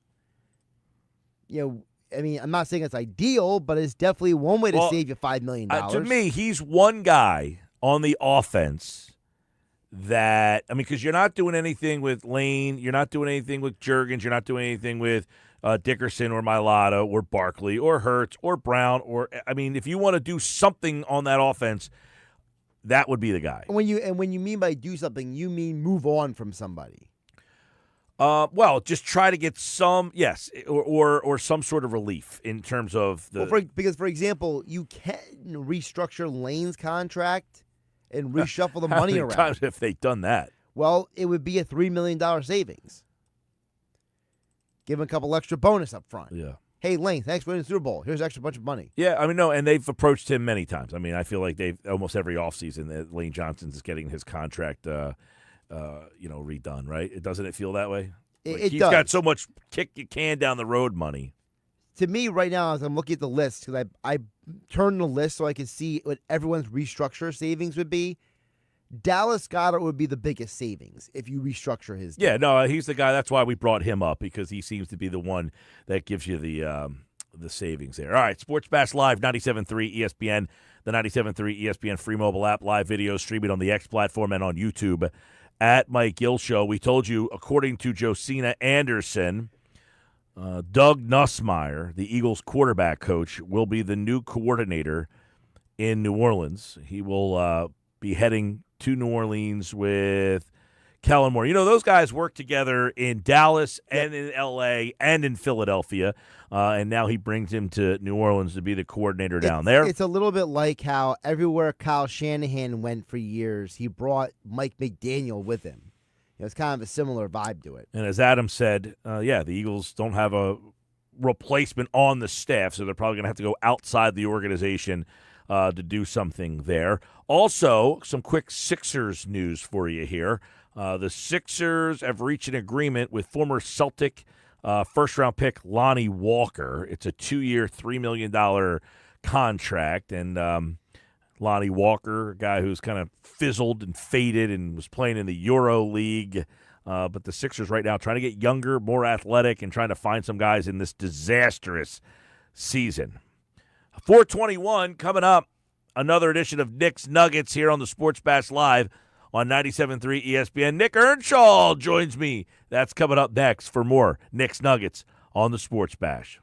I mean, I'm not saying it's ideal, but it's definitely one way to save you $5 million. To me, he's one guy on the offense that, because you're not doing anything with Lane, you're not doing anything with Juergens, you're not doing anything with Dickerson or Mailata or Barkley or Hurts or Brown if you want to do something on that offense, that would be the guy. When you mean by do something, you mean move on from somebody. Well, just try to get some, yes, or some sort of relief in terms of the. Well, because for example, you can restructure Lane's contract and reshuffle the money around. How many times have they done that? Well, it would be a $3 million savings. Give him a couple extra bonus up front. Yeah. Hey, Lane, thanks for winning the Super Bowl. Here's an extra bunch of money. Yeah, no, and they've approached him many times. I feel like they've almost every offseason that Lane Johnson's is getting his contract redone, right? Doesn't it feel that way? He's does. Got so much kick your can down the road money. To me, right now, as I'm looking at the list, because I turned the list so I can see what everyone's restructure savings would be, Dallas Goedert would be the biggest savings if you restructure his deal. Yeah, no, he's the guy. That's why we brought him up, because he seems to be the one that gives you the savings there. All right, Sports Bash Live, 97.3 ESPN, the 97.3 ESPN free mobile app, live video streaming on the X platform and on YouTube at Mike Gill Show. We told you, according to Josina Anderson, Doug Nussmeier, the Eagles quarterback coach, will be the new coordinator in New Orleans. He will be heading to New Orleans with Kellen Moore. Those guys worked together in Dallas and in L.A. and in Philadelphia, and now he brings him to New Orleans to be the coordinator down there. It's a little bit like how everywhere Kyle Shanahan went for years, he brought Mike McDaniel with him. It's kind of a similar vibe to it. And as Adam said, the Eagles don't have a replacement on the staff, so they're probably going to have to go outside the organization to do something there. Also, some quick Sixers news for you here. The Sixers have reached an agreement with former Celtic first-round pick Lonnie Walker. It's a 2-year, $3 million contract, and Lonnie Walker, a guy who's kind of fizzled and faded and was playing in the Euro League. But the Sixers right now trying to get younger, more athletic, and trying to find some guys in this disastrous season. 421 coming up. Another edition of Nick's Nuggets here on the Sports Bash Live on 97.3 ESPN. Nick Earnshaw joins me. That's coming up next for more Nick's Nuggets on the Sports Bash.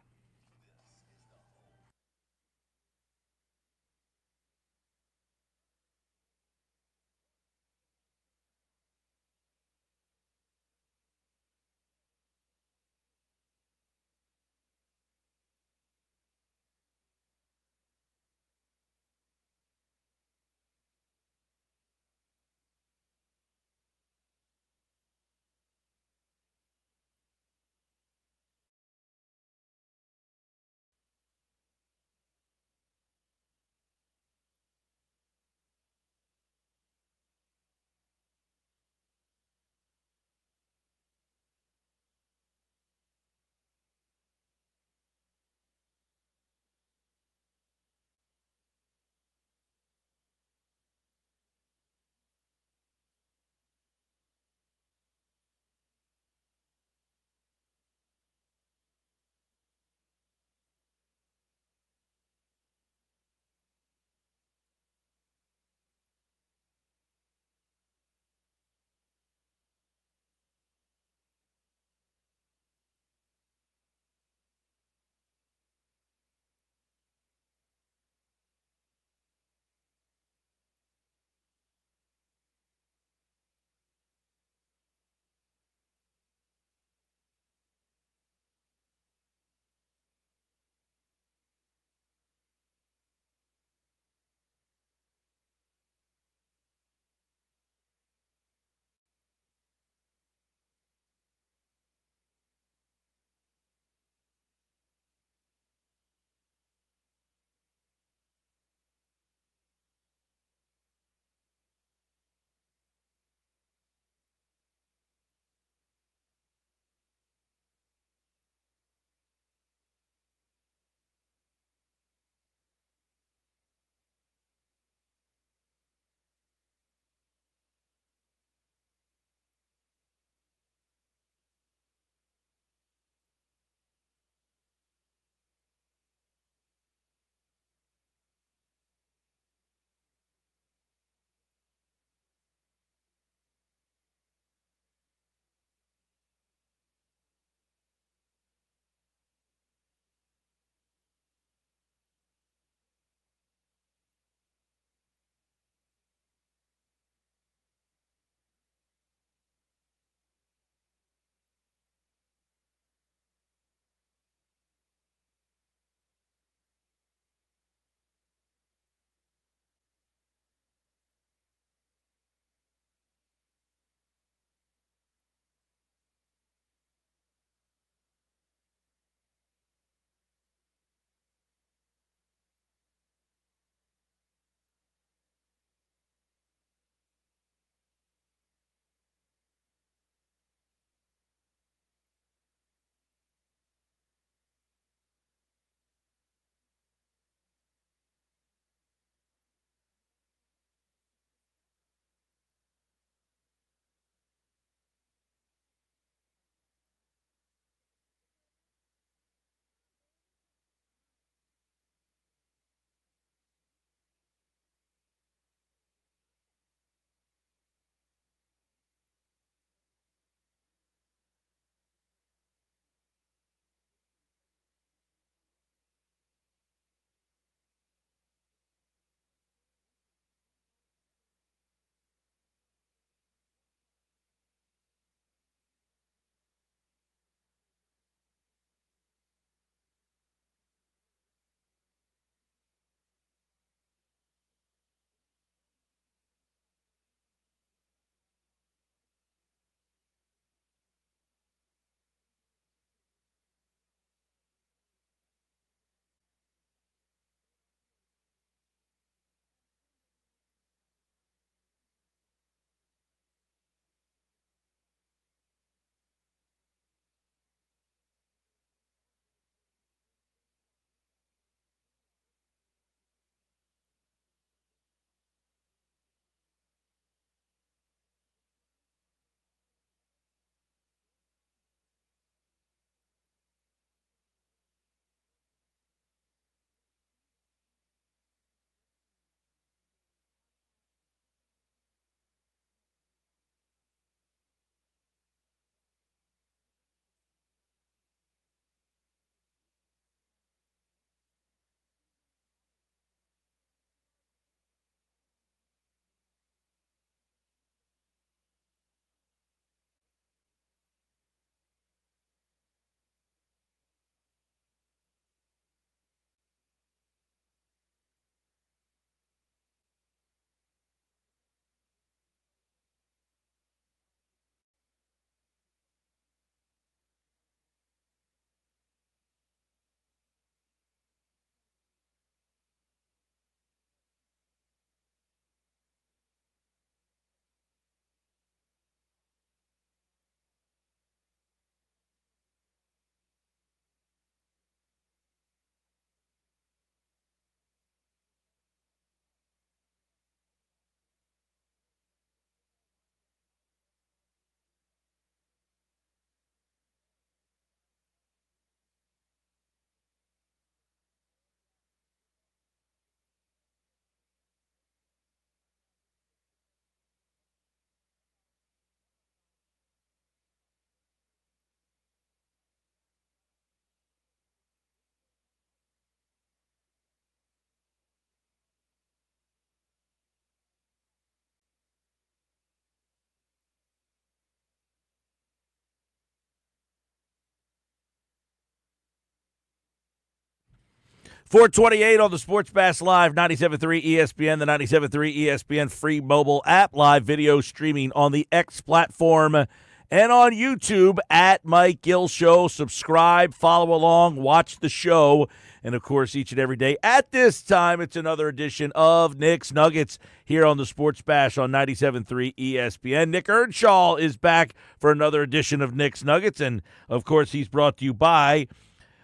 428 on the Sports Bash Live, 97.3 ESPN, the 97.3 ESPN free mobile app, live video streaming on the X platform and on YouTube at Mike Gill Show. Subscribe, follow along, watch the show. And, of course, each and every day at this time, it's another edition of Nick's Nuggets here on the Sports Bash on 97.3 ESPN. Nick Earnshaw is back for another edition of Nick's Nuggets. And, of course, he's brought to you by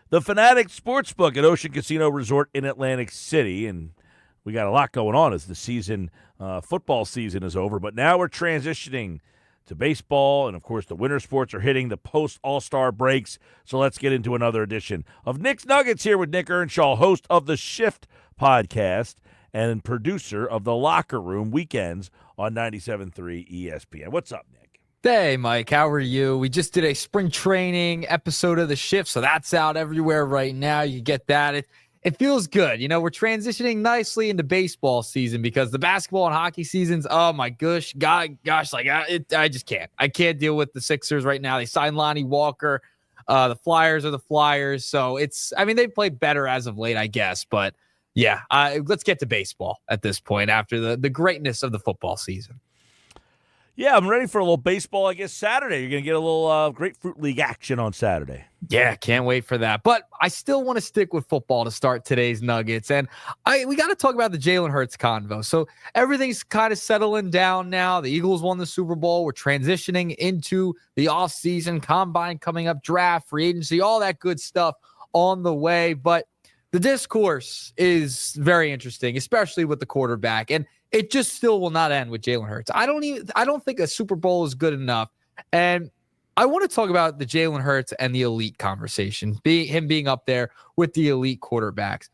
the Fanatic Sportsbook at Ocean Casino Resort in Atlantic City. And we got a lot going on as the season, football season is over. But now we're transitioning to baseball, and, of course, the winter sports are hitting the post-All-Star breaks. So let's get into another edition of Nick's Nuggets here with Nick Earnshaw, host of the Shift podcast and producer of the Locker Room weekends on 97.3 ESPN. What's up, Nick? Hey, Mike, how are you? We just did a spring training episode of The Shift, so that's out everywhere right now. You get that. It feels good. You know, we're transitioning nicely into baseball season because the basketball and hockey seasons, oh my gosh, I just can't. I can't deal with the Sixers right now. They signed Lonnie Walker. The Flyers are the Flyers. So they play better as of late, I guess. But yeah, let's get to baseball at this point after the greatness of the football season. Yeah, I'm ready for a little baseball, I guess, Saturday. You're going to get a little Grapefruit League action on Saturday. Yeah, can't wait for that. But I still want to stick with football to start today's Nuggets. And we got to talk about the Jalen Hurts convo. So everything's kind of settling down now. The Eagles won the Super Bowl. We're transitioning into the offseason, combine coming up, draft, free agency, all that good stuff on the way. But the discourse is very interesting, especially with the quarterback. And it just still will not end with Jalen Hurts. I don't think a Super Bowl is good enough. And I want to talk about the Jalen Hurts and the elite conversation, him being up there with the elite quarterbacks.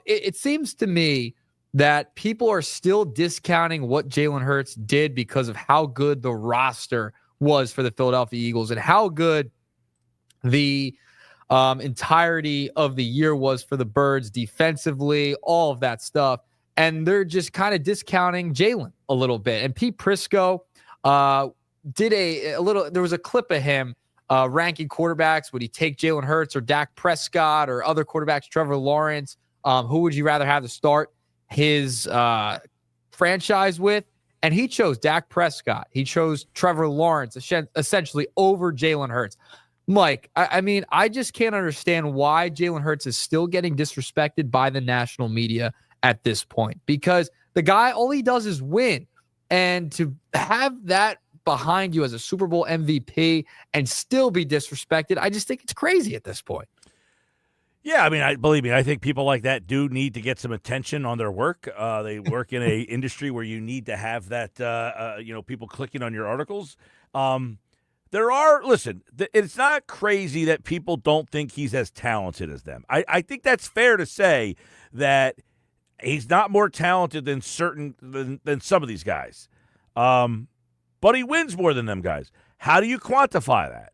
It seems to me that people are still discounting what Jalen Hurts did because of how good the roster was for the Philadelphia Eagles and how good the entirety of the year was for the Birds defensively, all of that stuff. And they're just kind of discounting Jalen a little bit. And Pete Prisco did a little, there was a clip of him ranking quarterbacks. Would he take Jalen Hurts or Dak Prescott or other quarterbacks, Trevor Lawrence? Who would you rather have to start his franchise with? And he chose Dak Prescott. He chose Trevor Lawrence essentially over Jalen Hurts. Mike, I just can't understand why Jalen Hurts is still getting disrespected by the national media at this point, because the guy, all he does is win. And to have that behind you as a Super Bowl MVP and still be disrespected, I just think it's crazy at this point. Yeah, believe me, I think people like that do need to get some attention on their work. They work in a industry where you need to have that, people clicking on your articles. It's not crazy that people don't think he's as talented as them. I think that's fair to say that he's not more talented than than some of these guys. But he wins more than them guys. How do you quantify that?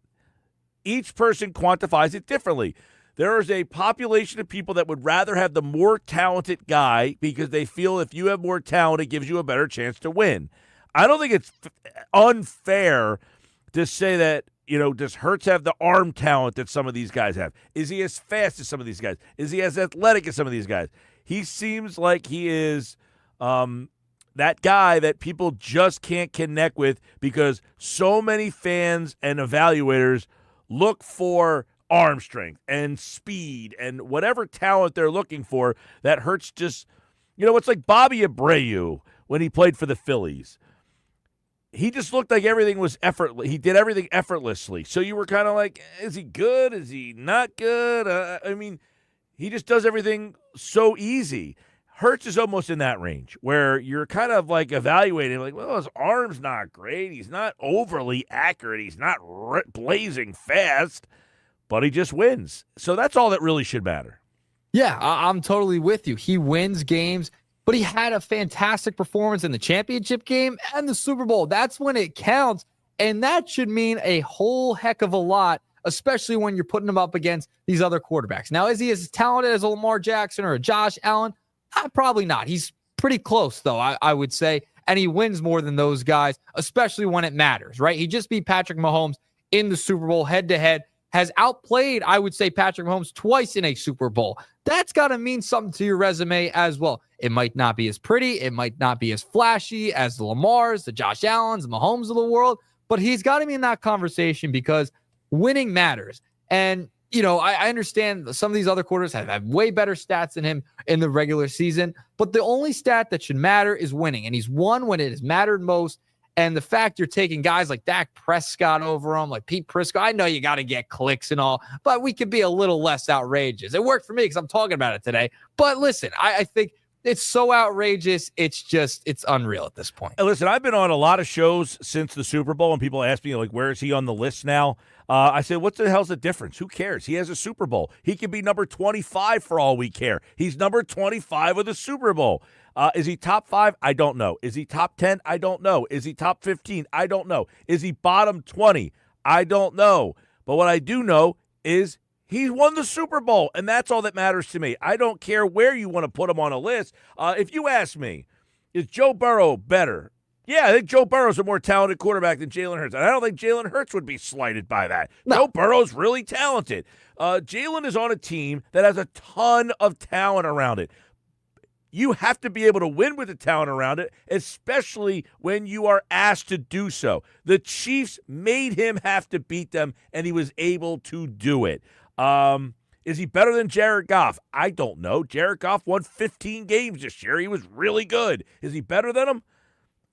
Each person quantifies it differently. There is a population of people that would rather have the more talented guy because they feel if you have more talent, it gives you a better chance to win. I don't think it's unfair to say that, does Hurts have the arm talent that some of these guys have? Is he as fast as some of these guys? Is he as athletic as some of these guys? He seems like he is that guy that people just can't connect with because so many fans and evaluators look for arm strength and speed and whatever talent they're looking for. That Hurts just, it's like Bobby Abreu when he played for the Phillies. He just looked like everything was effortless. He did everything effortlessly. So you were kind of like, is he good? Is he not good? He just does everything so easy. Hurts is almost in that range where you're kind of like evaluating, like, well, his arm's not great. He's not overly accurate. He's not blazing fast, but he just wins. So that's all that really should matter. Yeah, I'm totally with you. He wins games, but he had a fantastic performance in the championship game and the Super Bowl. That's when it counts, and that should mean a whole heck of a lot, especially when you're putting him up against these other quarterbacks. Now, is he as talented as a Lamar Jackson or a Josh Allen? Probably not. He's pretty close, though, I would say, and he wins more than those guys, especially when it matters, right? He just beat Patrick Mahomes in the Super Bowl head-to-head, has outplayed, I would say, Patrick Mahomes twice in a Super Bowl. That's got to mean something to your resume as well. It might not be as pretty. It might not be as flashy as the Lamars, the Josh Allens, the Mahomes of the world, but he's got to be in that conversation because winning matters. And, I understand some of these other quarterbacks have way better stats than him in the regular season, but the only stat that should matter is winning. And he's won when it has mattered most. And the fact you're taking guys like Dak Prescott over him, like Pete Prisco, I know you got to get clicks and all, but we could be a little less outrageous. It worked for me because I'm talking about it today. But listen, I think it's so outrageous. It's unreal at this point. Listen, I've been on a lot of shows since the Super Bowl, and people ask me, like, where is he on the list now? I said, what the hell's the difference? Who cares? He has a Super Bowl. He could be number 25 for all we care. He's number 25 with a Super Bowl. Is he top 5? I don't know. Is he top 10? I don't know. Is he top 15? I don't know. Is he bottom 20? I don't know. But what I do know is he won the Super Bowl, and that's all that matters to me. I don't care where you want to put him on a list. If you ask me, is Joe Burrow better? Yeah, I think Joe Burrow's a more talented quarterback than Jalen Hurts, and I don't think Jalen Hurts would be slighted by that. No. Joe Burrow's really talented. Jalen is on a team that has a ton of talent around it. You have to be able to win with the talent around it, especially when you are asked to do so. The Chiefs made him have to beat them, and he was able to do it. Is he better than Jared Goff? I don't know. Jared Goff won 15 games this year. He was really good. Is he better than him?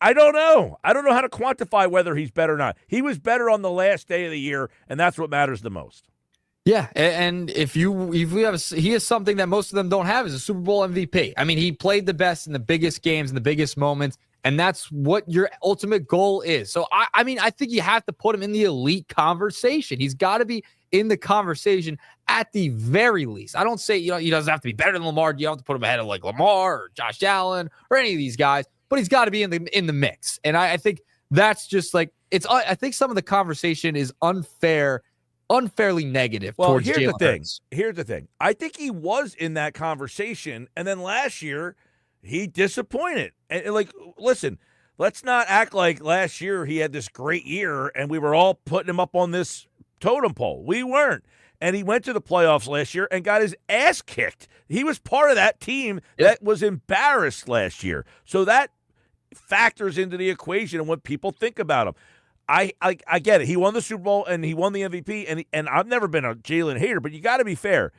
I don't know. I don't know how to quantify whether he's better or not. He was better on the last day of the year, and that's what matters the most. Yeah, and he has something that most of them don't have is a Super Bowl MVP. I mean, he played the best in the biggest games and the biggest moments, and that's what your ultimate goal is. So, I mean, I think you have to put him in the elite conversation. He's got to be in the conversation at the very least. I don't say, he doesn't have to be better than Lamar. You don't have to put him ahead of like Lamar or Josh Allen or any of these guys, but he's got to be in the mix. And I think that's just like I think some of the conversation is unfairly negative towards Jalen Hurts. Here's the thing. I think he was in that conversation, and then last year he disappointed. And like, listen, let's not act like last year he had this great year and we were all putting him up on this totem pole. We weren't. And he went to the playoffs last year and got his ass kicked. He was part of that team that was embarrassed last year. So that factors into the equation and what people think about him. I get it. He won the Super Bowl and he won the MVP, and I've never been a Jalen hater, but you got to be fair.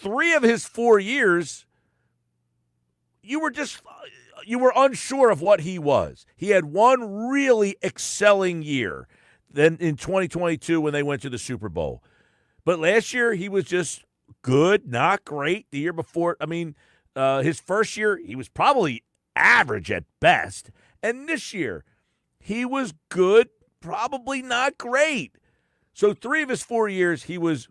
3 of his 4 years, you were unsure of what he was. He had one really excelling year, then in 2022 when they went to the Super Bowl. But last year he was just good, not great. The year before, his first year he was probably average at best, and this year he was good, probably not great. So 3 of his 4 years, he was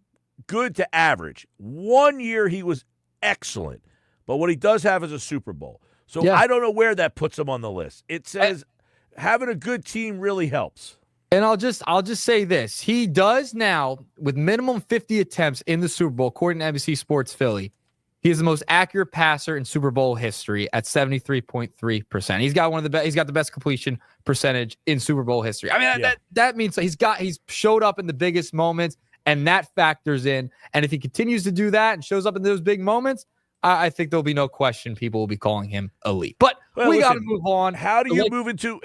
good to average. 1 year, he was excellent. But what he does have is a Super Bowl. So I don't know where that puts him on the list. It says having a good team really helps. And I'll just say this. He does now, with minimum 50 attempts in the Super Bowl, according to NBC Sports Philly, he is the most accurate passer in Super Bowl history at 73.3%. He's got he's got the best completion percentage in Super Bowl history. I mean, that means he's showed up in the biggest moments, and that factors in. And if he continues to do that and shows up in those big moments, I think there'll be no question people will be calling him elite. But we got to move on. How do you move into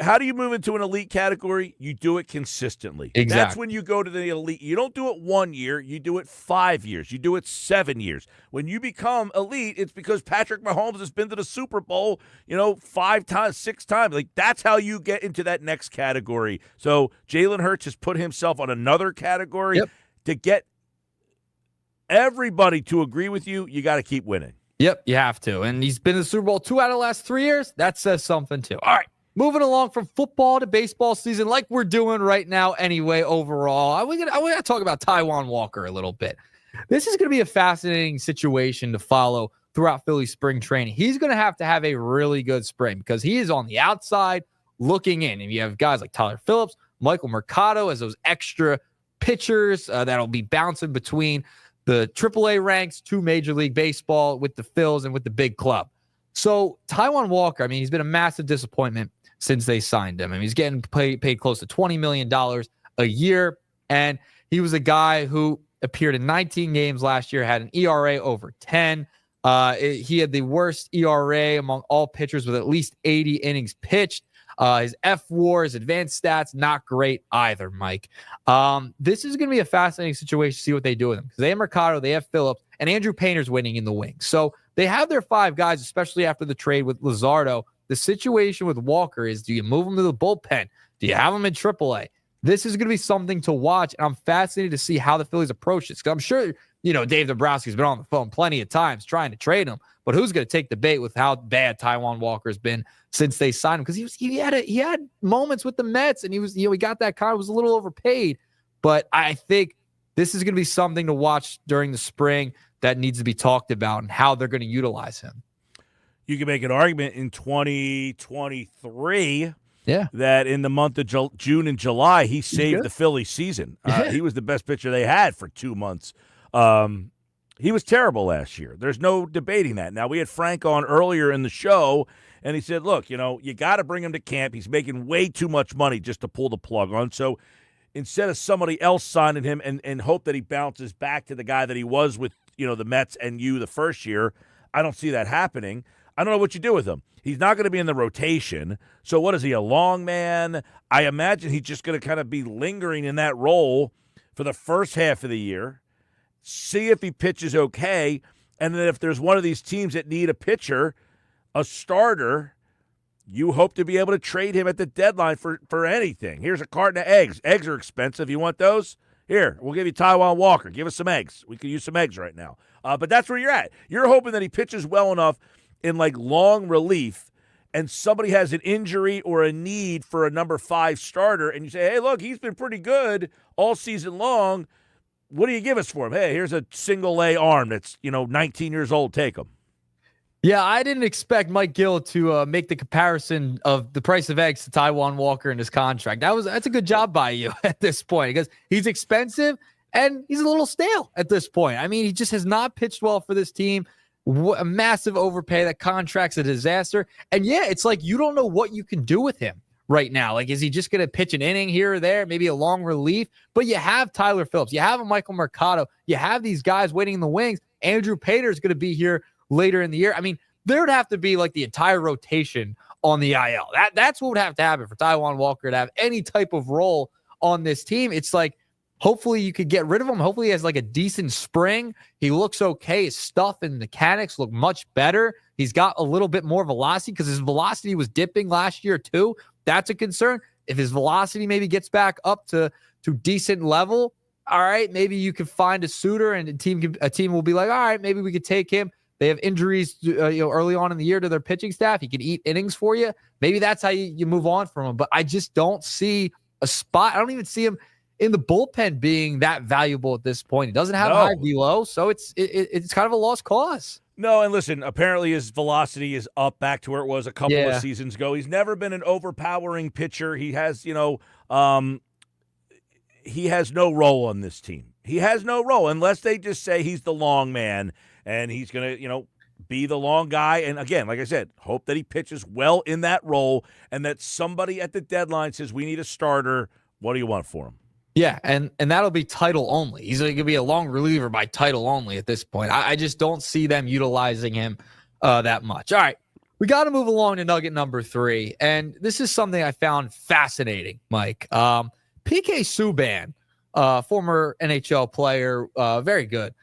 an elite category? You do it consistently. Exactly. That's when you go to the elite. You don't do it 1 year. You do it 5 years. You do it 7 years. When you become elite, it's because Patrick Mahomes has been to the Super Bowl, 5 times, 6 times. Like, that's how you get into that next category. So Jalen Hurts has put himself on another category. Yep. To get everybody to agree with you, you got to keep winning. Yep, you have to. And he's been in the Super Bowl 2 out of the last 3 years. That says something, too. All right, moving along from football to baseball season like we're doing right now anyway overall. We got to talk about Taijuan Walker a little bit. This is going to be a fascinating situation to follow throughout Philly spring training. He's going to have a really good spring because he is on the outside looking in. And you have guys like Tyler Phillips, Michael Mercado as those extra pitchers that'll be bouncing between the AAA ranks to Major League Baseball with the Phils and with the big club. So Taijuan Walker, he's been a massive disappointment since they signed him. He's getting paid close to $20 million a year. And He was a guy who appeared in 19 games last year, had an ERA over 10. He had the worst ERA among all pitchers with at least 80 innings pitched. His F-WAR, his advanced stats, not great either, Mike. This is going to be a fascinating situation to see what they do with him. Because they have Mercado, they have Phillips, and Andrew Painter's winning in the wings. So they have their 5 guys, especially after the trade with Luzardo. The situation with Walker is, do you move him to the bullpen? Do you have him in AAA? This is going to be something to watch, and I'm fascinated to see how the Phillies approach this. Because I'm sure, Dave Dombrowski's been on the phone plenty of times trying to trade him, but who's going to take the bait with how bad Taijuan Walker's been since they signed him? Because he had moments with the Mets, and he got that car, was a little overpaid. But I think this is going to be something to watch during the spring that needs to be talked about and how they're going to utilize him. You can make an argument in 2023 that in the month of June and July, he saved the Phillies season. He was the best pitcher they had for 2 months. He was terrible last year. There's no debating that. Now, we had Frank on earlier in the show, and he said, look, you got to bring him to camp. He's making way too much money just to pull the plug on. So instead of somebody else signing him and hope that he bounces back to the guy that he was with, the Mets and you the first year, I don't see that happening. I don't know what you do with him. He's not going to be in the rotation. So what is he, a long man? I imagine he's just going to kind of be lingering in that role for the first half of the year, see if he pitches okay, and then if there's one of these teams that need a pitcher, a starter, you hope to be able to trade him at the deadline for anything. Here's a carton of eggs. Eggs are expensive. You want those? Here, we'll give you Taijuan Walker. Give us some eggs. We could use some eggs right now. But that's where you're at. You're hoping that he pitches well enough in like long relief and somebody has an injury or a need for a number 5 starter and you say, hey, look, he's been pretty good all season long. What do you give us for him? Hey, here's a single A arm that's, 19 years old. Take him. Yeah, I didn't expect Mike Gill to make the comparison of the price of eggs to Taijuan Walker in his contract. That's a good job by you at this point because he's expensive and he's a little stale at this point. I mean, he just has not pitched well for this team. A massive overpay. That contract's a disaster. And yeah, it's like you don't know what you can do with him right now. Like, is he just going to pitch an inning here or there, maybe a long relief? But you have Tyler Phillips. You have a Michael Mercado. You have these guys waiting in the wings. Andrew Pater is going to be here later in the year. I mean, there would have to be like the entire rotation on the IL. That's what would have to happen for Taijuan Walker to have any type of role on this team. It's like, hopefully you could get rid of him. Hopefully he has like a decent spring. He looks okay. His stuff and mechanics look much better. He's got a little bit more velocity because his velocity was dipping last year too. That's a concern. If his velocity maybe gets back up to decent level, all right, maybe you could find a suitor and a team will be like, all right, maybe we could take him. They have injuries early on in the year to their pitching staff. He can eat innings for you. Maybe that's how you move on from him. But I just don't see a spot. I don't even see him in the bullpen being that valuable at this point. He doesn't have high velo, so it's kind of a lost cause. No, and listen, apparently his velocity is up back to where it was a couple of seasons ago. He's never been an overpowering pitcher. He has, he has no role on this team. He has no role unless they just say he's the long man and he's going to, be the long guy. And again, like I said, hope that he pitches well in that role and that somebody at the deadline says, we need a starter. What do you want for him? Yeah, and that'll be title only. He's going to be a long reliever by title only at this point. I just don't see them utilizing him that much. All right, we got to move along to nugget number 3, and this is something I found fascinating, Mike. PK Subban, former NHL player, very good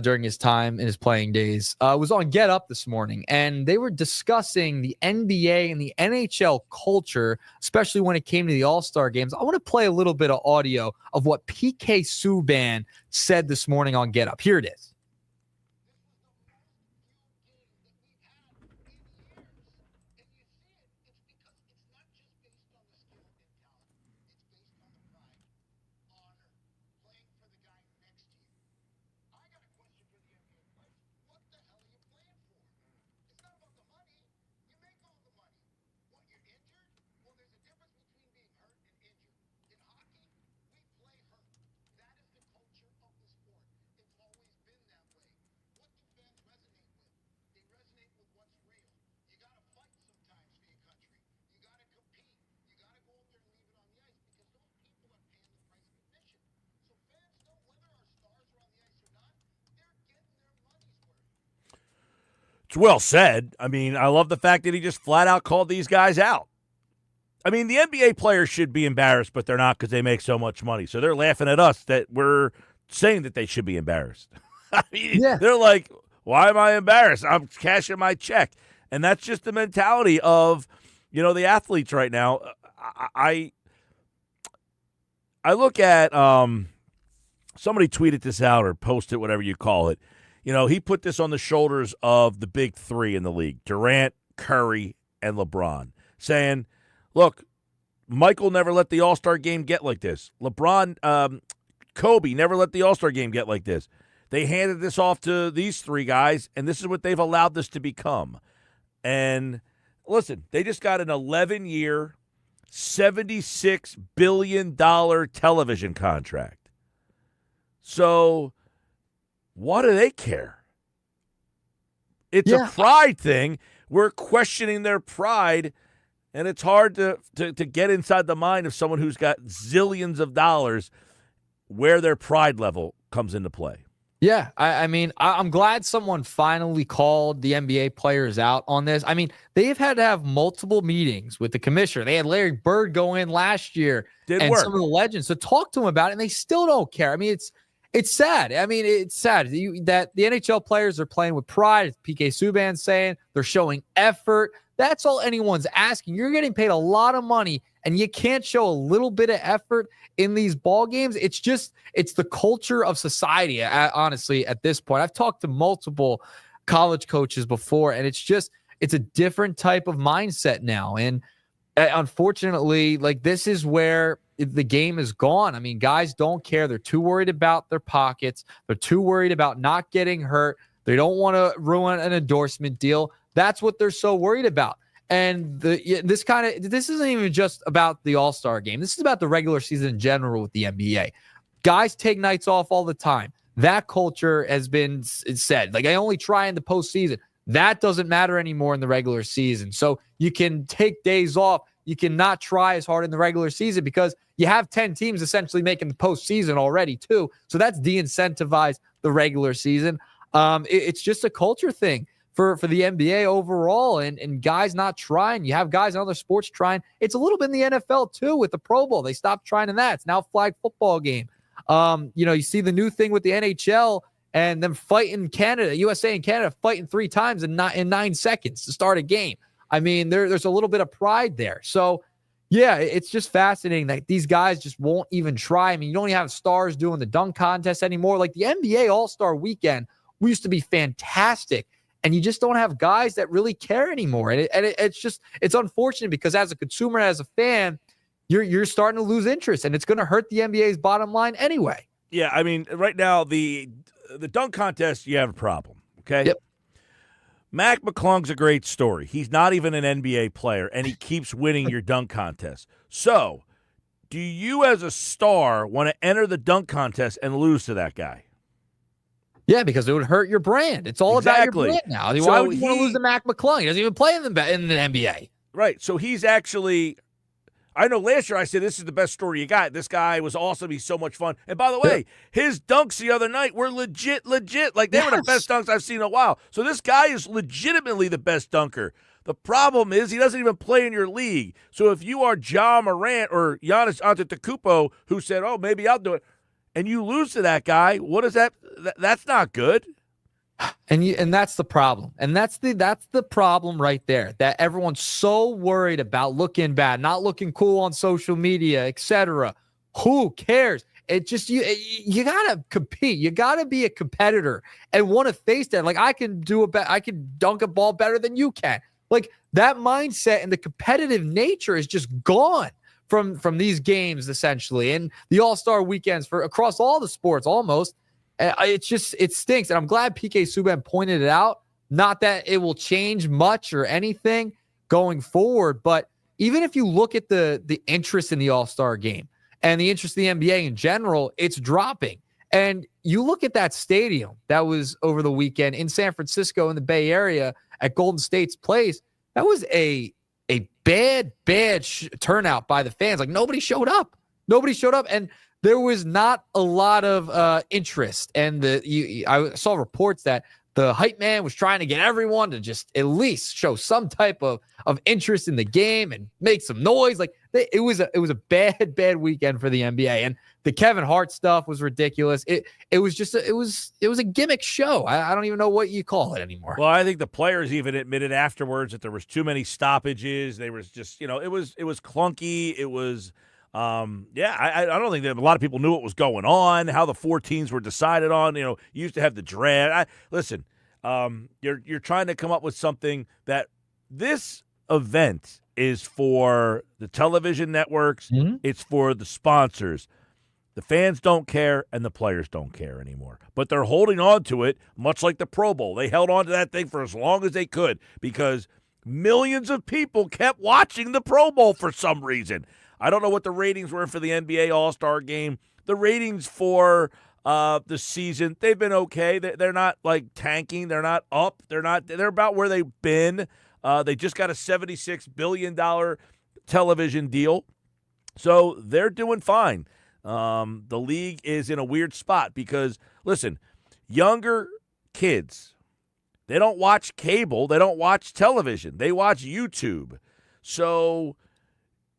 during his time in his playing days, was on Get Up this morning, and they were discussing the NBA and the NHL culture, especially when it came to the All-Star games. I want to play a little bit of audio of what PK Subban said this morning on Get Up. Here it is. It's well said. I mean, I love the fact that he just flat out called these guys out. I mean, the NBA players should be embarrassed, but they're not because they make so much money. So they're laughing at us that we're saying that they should be embarrassed. I mean, they're like, why am I embarrassed? I'm cashing my check. And that's just the mentality of, the athletes right now. I look at somebody tweeted this out or posted, whatever you call it. He put this on the shoulders of the big three in the league, Durant, Curry, and LeBron, saying, look, Michael never let the All-Star game get like this. LeBron, Kobe never let the All-Star game get like this. They handed this off to these three guys, and this is what they've allowed this to become. And listen, they just got an 11-year, $76 billion television contract. So what do they care? It's a pride thing. We're questioning their pride, and it's hard to get inside the mind of someone who's got zillions of dollars where their pride level comes into play. Yeah, I mean, I'm glad someone finally called the NBA players out on this. I mean, they've had to have multiple meetings with the commissioner. They had Larry Bird go in last year some of the legends to talk to him about it, and they still don't care. I mean, it's sad. I mean, it's sad that the NHL players are playing with pride. As PK Subban's saying, they're showing effort. That's all anyone's asking. You're getting paid a lot of money, and you can't show a little bit of effort in these ball games. It's the culture of society, honestly, at this point. I've talked to multiple college coaches before, and it's a different type of mindset now. And unfortunately, this is where the game is gone. I mean, guys don't care. They're too worried about their pockets. They're too worried about not getting hurt. They don't want to ruin an endorsement deal. That's what they're so worried about. And this isn't even just about the All-Star game. This is about the regular season in general with the NBA. Guys take nights off all the time. That culture has been said. I only try in the postseason. That doesn't matter anymore in the regular season. So you can take days off. You cannot try as hard in the regular season because you have 10 teams essentially making the postseason already too. So that's de-incentivized the regular season. It's just a culture thing for the NBA overall, and guys not trying. You have guys in other sports trying. It's a little bit in the NFL too with the Pro Bowl. They stopped trying in that. It's now a flag football game. You see the new thing with the NHL and them fighting Canada, USA and Canada fighting 3 times in 9 seconds to start a game. I mean, there's a little bit of pride there. So, yeah, it's just fascinating that these guys just won't even try. I mean, you don't even have stars doing the dunk contest anymore. The NBA All-Star Weekend used to be fantastic. And you just don't have guys that really care anymore. And it's unfortunate because as a consumer, as a fan, you're starting to lose interest, and it's going to hurt the NBA's bottom line anyway. Yeah, I mean, right now, the dunk contest, you have a problem, okay? Yep. Mac McClung's a great story. He's not even an NBA player, and he keeps winning your dunk contest. So, do you as a star want to enter the dunk contest and lose to that guy? Yeah, because it would hurt your brand. It's all about your brand now. Why would you want to lose to Mac McClung? He doesn't even play in the NBA. Right. So he's actually – I know last year I said this is the best story you got. This guy was awesome. He's so much fun. And by the way, his dunks the other night were legit. They were the best dunks I've seen in a while. So this guy is legitimately the best dunker. The problem is he doesn't even play in your league. So if you are Ja Morant or Giannis Antetokounmpo who said, oh, maybe I'll do it, and you lose to that guy, what is that? That's not good. And that's the problem. And that's the problem right there, that everyone's so worried about looking bad, not looking cool on social media, etc. Who cares? It just you gotta compete. You gotta be a competitor and want to face that. I can dunk a ball better than you can. That mindset and the competitive nature is just gone from these games essentially, and the All-Star weekends for across all the sports almost. It stinks, and I'm glad PK Subban pointed it out. Not that it will change much or anything going forward, but even if you look at the interest in the All-Star game and the interest in the NBA in general, it's dropping. And you look at that stadium that was over the weekend in San Francisco in the Bay Area at Golden State's place. That was a bad turnout by the fans. Nobody showed up. And there was not a lot of interest. And I saw reports that the hype man was trying to get everyone to just at least show some type of interest in the game and make some noise. Like it was a bad weekend for the NBA. And the Kevin Hart stuff was ridiculous. It was a gimmick show. I don't even know what you call it anymore. Well, I think the players even admitted afterwards that there was too many stoppages. They was just, it was clunky. It was, I don't think that a lot of people knew what was going on, how the 4 teams were decided on. You used to have the draft. Listen, you're trying to come up with something that this event is for the television networks. Mm-hmm. It's for the sponsors. The fans don't care, and the players don't care anymore. But they're holding on to it, much like the Pro Bowl. They held on to that thing for as long as they could because millions of people kept watching the Pro Bowl for some reason. I don't know what the ratings were for the NBA All-Star Game. The ratings for the season, they've been okay. They're not, like, tanking. They're not up. They're about where they've been. They just got a $76 billion television deal. So they're doing fine. The league is in a weird spot because, listen, younger kids, they don't watch cable. They don't watch television. They watch YouTube. So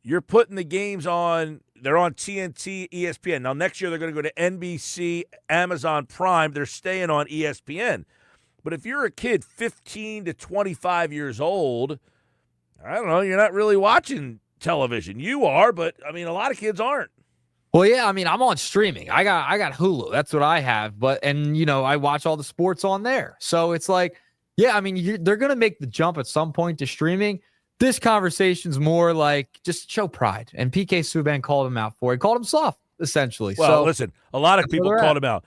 you're putting the games on. They're on TNT, ESPN. Now, next year they're going to go to NBC, Amazon Prime. They're staying on ESPN. But if you're a kid 15 to 25 years old, I don't know, you're not really watching television. You are, but, a lot of kids aren't. Well, yeah, I'm on streaming. I got Hulu. That's what I have. And I watch all the sports on there. So it's like, yeah, they're going to make the jump at some point to streaming. This conversation's more like just show pride. And PK Subban called him out for it. He called him soft, essentially. Well, so listen, a lot of people called at. him out.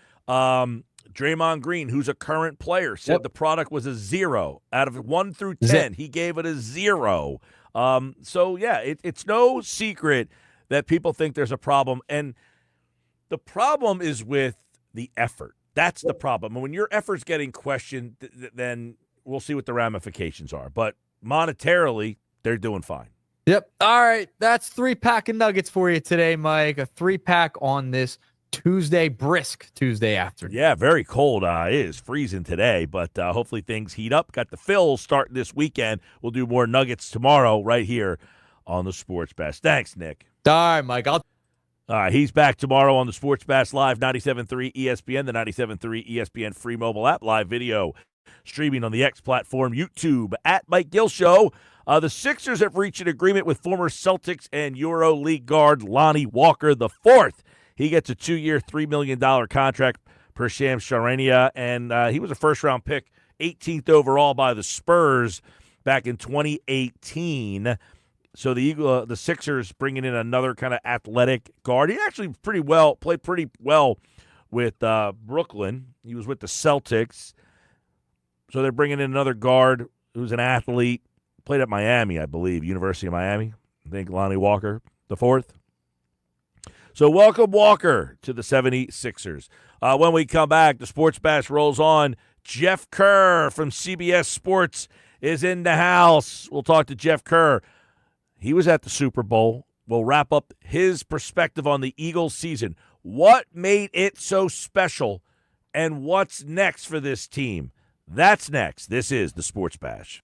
Draymond Green, who's a current player, said the product was a 0. Out of 1 through 10, he gave it a 0. So, yeah, it's no secret that people think there's a problem. And the problem is with the effort. That's the problem. And when your effort's getting questioned, then we'll see what the ramifications are. But monetarily, they're doing fine. Yep. All right. That's 3-pack of nuggets for you today, Mike. A 3-pack on this Tuesday, brisk Tuesday afternoon. Yeah, very cold. It is freezing today, but hopefully things heat up. Got the Phils starting this weekend. We'll do more nuggets tomorrow right here on the Sports Bash. Thanks, Nick. All right, Mike. All right, he's back tomorrow on the Sports Bash Live, 97.3 ESPN, the 97.3 ESPN free mobile app, live video streaming on the X platform, YouTube, at Mike Gill Show. The Sixers have reached an agreement with former Celtics and Euro League guard Lonnie Walker IV. He gets a 2-year, $3 million contract per Shams Charania, and he was a first-round pick, 18th overall by the Spurs back in 2018. So the Sixers bringing in another kind of athletic guard. He actually played pretty well with Brooklyn. He was with the Celtics. So they're bringing in another guard who's an athlete. Played at Miami, I believe, University of Miami. I think Lonnie Walker IV. So welcome Walker to the 76ers. When we come back, the Sports Bash rolls on. Jeff Kerr from CBS Sports is in the house. We'll talk to Jeff Kerr. He was at the Super Bowl. We'll wrap up his perspective on the Eagles season. What made it so special, and what's next for this team? That's next. This is the Sports Bash.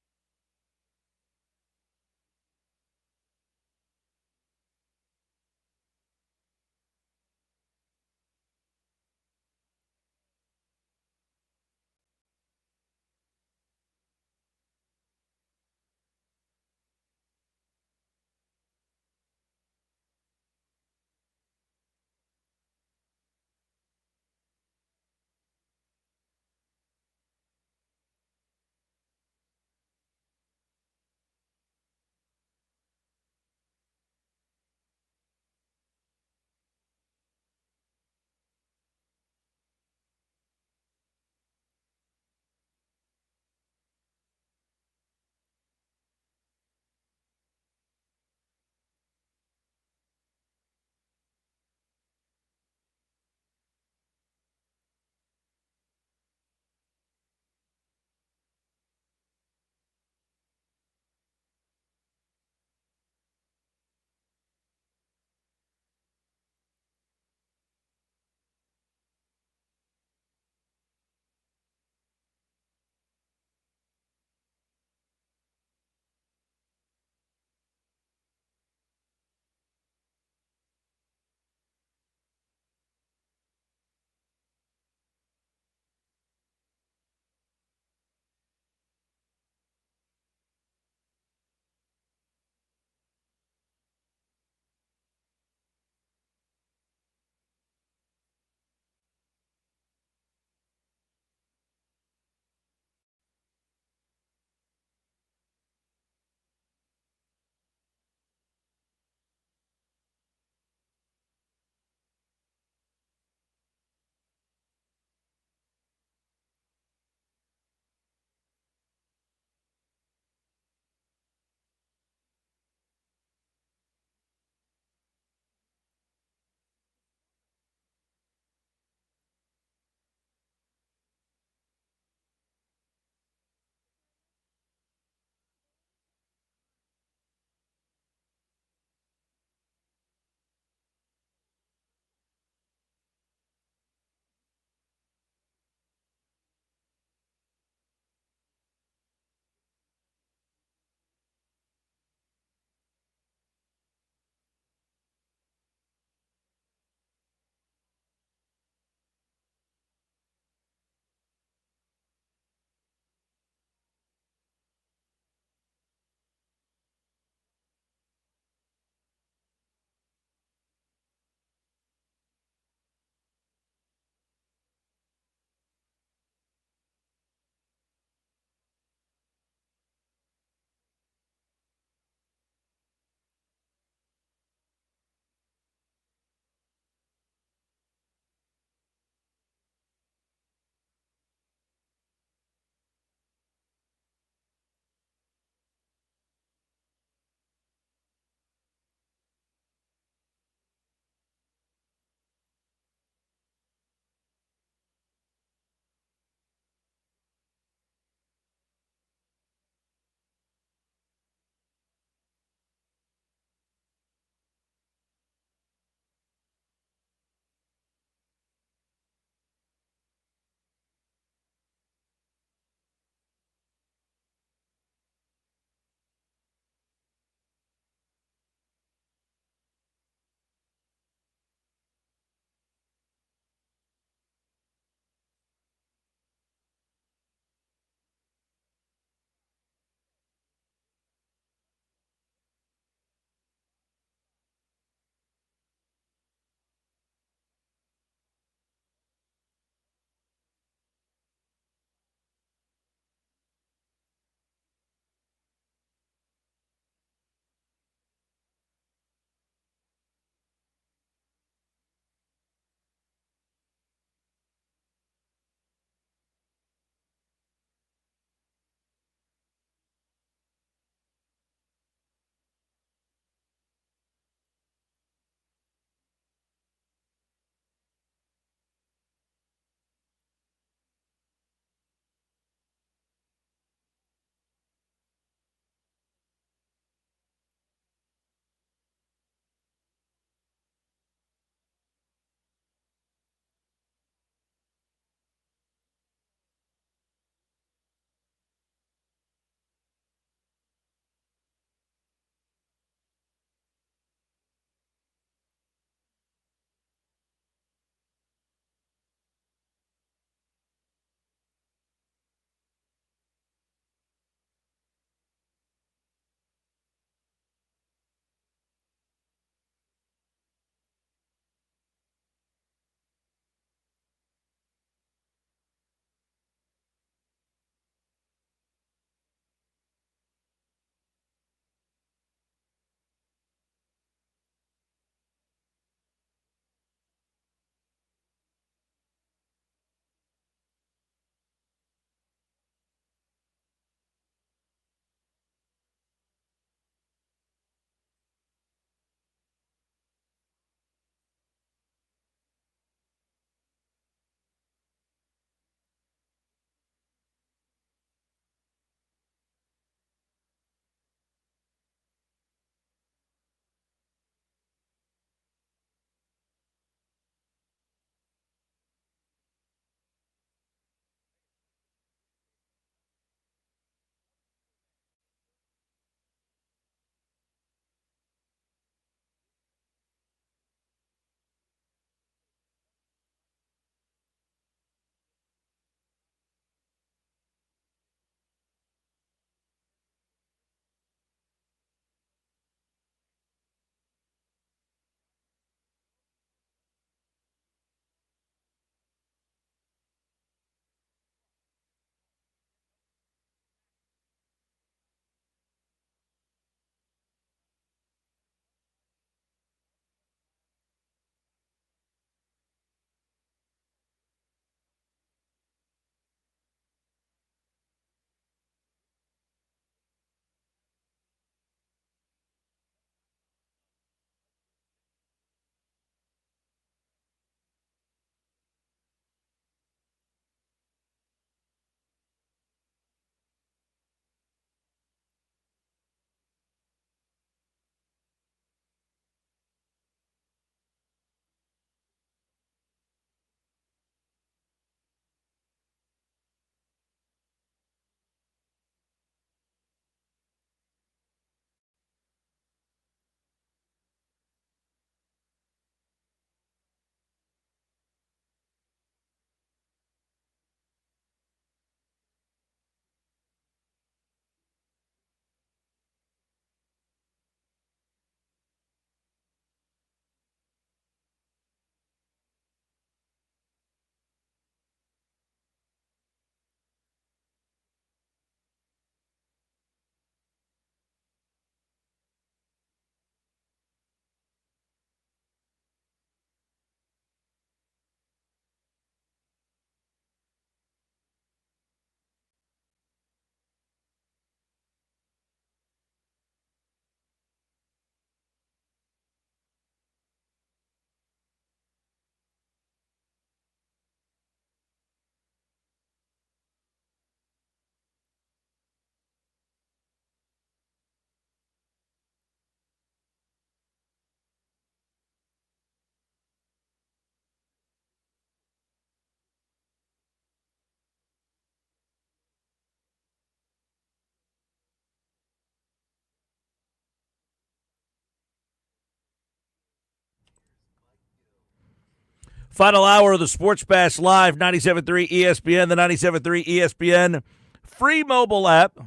Final hour of the Sports Bash Live, 97.3 ESPN, the 97.3 ESPN free mobile app,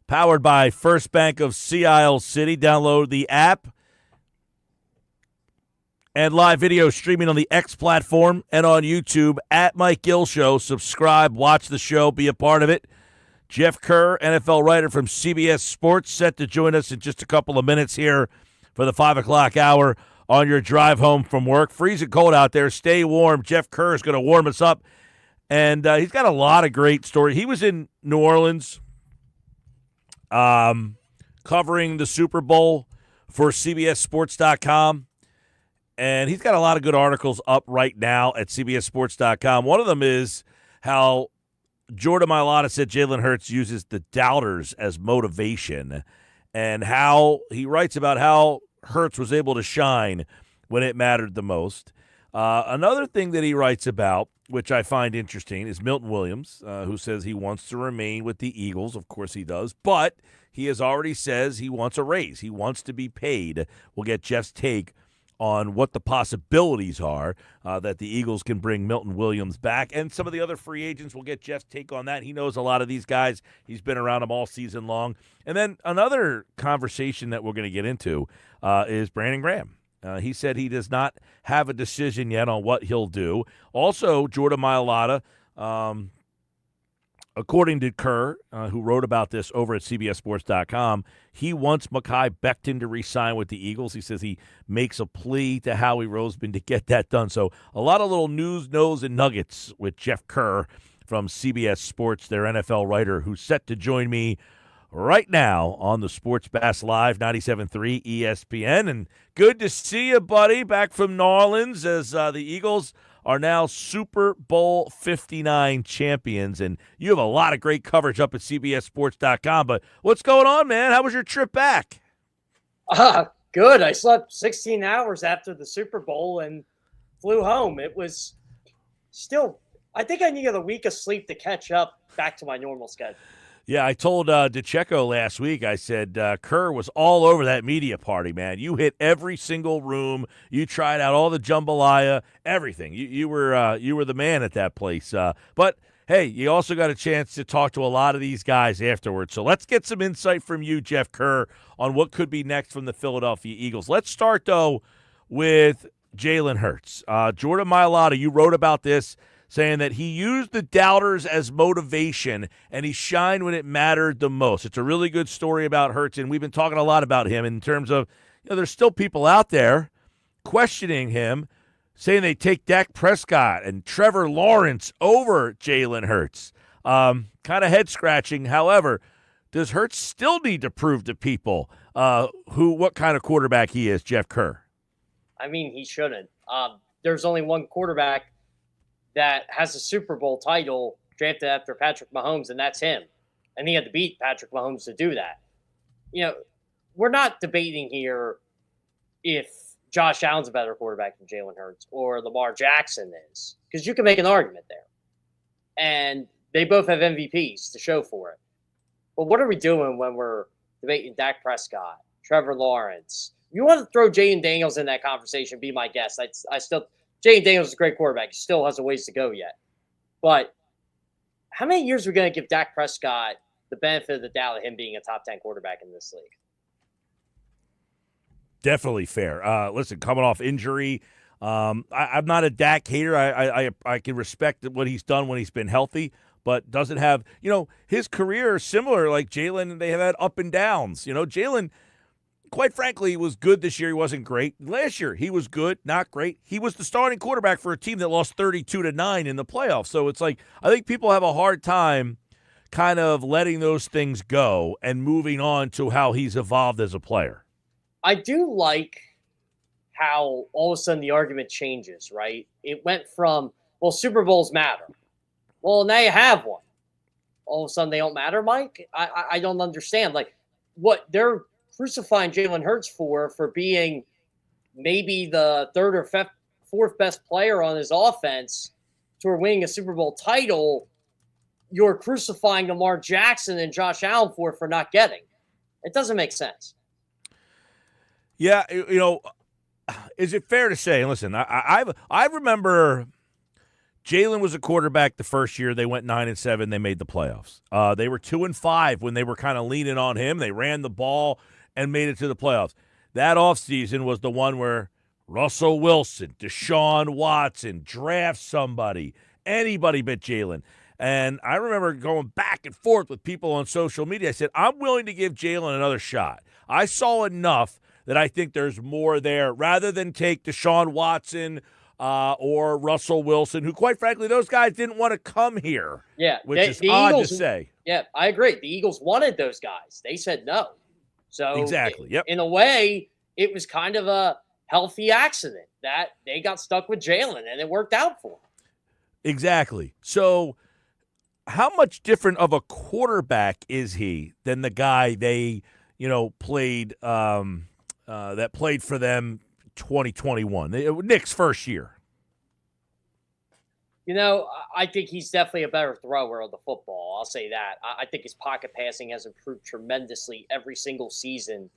powered by First Bank of Sea Isle City. Download the app. And live video streaming on the X platform and on YouTube at Mike Gill Show. Subscribe, watch the show, be a part of it. Jeff Kerr, NFL writer from CBS Sports, set to join us in just a couple of minutes here for the 5 o'clock hour on your drive home from work. Freezing cold out there. Stay warm. Jeff Kerr is going to warm us up. And he's got a lot of great stories. He was in New Orleans covering the Super Bowl for CBSSports.com. And he's got a lot of good articles up right now at CBSSports.com. One of them is how Jordan Mailata said Jalen Hurts uses the doubters as motivation, and how he writes about how Hurts was able to shine when it mattered the most. Another thing that he writes about, which I find interesting, is Milton Williams, who says he wants to remain with the Eagles. Of course he does, but he has already says he wants a raise. He wants to be paid. We'll get Jeff's take on what the possibilities are that the Eagles can bring Milton Williams back. And some of the other free agents, will get Jeff's take on that. He knows a lot of these guys. He's been around them all season long. And then another conversation that we're going to get into is Brandon Graham. He said he does not have a decision yet on what he'll do. Also, Jordan Mailata, according to Kerr, who wrote about this over at CBSSports.com, he wants Mekhi Becton to re-sign with the Eagles. He says he makes a plea to Howie Roseman to get that done. So a lot of little news, no's, and nuggets with Jeff Kerr from CBS Sports, their NFL writer, who's set to join me right now on the Sports Bash Live, 97.3 ESPN. And good to see you, buddy, back from New Orleans as the Eagles are now Super Bowl 59 champions. And you have a lot of great coverage up at CBSSports.com. But what's going on, man? How was your trip back? Good. I slept 16 hours after the Super Bowl and flew home. It was still, I think I needed a week of sleep to catch up back to my normal schedule. Yeah, I told DeCecco last week, I said, Kerr was all over that media party, man. You hit every single room. You tried out all the jambalaya, everything. You were the man at that place. But, hey, you also got a chance to talk to a lot of these guys afterwards. So let's get some insight from you, Jeff Kerr, on what could be next from the Philadelphia Eagles. Let's start, though, with Jalen Hurts. Jordan Mailata, you wrote about this, saying that he used the doubters as motivation and he shined when it mattered the most. It's a really good story about Hurts, and we've been talking a lot about him in terms of, there's still people out there questioning him, saying they take Dak Prescott and Trevor Lawrence over Jalen Hurts. Kind of head-scratching. However, does Hurts still need to prove to people what kind of quarterback he is, Jeff Kerr? I mean, he shouldn't. There's only one quarterback that has a Super Bowl title drafted after Patrick Mahomes, and that's him. And he had to beat Patrick Mahomes to do that. We're not debating here if Josh Allen's a better quarterback than Jalen Hurts or Lamar Jackson is, because you can make an argument there. And they both have MVPs to show for it. But what are we doing when we're debating Dak Prescott, Trevor Lawrence? You want to throw Jaden Daniels in that conversation, be my guest. Jaden Daniels is a great quarterback. He still has a ways to go yet. But how many years are we going to give Dak Prescott the benefit of the doubt of him being a top 10 quarterback in this league? Definitely fair. Listen, coming off injury, I'm not a Dak hater. I can respect what he's done when he's been healthy, but doesn't have, his career is similar like Jalen. They have had up and downs. Jalen, quite frankly, was good this year. He wasn't great. Last year, he was good, not great. He was the starting quarterback for a team that lost 32-9 in the playoffs. So it's like, I think people have a hard time kind of letting those things go and moving on to how he's evolved as a player. I do like how all of a sudden the argument changes, right? It went from, Super Bowls matter. Well, now you have one. All of a sudden they don't matter, Mike? I don't understand. Like, what they're crucifying Jalen Hurts for being maybe the third or fourth best player on his offense to winning a Super Bowl title, you're crucifying Lamar Jackson and Josh Allen for not getting. It doesn't make sense. Yeah, is it fair to say? And listen, I remember Jalen was a quarterback the first year. They went 9-7. They made the playoffs. They were 2-5 when they were kind of leaning on him. They ran the ball and made it to the playoffs. That offseason was the one where Russell Wilson, Deshaun Watson, draft somebody, anybody but Jalen. And I remember going back and forth with people on social media. I said, I'm willing to give Jalen another shot. I saw enough that I think there's more there rather than take Deshaun Watson or Russell Wilson, who, quite frankly, those guys didn't want to come here. Yeah, which is odd Eagles, to say. Yeah, I agree. The Eagles wanted those guys. They said no. So exactly. Yep. In a way, it was kind of a healthy accident that they got stuck with Jalen, and it worked out for them. Exactly. So how much different of a quarterback is he than the guy they, played that played for them 2021, Nick's first year? I think he's definitely a better thrower of the football. I'll say that. I think his pocket passing has improved tremendously every single season.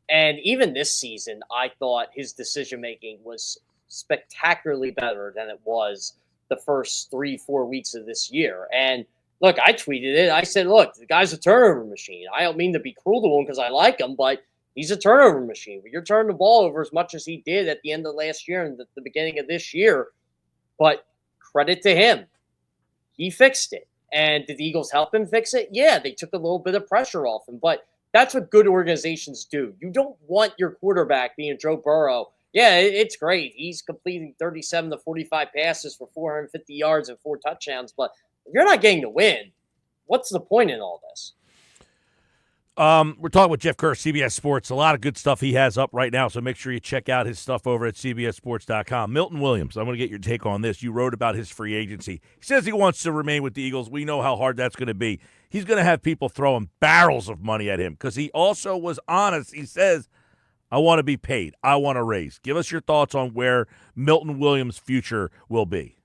And even this season, I thought his decision-making was spectacularly better than it was the first 3-4 weeks of this year. And look, I tweeted it. I said, look, the guy's a turnover machine. I don't mean to be cruel to him because I like him, but he's a turnover machine. But you're turning the ball over as much as he did at the end of last year and the beginning of this year. But credit to him. He fixed it. And did the Eagles help him fix it? Yeah, they took a little bit of pressure off him. But that's what good organizations do. You don't want your quarterback being Joe Burrow. Yeah, it's great. He's completing 37 to 45 passes for 450 yards and 4 touchdowns. But if you're not getting the win, what's the point in all this? We're talking with Jeff Kerr, CBS Sports. A lot of good stuff he has up right now, so make sure you check out his stuff over at CBSSports.com. Milton Williams, I want to get your take on this. You wrote about his free agency. He says he wants to remain with the Eagles. We know how hard that's going to be. He's going to have people throwing barrels of money at him because he also was honest. He says, I want to be paid. I want to raise. Give us your thoughts on where Milton Williams' future will be.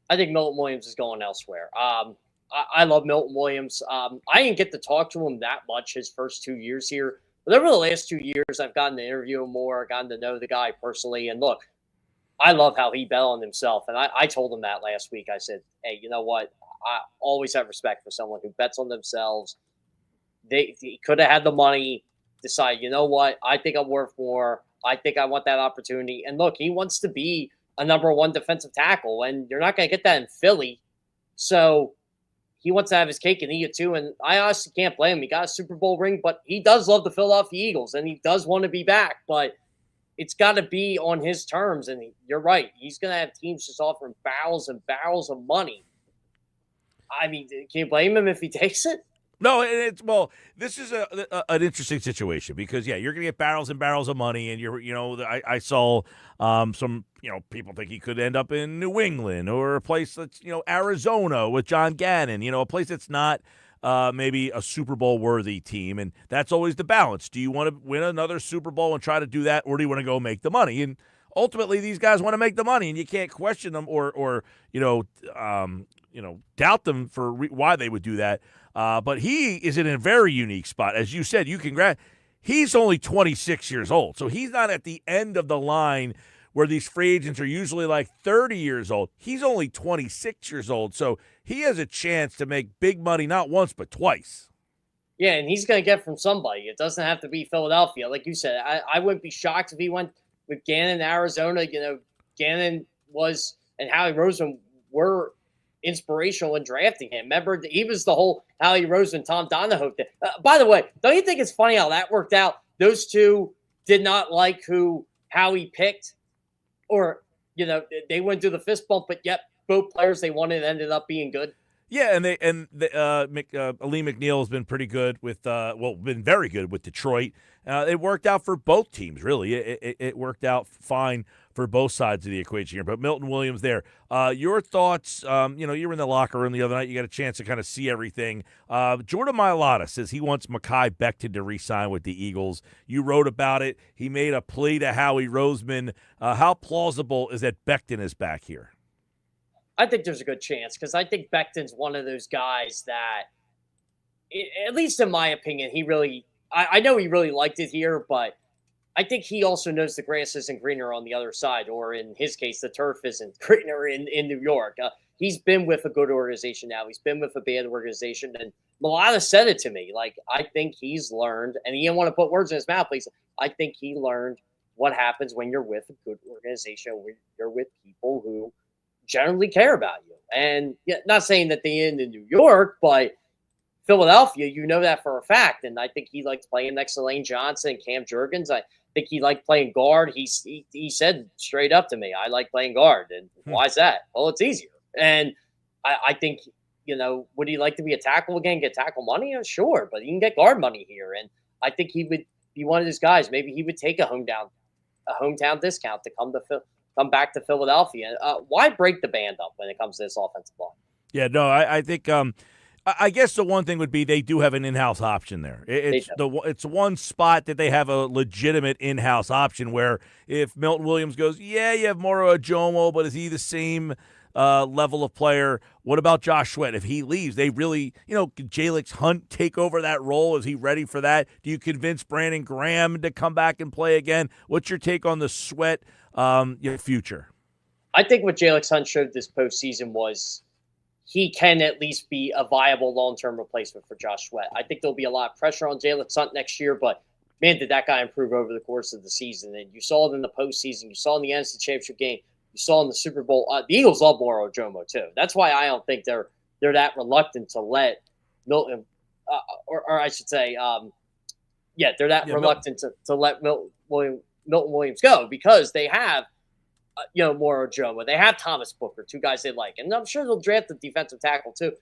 I think Milton Williams is going elsewhere. I love Milton Williams. I didn't get to talk to him that much his first 2 years here. But over the last 2 years, I've gotten to interview him more, gotten to know the guy personally. And look, I love how he bet on himself. And I told him that last week. I said, hey, you know what? I always have respect for someone who bets on themselves. They could have had the money, decide, you know what? I think I'm worth more. I think I want that opportunity. And look, he wants to be a number one defensive tackle. And you're not going to get that in Philly. So he wants to have his cake and eat it too, and I honestly can't blame him. He got a Super Bowl ring, but he does love the Philadelphia Eagles, and he does want to be back, but it's got to be on his terms, and you're right. He's going to have teams just offering barrels and barrels of money. I mean, can you blame him if he takes it? No, this is an interesting situation because, yeah, you're going to get barrels and barrels of money, and I saw some, people think he could end up in New England or a place that's, Arizona with John Gannon, a place that's not maybe a Super Bowl worthy team, and that's always the balance. Do you want to win another Super Bowl and try to do that, or do you want to go make the money? And ultimately, these guys want to make the money, and you can't question them or doubt them for why they would do that. But he is in a very unique spot. As you said, he's only 26 years old. So he's not at the end of the line where these free agents are usually like 30 years old. He's only 26 years old. So he has a chance to make big money not once but twice. Yeah, and he's going to get from somebody. It doesn't have to be Philadelphia. Like you said, I wouldn't be shocked if he went with Gannon, Arizona. Gannon was and Howie Roseman were inspirational in drafting him. Remember, he was the whole Howie Roseman, Tom Donahoe thing. By the way, don't you think it's funny how that worked out? Those two did not like who Howie picked, or they went through the fist bump, but yet both players they wanted ended up being good. Yeah, and Ali McNeil has been pretty good with been very good with Detroit. It worked out for both teams, really. It worked out fine for both sides of the equation here. But Milton Williams there. Your thoughts, you were in the locker room the other night. You got a chance to kind of see everything. Jordan Mailata says he wants Mekhi Becton to re-sign with the Eagles. You wrote about it. He made a plea to Howie Roseman. How plausible is that Becton is back here? I think there's a good chance because I think Becton's one of those guys that, at least in my opinion, he really – I know he really liked it here, but I think he also knows the grass isn't greener on the other side, or in his case, the turf isn't greener in New York. He's been with a good organization now. He's been with a bad organization. And Milana said it to me. Like, I think he's learned, and he didn't want to put words in his mouth, please. I think he learned what happens when you're with a good organization, when you're with people who generally care about you. And not saying that they end in New York, but Philadelphia, you know that for a fact. And I think he liked playing next to Lane Johnson and Cam Jurgens. I think he liked playing guard. He said straight up to me, I like playing guard. And why is that? Well, it's easier. And I think, would he like to be a tackle again, get tackle money? Sure, but he can get guard money here. And I think he would be one of those guys. Maybe he would take a hometown discount to come back to Philadelphia. Why break the band up when it comes to this offensive line? Yeah, no, I think I guess the one thing would be they do have an in-house option there. It's one spot that they have a legitimate in-house option where if Milton Williams goes, yeah, you have Moro Ajomo, but is he the same level of player? What about Josh Sweat? If he leaves, they really, could Jalix Hunt take over that role? Is he ready for that? Do you convince Brandon Graham to come back and play again? What's your take on the Sweat future? I think what Jalix Hunt showed this postseason was he can at least be a viable long-term replacement for Josh Sweat. I think there'll be a lot of pressure on Jalix Hunt next year, but man, did that guy improve over the course of the season. And you saw it in the postseason. You saw it in the NFC Championship game. You saw in the Super Bowl. The Eagles love Moro Jomo too. That's wwhy I don't think they're that reluctant to let Milton, or I should say, they're that reluctant to let Milton Williams go, because they have, Moro Jomo. They have Thomas Booker, two guys they like, and I'm sure they'll draft the defensive tackle too.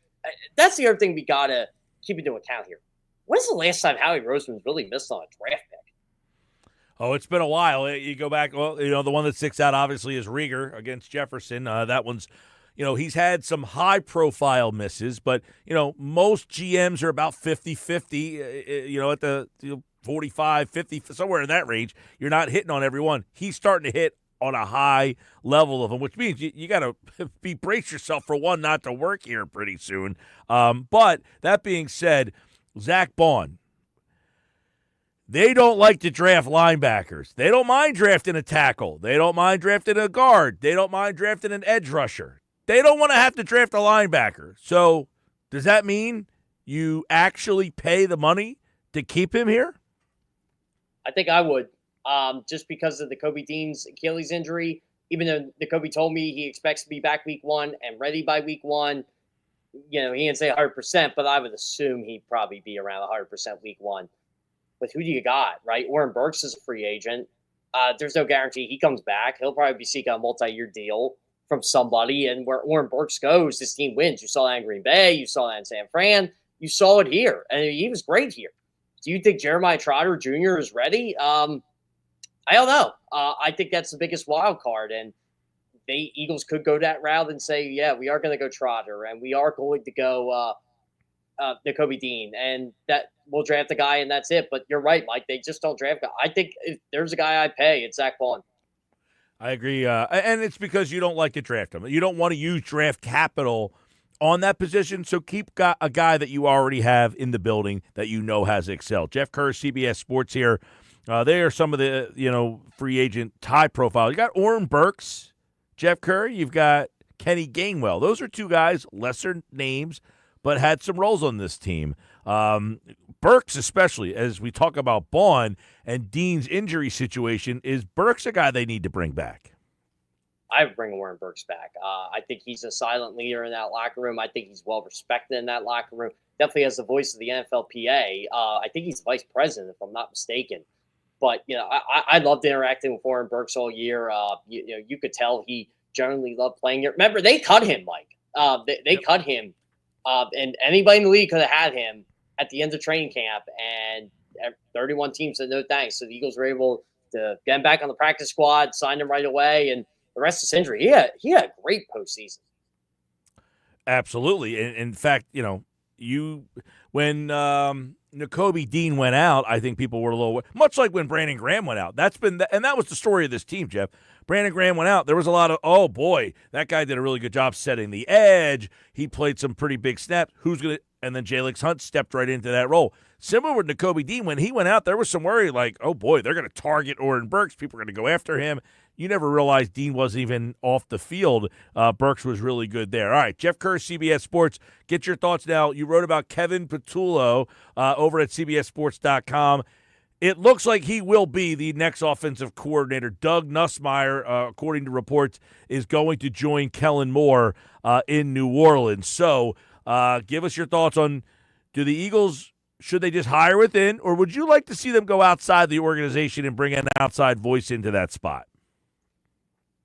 That's the other thing we gotta keep into account here. When's the last time Howie Roseman's really missed on a draft pick? Oh, it's been a while. You go back, the one that sticks out obviously is Rieger against Jefferson. That one's, he's had some high-profile misses, but, most GMs are about 50-50, at the 45, 50, somewhere in that range. You're not hitting on everyone. He's starting to hit on a high level of them, which means you got to brace yourself for one not to work here pretty soon. But that being said, Zach Bond, they don't like to draft linebackers. They don't mind drafting a tackle. They don't mind drafting a guard. They don't mind drafting an edge rusher. They don't want to have to draft a linebacker. So does that mean you actually pay the money to keep him here? I think I would, just because of the Kobe Dean's Achilles injury. Even though Kobe told me he expects to be back week 1 and ready by week 1, he didn't say 100%, but I would assume he'd probably be around 100% week 1. But who do you got, right? Oren Burks is a free agent. There's no guarantee he comes back. He'll probably be seeking a multi-year deal from somebody. And where Oren Burks goes, this team wins. You saw that in Green Bay. You saw that in San Fran. You saw it here. And he was great here. Do you think Jeremiah Trotter Jr. is ready? I don't know. I think that's the biggest wild card. And Eagles could go that route and say, yeah, we are going to go Trotter. And we are going to go the Kobe Dean. And that we'll draft a guy and that's it. But you're right, Mike. They just don't draft. I think if there's a guy I pay, it's Zach Bond. I agree. And it's because you don't like to draft him. You don't want to use draft capital on that position. So keep a guy that you already have in the building that has excelled. Jeff Kerr, CBS Sports here. They are some of the, free agent high profile. You got Oren Burks, Jeff Kerr. You've got Kenny Gainwell. Those are two guys, lesser names, but had some roles on this team. Burks, especially as we talk about Bond and Dean's injury situation, is Burks a guy they need to bring back? I would bring Oren Burks back. I think he's a silent leader in that locker room. I think he's well respected in that locker room. Definitely has the voice of the NFLPA. I think he's vice president, if I'm not mistaken. But I loved interacting with Oren Burks all year. You could tell he generally loved playing here. Remember, they cut him, Mike. They cut him. And anybody in the league could have had him at the end of training camp, and 31 teams said no thanks. So the Eagles were able to get him back on the practice squad, signed him right away, and the rest is injury. He had a great postseason. Absolutely. In fact, when Nakobe Dean went out, I think people were a little, much like when Brandon Graham went out. And that was the story of this team, Jeff. Brandon Graham went out. There was a lot of, oh boy, that guy did a really good job setting the edge. He played some pretty big snaps. and then Jalen Hunt stepped right into that role. Similar with Nakobe Dean, when he went out, there was some worry like, oh boy, they're going to target Oren Burks. People are going to go after him. You never realized Dean wasn't even off the field. Burks was really good there. All right, Jeff Kerr, CBS Sports. Get your thoughts now. You wrote about Kevin Patullo over at CBSSports.com. It looks like he will be the next offensive coordinator. Doug Nussmeier, according to reports, is going to join Kellen Moore in New Orleans. So give us your thoughts on, do the Eagles, should they just hire within, or would you like to see them go outside the organization and bring an outside voice into that spot?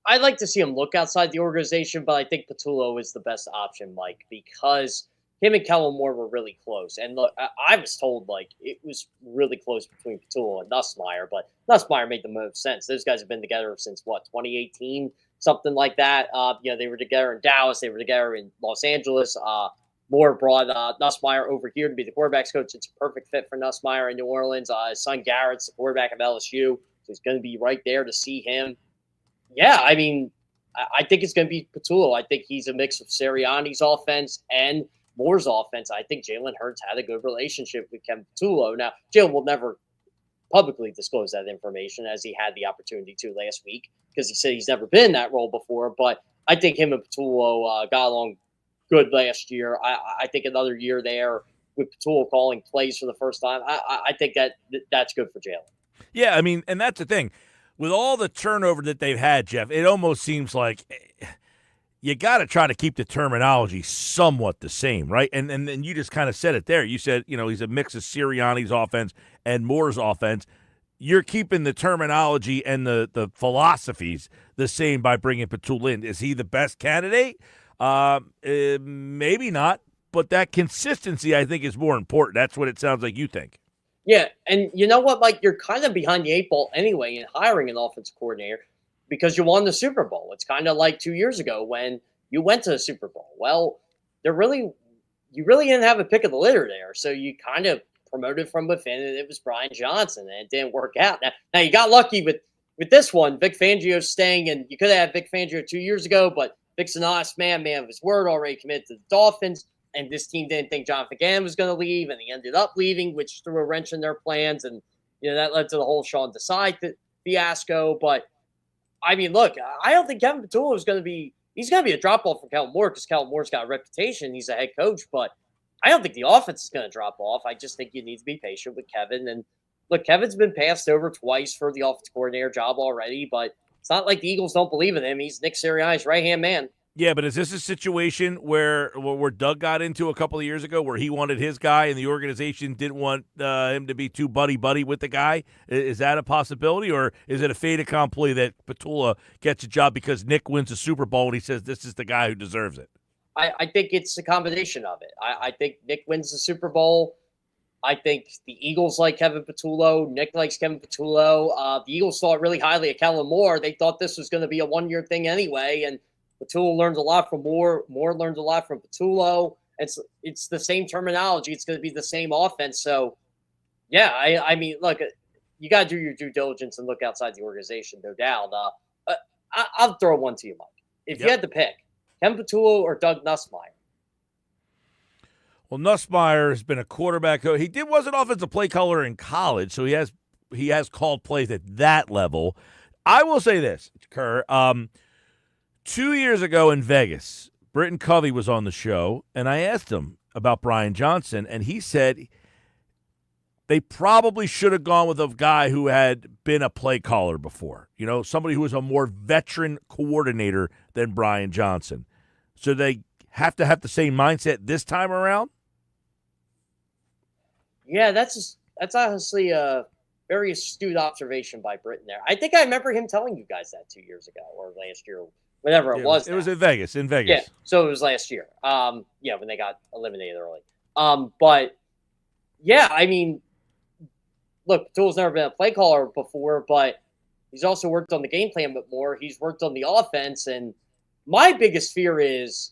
I'd like to see him look outside the organization, but I think Patullo is the best option, Mike, because him and Kellen Moore were really close. And look, I was told like it was really close between Patullo and Nussmeier, but Nussmeier made the most sense. Those guys have been together since 2018, something like that. They were together in Dallas, they were together in Los Angeles. Moore brought Nussmeier over here to be the quarterback's coach. It's a perfect fit for Nussmeier in New Orleans. His son Garrett's the quarterback of LSU, so he's going to be right there to see him. Yeah, I mean, I think it's going to be Patullo. I think he's a mix of Sirianni's offense and Moore's offense. I think Jalen Hurts had a good relationship with Kevin Patullo. Now, Jalen will never publicly disclose that information, as he had the opportunity to last week, because he said he's never been in that role before. But I think him and Patullo got along good last year. I think another year there with Patullo calling plays for the first time, I think that's good for Jalen. Yeah, I mean, and that's the thing. With all the turnover that they've had, Jeff, it almost seems like you got to try to keep the terminology somewhat the same, right? And then you just kind of said it there. You said, he's a mix of Sirianni's offense and Moore's offense. You're keeping the terminology and the philosophies the same by bringing Patullo in. Is he the best candidate? Maybe not, but that consistency, I think, is more important. That's what it sounds like you think. Yeah, and you know what, Mike? You're kind of behind the eight ball anyway in hiring an offensive coordinator because you won the Super Bowl. It's kind of like 2 years ago when you went to the Super Bowl. Well, you really didn't have a pick of the litter there, so you kind of promoted from within, and it was Brian Johnson, and it didn't work out. Now you got lucky with this one. Vic Fangio staying, and you could have had Vic Fangio 2 years ago, but Vic's an honest man of his word, already committed to the Dolphins. And this team didn't think Jonathan Gannon was going to leave, and he ended up leaving, which threw a wrench in their plans. And, that led to the whole Sean Desai fiasco. But, I mean, look, I don't think Kevin Patullo is going to be – he's going to be a drop-off for Kellen Moore because Kellen Moore's got a reputation. He's a head coach. But I don't think the offense is going to drop off. I just think you need to be patient with Kevin. And, look, Kevin's been passed over twice for the offensive coordinator job already, but it's not like the Eagles don't believe in him. He's Nick Sirianni's right-hand man. Yeah, but is this a situation where Doug got into a couple of years ago where he wanted his guy and the organization didn't want him to be too buddy-buddy with the guy? Is that a possibility, or is it a fait accompli that Patullo gets a job because Nick wins a Super Bowl and he says this is the guy who deserves it? I think it's a combination of it. I think Nick wins the Super Bowl. I think the Eagles like Kevin Patullo. Nick likes Kevin Patullo. The Eagles thought really highly of Kellen Moore. They thought this was going to be a one-year thing anyway, and Patullo learns a lot from Moore. Moore learns a lot from Patullo. It's the same terminology. It's going to be the same offense. So, yeah, I mean, look, you got to do your due diligence and look outside the organization, no doubt. I'll throw one to you, Mike. If you had to pick, Kevin Patullo or Doug Nussmeier? Well, Nussmeier has been a quarterback coach. He was an offensive play caller in college, so he has called plays at that level. I will say this, Kerr. 2 years ago in Vegas, Britton Covey was on the show, and I asked him about Brian Johnson, and he said they probably should have gone with a guy who had been a play caller before, somebody who was a more veteran coordinator than Brian Johnson. So they have to have the same mindset this time around? Yeah, that's honestly a very astute observation by Britton there. I think I remember him telling you guys that 2 years ago or last year. Whatever it was. It was in Vegas. Yeah, so it was last year. When they got eliminated early. But, yeah, I mean, look, Patullo's never been a play caller before, but he's also worked on the game plan a bit more. He's worked on the offense, and my biggest fear is,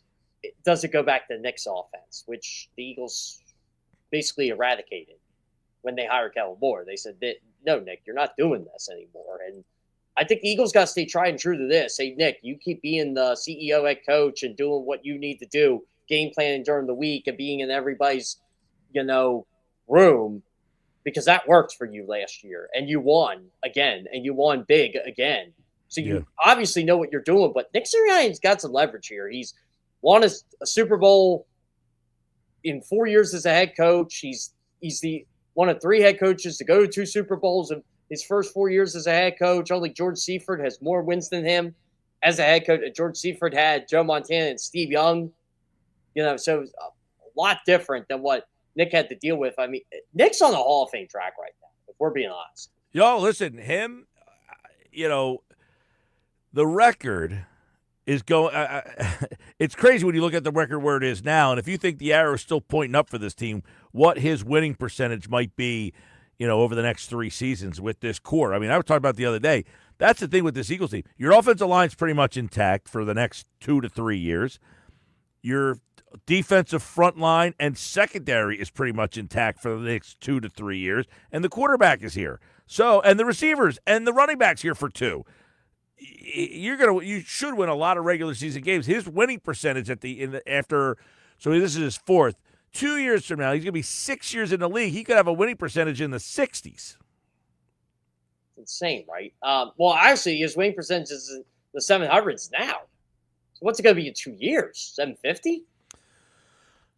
does it go back to Nick's offense, which the Eagles basically eradicated when they hired Kellen Moore. They said, no, Nick, you're not doing this anymore. And I think the Eagles got to stay tried and true to this. Hey, Nick, you keep being the CEO, head coach, and doing what you need to do. game planning during the week and being in everybody's, room, because that worked for you last year and you won again and you won big again. So you obviously know what you're doing, but Nick Sirianni's got some leverage here. He's won a Super Bowl in 4 years as a head coach. He's the one of 3 head coaches to go to 2 Super Bowls in his first 4 years as a head coach. Only George Seifert has more wins than him as a head coach. George Seifert had Joe Montana and Steve Young. So it's a lot different than what Nick had to deal with. I mean, Nick's on a Hall of Fame track right now, if we're being honest. Yo, listen, him, the record is going it's crazy when you look at the record where it is now, and if you think the arrow is still pointing up for this team, what his winning percentage might be, over the next 3 seasons with this core. I mean, I was talking about the other day. That's the thing with this Eagles team. Your offensive line's pretty much intact for the next 2 to 3 years. Your defensive front line and secondary is pretty much intact for the next 2 to 3 years, and the quarterback is here. So, and the receivers and the running backs here for 2. You should win a lot of regular season games. His winning percentage so this is his 4th. 2 years from now, he's going to be 6 years in the league. He could have a winning percentage in the 60s. It's insane, right? Well, actually, his winning percentage is in the 700s now. So what's it going to be in 2 years? 750?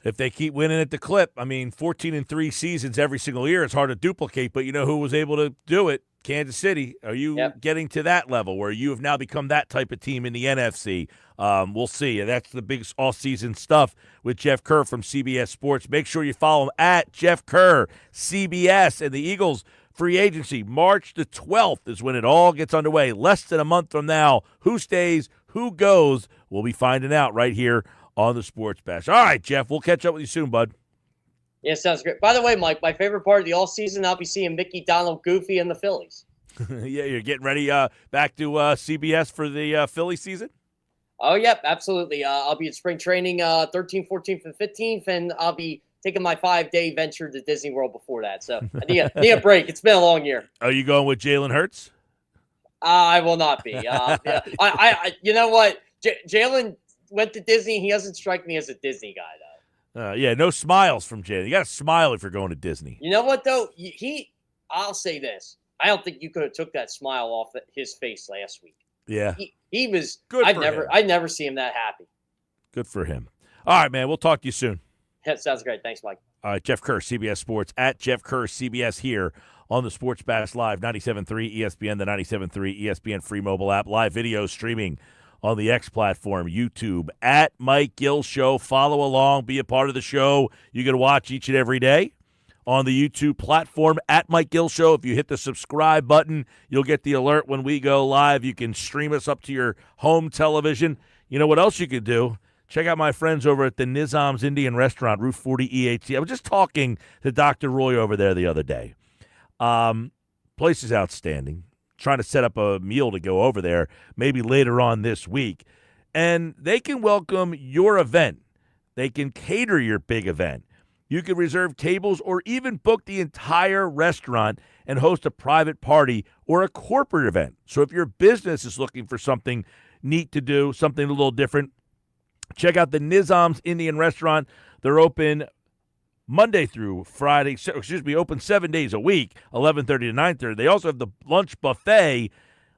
If they keep winning at the clip, 14-3 seasons every single year, it's hard to duplicate, but you know who was able to do it? Kansas City. Are you getting to that level where you have now become that type of team in the NFC? We'll see. That's the big all-season stuff with Jeff Kerr from CBS Sports. Make sure you follow him at Jeff Kerr, CBS, and the Eagles free agency. March the 12th is when it all gets underway. Less than a month from now. Who stays, who goes, we'll be finding out right here on the Sports Bash. All right, Jeff, we'll catch up with you soon, bud. Yeah, sounds great. By the way, Mike, my favorite part of the all-season, I'll be seeing Mickey, Donald, Goofy, and the Phillies. Yeah, you're getting ready back to CBS for the Philly season? Oh, yep, absolutely. I'll be at spring training 13th, 14th, and 15th, and I'll be taking my 5-day venture to Disney World before that. So I need a break. It's been a long year. Are you going with Jalen Hurts? I will not be. You know what? Jalen went to Disney. He doesn't strike me as a Disney guy, though. No smiles from Jalen. You got to smile if you're going to Disney. You know what, though? I'll say this. I don't think you could have took that smile off his face last week. Yeah. He was good. I'd never see him that happy. Good for him. All right, man. We'll talk to you soon. That sounds great. Thanks, Mike. All right, Jeff Kerr, CBS Sports, at Jeff Kerr, CBS here on the Sports Bash Live, 97.3 ESPN, the 97.3 ESPN free mobile app, live video streaming on the X platform, YouTube, at Mike Gill Show. Follow along, be a part of the show. You can watch each and every day on the YouTube platform, at Mike Gill Show. If you hit the subscribe button, you'll get the alert when we go live. You can stream us up to your home television. You know what else you could do? Check out my friends over at the Nizam's Indian Restaurant, Route 40 EHT. I was just talking to Dr. Roy over there the other day. Place is outstanding. Trying to set up a meal to go over there maybe later on this week. And they can welcome your event. They can cater your big event. You can reserve tables or even book the entire restaurant and host a private party or a corporate event. So if your business is looking for something neat to do, something a little different, check out the Nizam's Indian Restaurant. They're open Monday through Friday, open 7 days a week, 11:30 to 9:30. They also have the lunch buffet,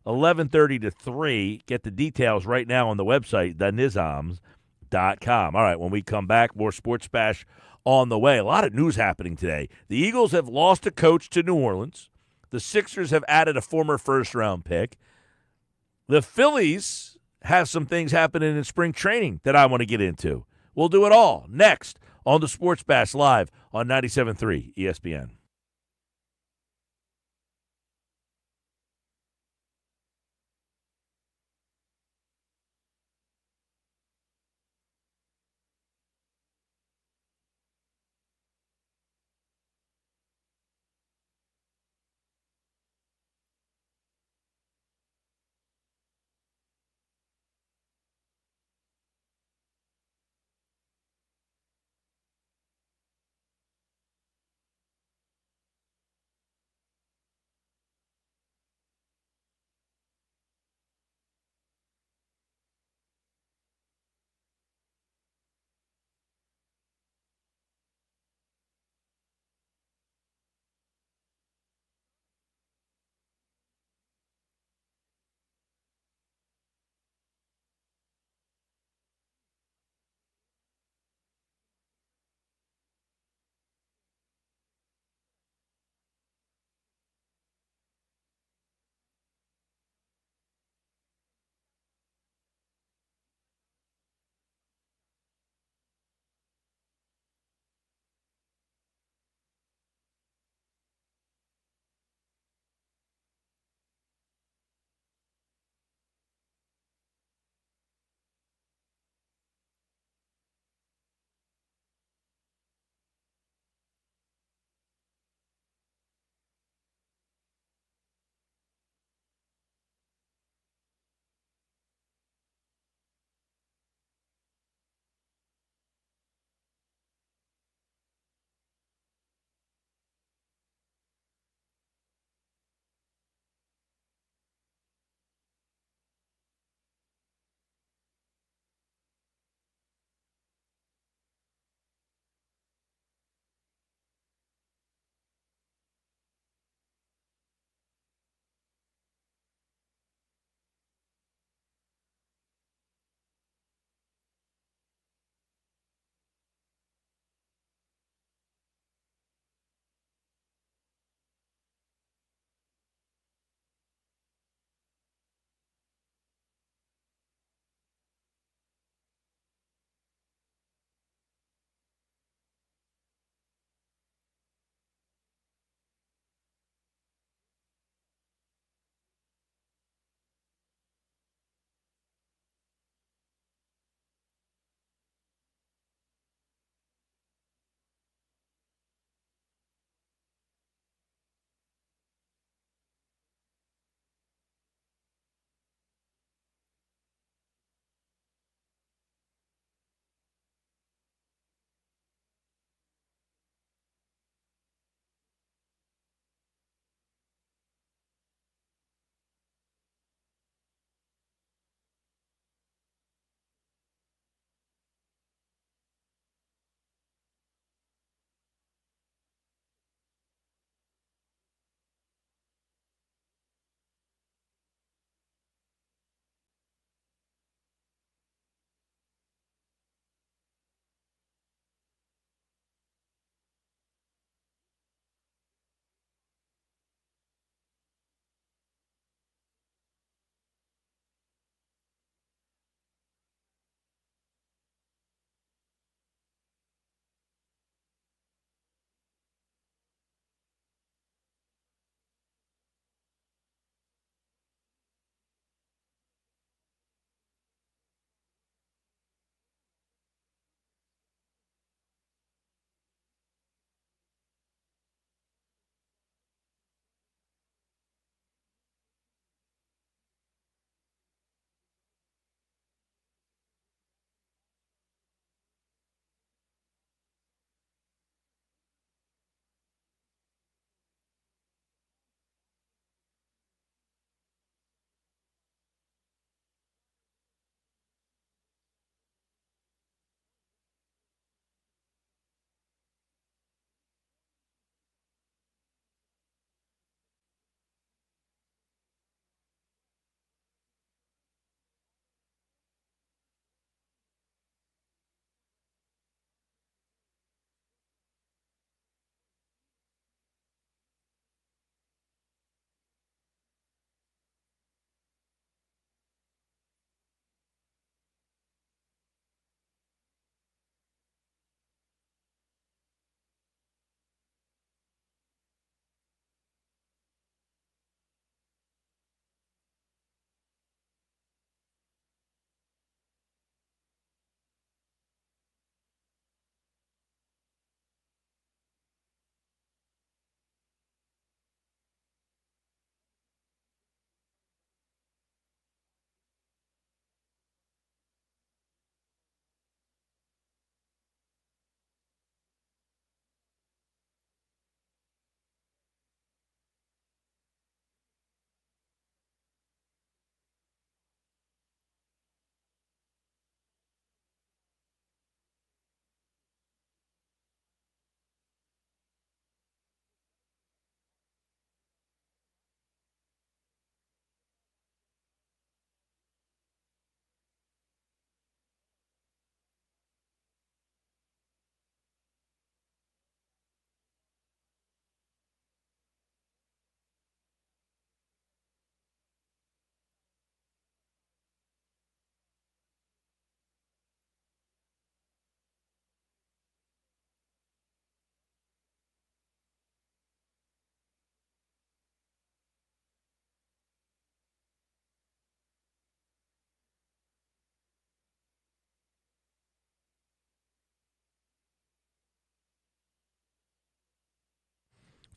11:30 to 3. Get the details right now on the website, thenizams.com. All right, when we come back, more Sports Bash on the way. A lot of news happening today. The Eagles have lost a coach to New Orleans. The Sixers have added a former first-round pick. The Phillies have some things happening in spring training that I want to get into. We'll do it all next on the Sports Bash Live on 97.3 ESPN.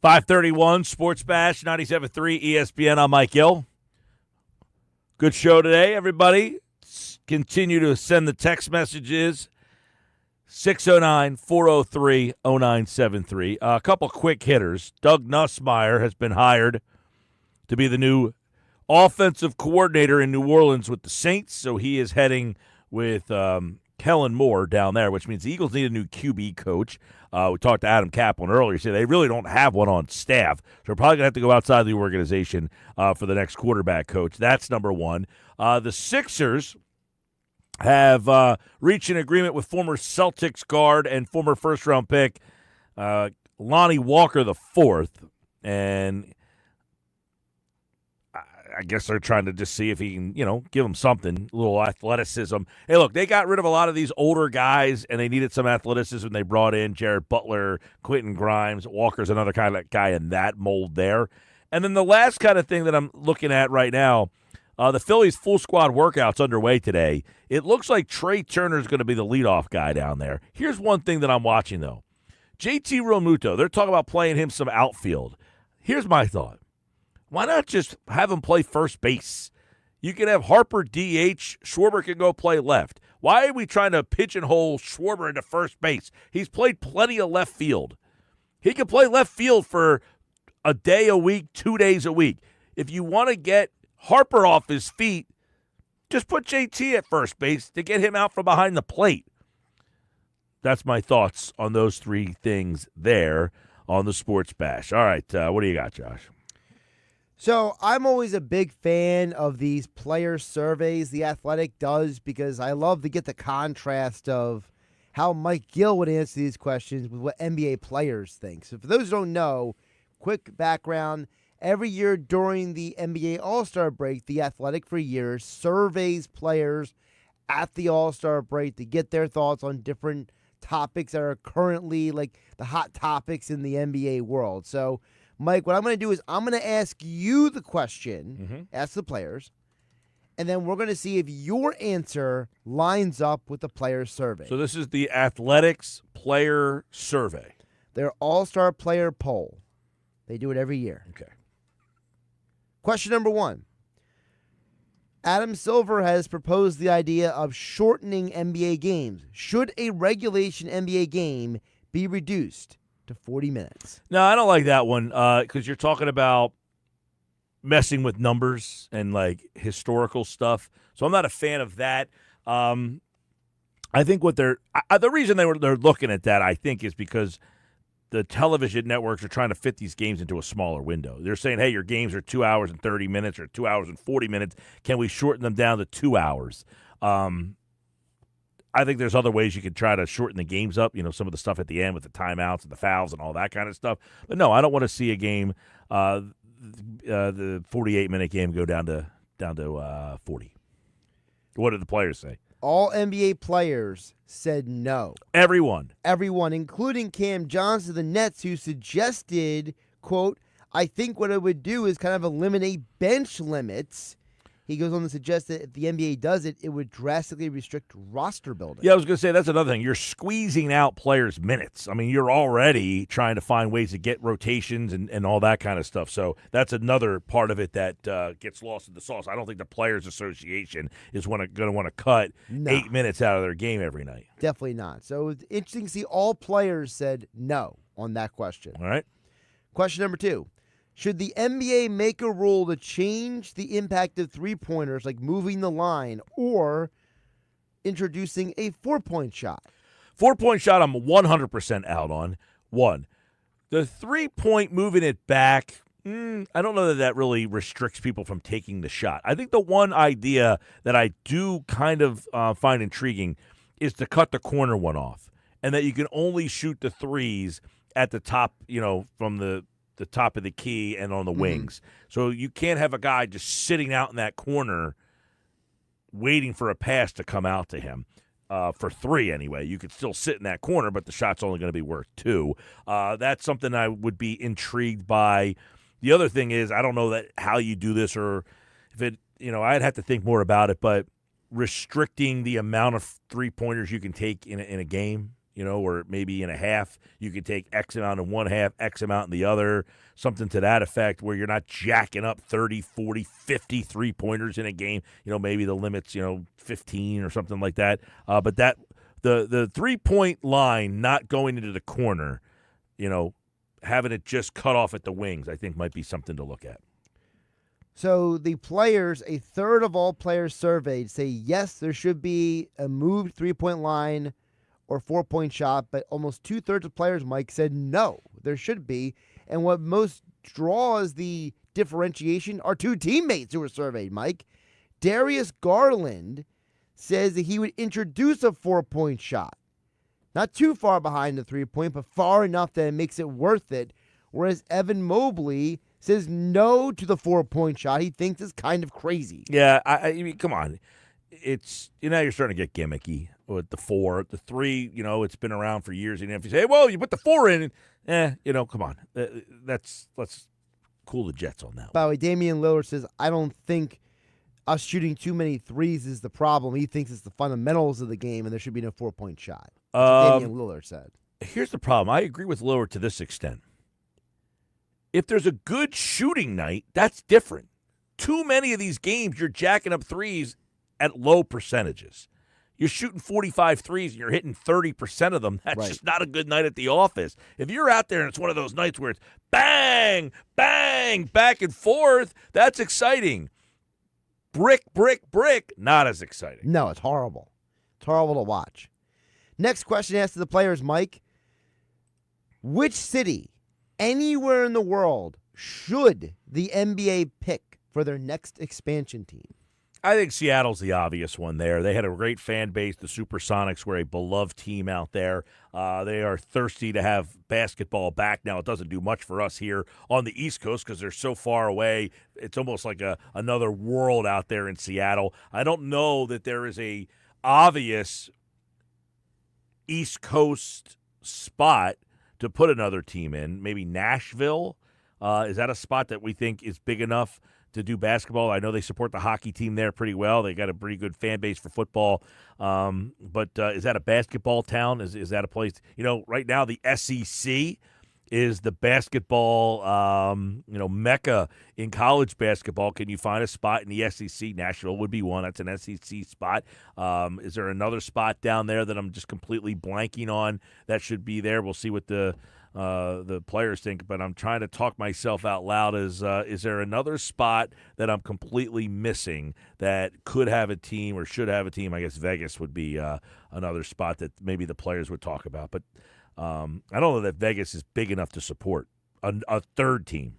531 Sports Bash, 97.3 ESPN. I'm Mike Gill. Good show today, everybody. Continue to send the text messages. 609-403-0973. A couple quick hitters. Doug Nussmeier has been hired to be the new offensive coordinator in New Orleans with the Saints, so he is heading with Kellen Moore down there, which means the Eagles need a new QB coach. We talked to Adam Kaplan earlier. He said they really don't have one on staff, so they're probably going to have to go outside the organization for the next quarterback coach. That's number one. The Sixers have reached an agreement with former Celtics guard and former first-round pick Lonnie Walker IV, and I guess they're trying to just see if he can, give him something, a little athleticism. Hey, look, they got rid of a lot of these older guys, and they needed some athleticism. They brought in Jared Butler, Quentin Grimes. Walker's another kind of guy in that mold there. And then the last kind of thing that I'm looking at right now, the Phillies full squad workout's underway today. It looks like Trey Turner's going to be the leadoff guy down there. Here's one thing that I'm watching, though. JT Realmuto, they're talking about playing him some outfield. Here's my thought. Why not just have him play first base? You can have Harper DH. Schwarber can go play left. Why are we trying to pigeonhole Schwarber into first base? He's played plenty of left field. He can play left field for a day a week, 2 days a week. If you want to get Harper off his feet, just put JT at first base to get him out from behind the plate. That's my thoughts on those three things there on the Sports Bash. All right, what do you got, Josh? So I'm always a big fan of these player surveys The Athletic does, because I love to get the contrast of how Mike Gill would answer these questions with what NBA players think. So for those who don't know, quick background, every year during the NBA All-Star break, The Athletic for years surveys players at the All-Star break to get their thoughts on different topics that are currently like the hot topics in the NBA world. So Mike, what I'm going to do is I'm going to ask you the question, ask the players, and then we're going to see if your answer lines up with the players' survey. So this is the Athletics Player Survey. Their All-Star Player Poll. They do it every year. Okay. Question number 1. Adam Silver has proposed the idea of shortening NBA games. Should a regulation NBA game be reduced to 40 minutes? No, I don't like that one because you're talking about messing with numbers and like historical stuff. So I'm not a fan of that. I think what the reason they're looking at that, I think, is because the television networks are trying to fit these games into a smaller window. They're saying, hey, your games are 2 hours and 30 minutes or 2 hours and 40 minutes. Can we shorten them down to 2 hours? I think there's other ways you could try to shorten the games up, some of the stuff at the end with the timeouts and the fouls and all that kind of stuff. But no, I don't want to see a game, the 48-minute game go down to 40. What did the players say? All NBA players said no. Everyone, including Cam Johnson of the Nets, who suggested, quote, I think what it would do is kind of eliminate bench limits. He goes on to suggest that if the NBA does it, it would drastically restrict roster building. Yeah, I was going to say that's another thing. You're squeezing out players' minutes. I mean, you're already trying to find ways to get rotations and all that kind of stuff. So that's another part of it that gets lost in the sauce. I don't think the Players Association is going to want to cut 8 minutes out of their game every night. Definitely not. So it's interesting to see all players said no on that question. All right. Question number 2. Should the NBA make a rule to change the impact of three-pointers, like moving the line, or introducing a 4-point shot? 4-point shot I'm 100% out on. 1. The 3-point moving it back, I don't know that really restricts people from taking the shot. I think the one idea that I do kind of find intriguing is to cut the corner one off, and that you can only shoot the threes at the top, from the top of the key and on the wings. So you can't have a guy just sitting out in that corner waiting for a pass to come out to him. For 3 anyway. You could still sit in that corner, but the shot's only going to be worth 2. That's something I would be intrigued by. The other thing is, I don't know that how you do this, or if it, I'd have to think more about it, but restricting the amount of 3-pointers you can take in a game. or maybe in a half you could take X amount in one half, X amount in the other, something to that effect where you're not jacking up 30, 40, 50 3-pointers in a game. Maybe the limit's, 15 or something like that. But that the 3-point line not going into the corner, having it just cut off at the wings, I think might be something to look at. So the players, a third of all players surveyed say yes, there should be a moved 3-point line or 4-point shot, but almost 2/3 of players, Mike, said no, there should be. And what most draws the differentiation are two teammates who were surveyed, Mike. Darius Garland says that he would introduce a 4-point shot. Not too far behind the 3-point, but far enough that it makes it worth it. Whereas Evan Mobley says no to the 4-point shot. He thinks it's kind of crazy. Yeah, I mean, come on. It's, you're starting to get gimmicky with the 4. The 3, it's been around for years. And if you say, well, you put the 4 in, come on. Let's cool the jets on that. By the way, Damian Lillard says, I don't think us shooting too many threes is the problem. He thinks it's the fundamentals of the game, and there should be no 4-point shot. That's what Damian Lillard said. Here's the problem. I agree with Lillard to this extent. If there's a good shooting night, that's different. Too many of these games, you're jacking up threes at low percentages. You're shooting 45 threes and you're hitting 30% of them. That's just not a good night at the office. If you're out there and it's one of those nights where it's bang, bang, back and forth, that's exciting. Brick, brick, brick, not as exciting. No, it's horrible. It's horrible to watch. Next question asked to the players, Mike. Which city anywhere in the world should the NBA pick for their next expansion team? I think Seattle's the obvious one there. They had a great fan base. The Supersonics were a beloved team out there. They are thirsty to have basketball back. Now, it doesn't do much for us here on the East Coast because they're so far away. It's almost like another world out there in Seattle. I don't know that there is a obvious East Coast spot to put another team in. Maybe Nashville. Is that a spot that we think is big enough to do basketball? I know they support the hockey team there pretty well. They got a pretty good fan base for football. But is that a basketball town? Is that a place? Right now the SEC is the basketball, mecca in college basketball. Can you find a spot in the SEC? Nashville would be one. That's an SEC spot. Is there another spot down there that I'm just completely blanking on that should be there? We'll see what the players think, but I'm trying to talk myself out loud. Is there another spot that I'm completely missing that could have a team or should have a team? I guess Vegas would be another spot that maybe the players would talk about, but I don't know that Vegas is big enough to support a third team.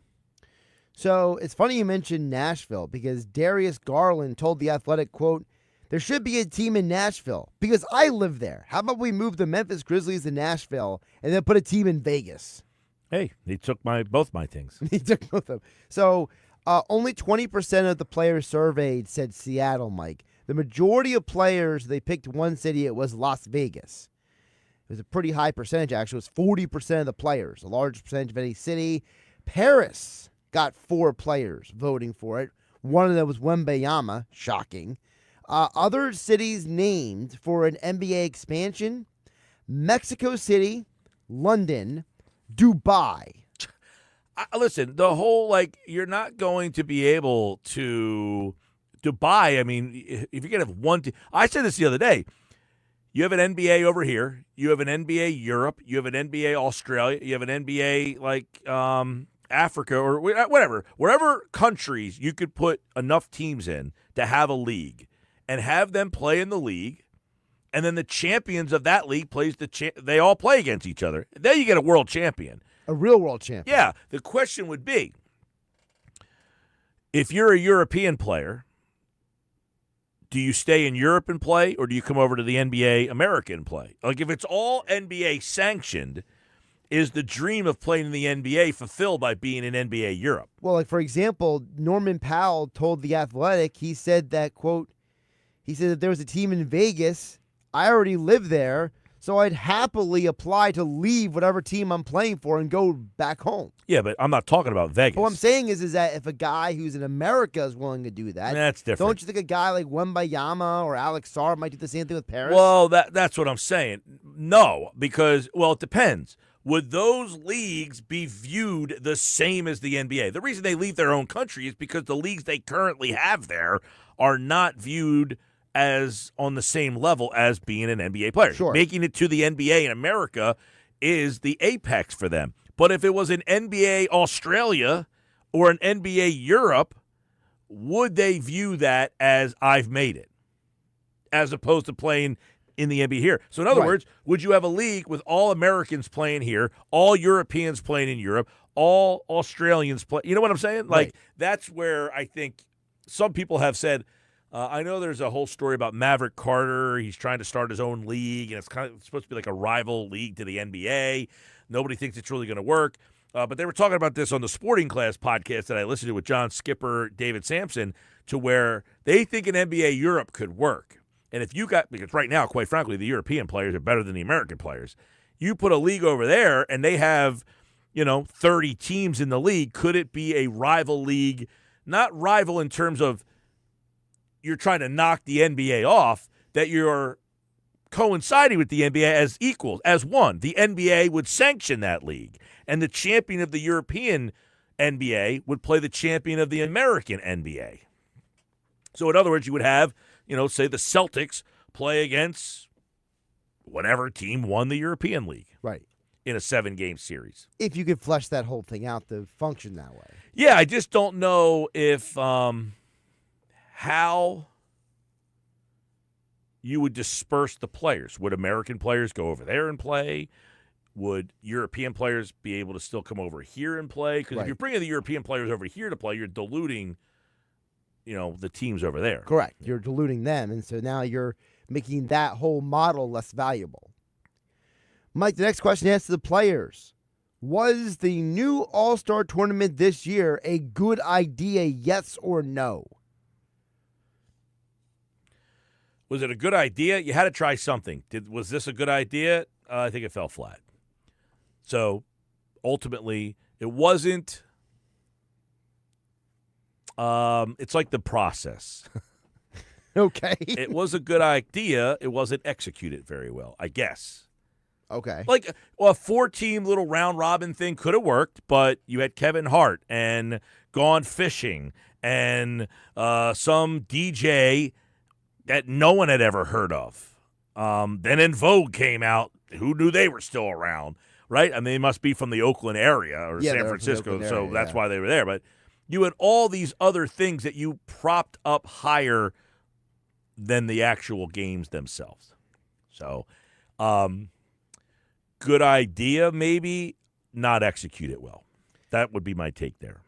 So it's funny you mentioned Nashville because Darius Garland told The Athletic, quote, there should be a team in Nashville because I live there. How about we move the Memphis Grizzlies to Nashville and then put a team in Vegas? Hey, he took both my things. He took both of them. So only 20% of the players surveyed said Seattle, Mike. The majority of players, they picked one city. It was Las Vegas. It was a pretty high percentage, actually. It was 40% of the players, a large percentage of any city. Paris got 4 players voting for it. One of them was Wembayama, shocking. Other cities named for an NBA expansion, Mexico City, London, Dubai. Listen, the whole, you're not going to be able to Dubai. I mean, if you're going to have one team. I said this the other day. You have an NBA over here. You have an NBA Europe. You have an NBA Australia. You have an NBA Africa or whatever. Wherever countries you could put enough teams in to have a league and have them play in the league, and then the champions of that league they all play against each other. Then you get a world champion. A real world champion. Yeah. The question would be, if you're a European player, do you stay in Europe and play, or do you come over to the NBA America and play? If it's all NBA sanctioned, is the dream of playing in the NBA fulfilled by being in NBA Europe? Well, for example, Norman Powell told The Athletic, he said that, quote, he said that there was a team in Vegas. I already live there, So I'd happily apply to leave whatever team I'm playing for and go back home. Yeah, but I'm not talking about Vegas. But what I'm saying is that if a guy who's in America is willing to do that, that's different. don't you think a guy like Wembayama or Alex Sarr might do the same thing with Paris? Well, that's what I'm saying. No, because, well, it depends. Would those leagues be viewed the same as the NBA? The reason they leave their own country is because the leagues they currently have there are not viewed as on the same level as being an NBA player. Sure. Making it to the NBA in America is the apex for them. But if it was an NBA Australia or an NBA Europe, would they view that as I've made it, as opposed to playing in the NBA here? So in other words, would you have a league with all Americans playing here, all Europeans playing in Europe, all Australians play? You know what I'm saying? Like, that's where I think some people have said, I know there's a whole story about Maverick Carter. He's trying to start his own league, and it's supposed to be like a rival league to the NBA. Nobody thinks it's really going to work. But they were talking about this on the Sporting Class podcast that I listened to with John Skipper, David Sampson, to where they think an NBA Europe could work. And if you got, because right now, quite frankly, the European players are better than the American players. You put a league over there, and they have, 30 teams in the league. Could it be a rival league? Not rival in terms of you're trying to knock the NBA off, that you're coinciding with the NBA as equals, as one. The NBA would sanction that league, and the champion of the European NBA would play the champion of the American NBA. So in other words, you would have, say the Celtics play against whatever team won the European League. Right. In a 7-game series. If you could flesh that whole thing out to function that way. Yeah, I just don't know if how you would disperse the players. Would American players go over there and play? Would European players be able to still come over here and play? Because if you're bringing the European players over here to play, you're diluting, the teams over there. Correct. You're diluting them, and so now you're making that whole model less valuable. Mike, the next question asks the players. Was the new All-Star tournament this year a good idea, yes or no? Was it a good idea? You had to try something. Was this a good idea? I think it fell flat. So, ultimately, it wasn't. It's like the process. Okay. It was a good idea. It wasn't executed very well, I guess. Okay. Like, a 4-team little round-robin thing could have worked, but you had Kevin Hart and Gone Fishing and some DJ that no one had ever heard of. Then In Vogue came out. Who knew they were still around, right? I mean, they must be from the Oakland area or San Francisco, so that's why they were there. But you had all these other things that you propped up higher than the actual games themselves. So, good idea, maybe, not executed well. That would be my take there.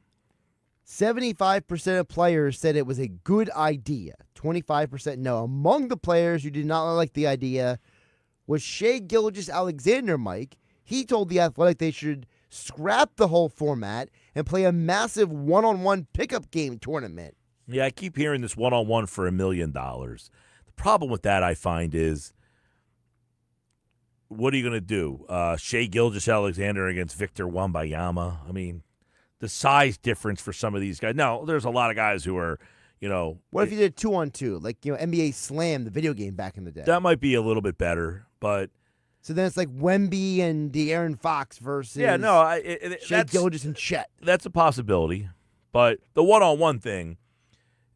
75% of players said it was a good idea. 25% no. Among the players who did not like the idea was Shea Gilgeous-Alexander, Mike. He told The Athletic they should scrap the whole format and play a massive one-on-one pickup game tournament. Yeah, I keep hearing this one-on-one for $1 million. The problem with that, I find, is what are you going to do? Shea Gilgeous-Alexander against Victor Wembanyama? I mean, the size difference for some of these guys. Now, there's a lot of guys who are, What if you did 2-on-2, like, NBA Slam, the video game back in the day? That might be a little bit better, but. So then it's like Wemby and De'Aaron Fox versus Shea Gilgeous and Chet. That's a possibility, but the one-on-one thing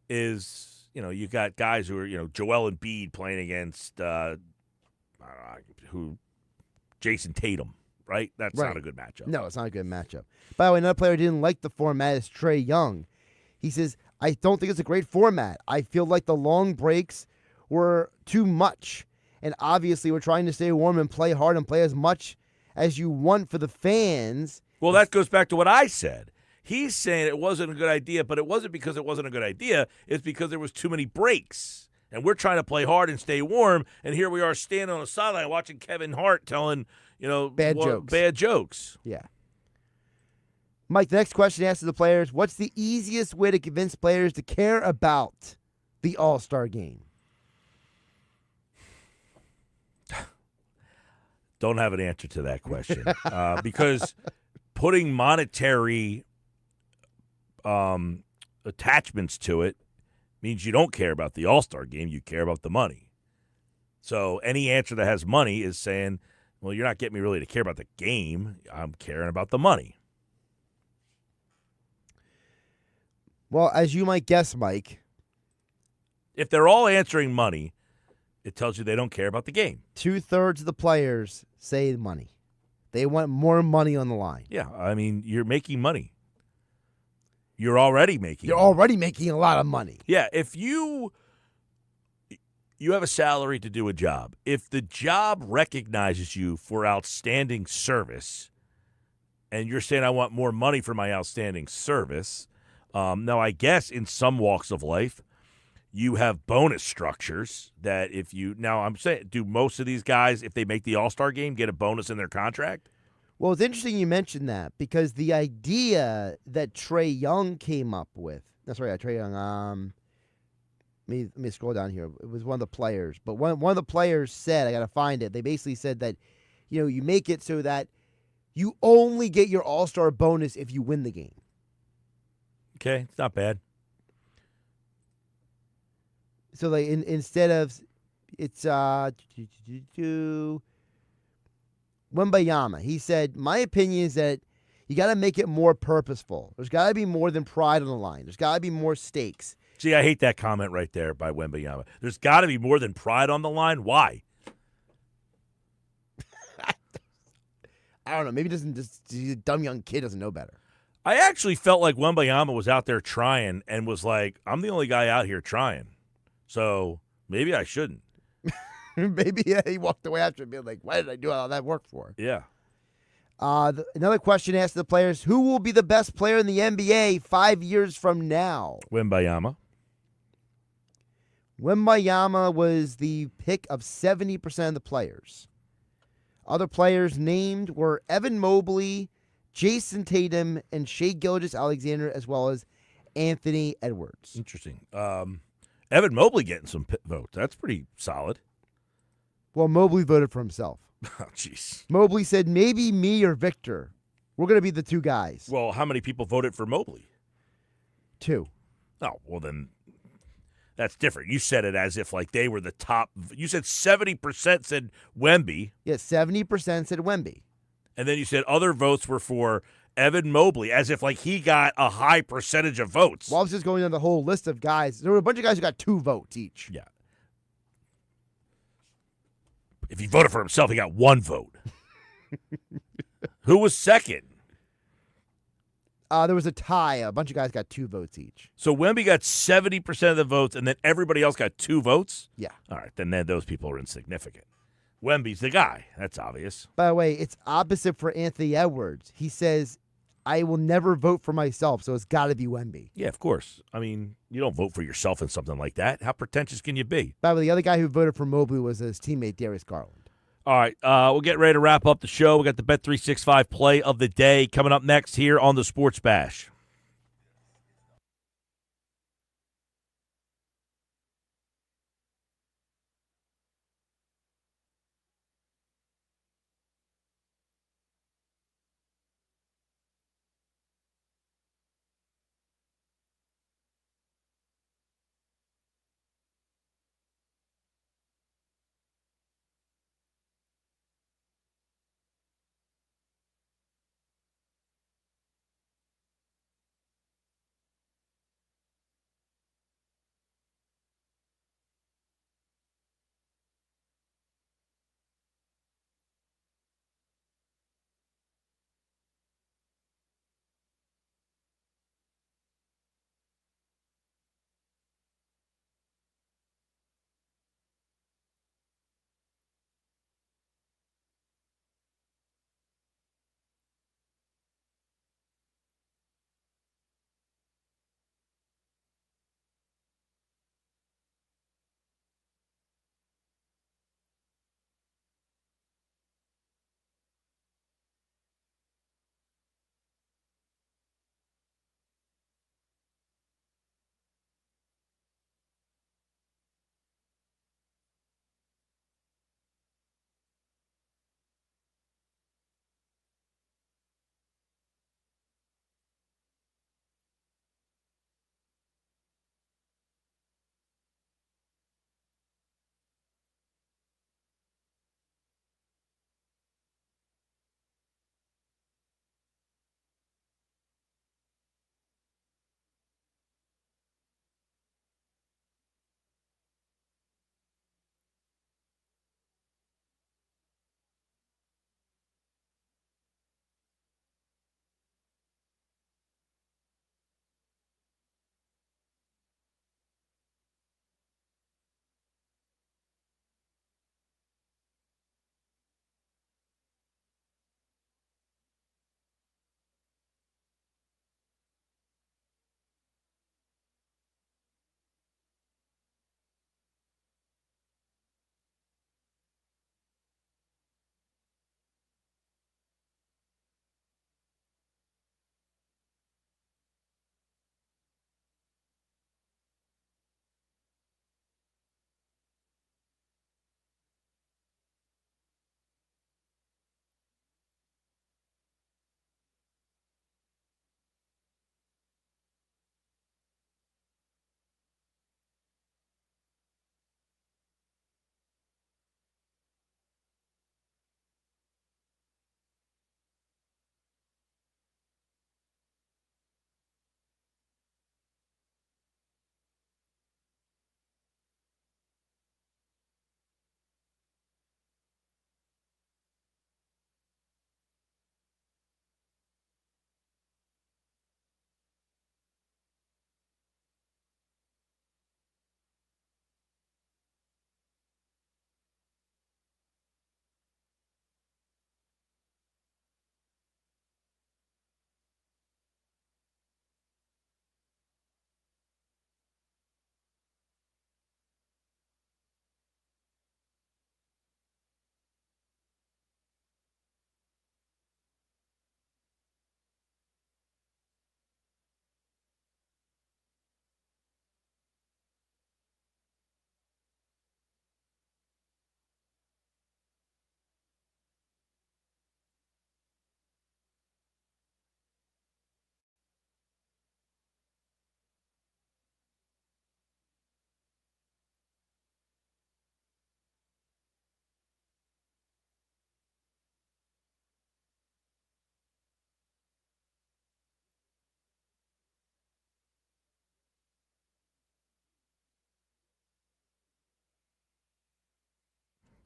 is, you got guys who are, Joel Embiid playing against Jason Tatum, right? That's not a good matchup. No, it's not a good matchup. By the way, another player who didn't like the format is Trae Young. He says, I don't think it's a great format. I feel like the long breaks were too much. And obviously, we're trying to stay warm and play hard and play as much as you want for the fans. Well, that goes back to what I said. He's saying it wasn't a good idea, but it wasn't because it wasn't a good idea. It's because there was too many breaks. And we're trying to play hard and stay warm. And here we are standing on the sideline watching Kevin Hart telling, bad jokes. Yeah. Mike, the next question asks the players, what's the easiest way to convince players to care about the All-Star game? Don't have an answer to that question because putting monetary attachments to it means you don't care about the All-Star game. You care about the money. So any answer that has money is saying, well, you're not getting me really to care about the game. I'm caring about the money. Well, as you might guess, Mike, If they're all answering money, it tells you they don't care about the game. 2/3 of the players say money. They want more money on the line. Yeah, I mean, you're making money. You're already making You're money. already making a lot of money. Yeah, if you have a salary to do a job, if the job recognizes you for outstanding service, and you're saying I want more money for my outstanding service, now I guess in some walks of life, you have bonus structures that if you now I'm saying, do most of these guys, if they make the All-Star game, get a bonus in their contract? Well, it's interesting you mentioned that because the idea that Trey Young came up with, that's right, Trey Young, let me scroll down here. It was one of the players, but one of the players said, I got to find it. They basically said that, you make it so that you only get your All-Star bonus if you win the game. Okay, it's not bad. So like instead of it's Wembayama, he said, my opinion is that you got to make it more purposeful. There's got to be more than pride on the line. There's got to be more stakes. See, I hate that comment right there by Wembayama. There's got to be more than pride on the line. Why? I don't know. Maybe he's a dumb young kid doesn't know better. I actually felt like Wembayama was out there trying and was like, I'm the only guy out here trying. So maybe I shouldn't. Maybe he walked away after it being like, why did I do all that work for? Yeah. Another question asked the players, who will be the best player in the NBA 5 years from now? Wembayama. Wembayama was the pick of 70% of the players. Other players named were Evan Mobley, Jason Tatum, and Shai Gilgeous-Alexander, as well as Anthony Edwards. Interesting. Evan Mobley getting some votes. That's pretty solid. Well, Mobley voted for himself. Oh, jeez. Mobley said, maybe me or Victor. We're going to be the two guys. Well, how many people voted for Mobley? 2. Oh, well, then that's different. You said it as if like they were the top. You said 70% said Wemby. Yeah, 70% said Wemby. And then you said other votes were for Evan Mobley, as if like he got a high percentage of votes. Well, I was just going down the whole list of guys. There were a bunch of guys who got 2 votes each. Yeah. If he voted for himself, he got 1 vote. Who was second? There was a tie. A bunch of guys got 2 votes each. So Wemby got 70% of the votes, and then everybody else got 2 votes? Yeah. All right, then those people are insignificant. Wemby's the guy. That's obvious. By the way, it's opposite for Anthony Edwards. He says, I will never vote for myself, so it's got to be Wemby. Yeah, of course. I mean, you don't vote for yourself in something like that. How pretentious can you be? By the way, the other guy who voted for Mobley was his teammate, Darius Garland. All right, we'll get ready to wrap up the show. We got the Bet365 play of the day coming up next here on the Sports Bash.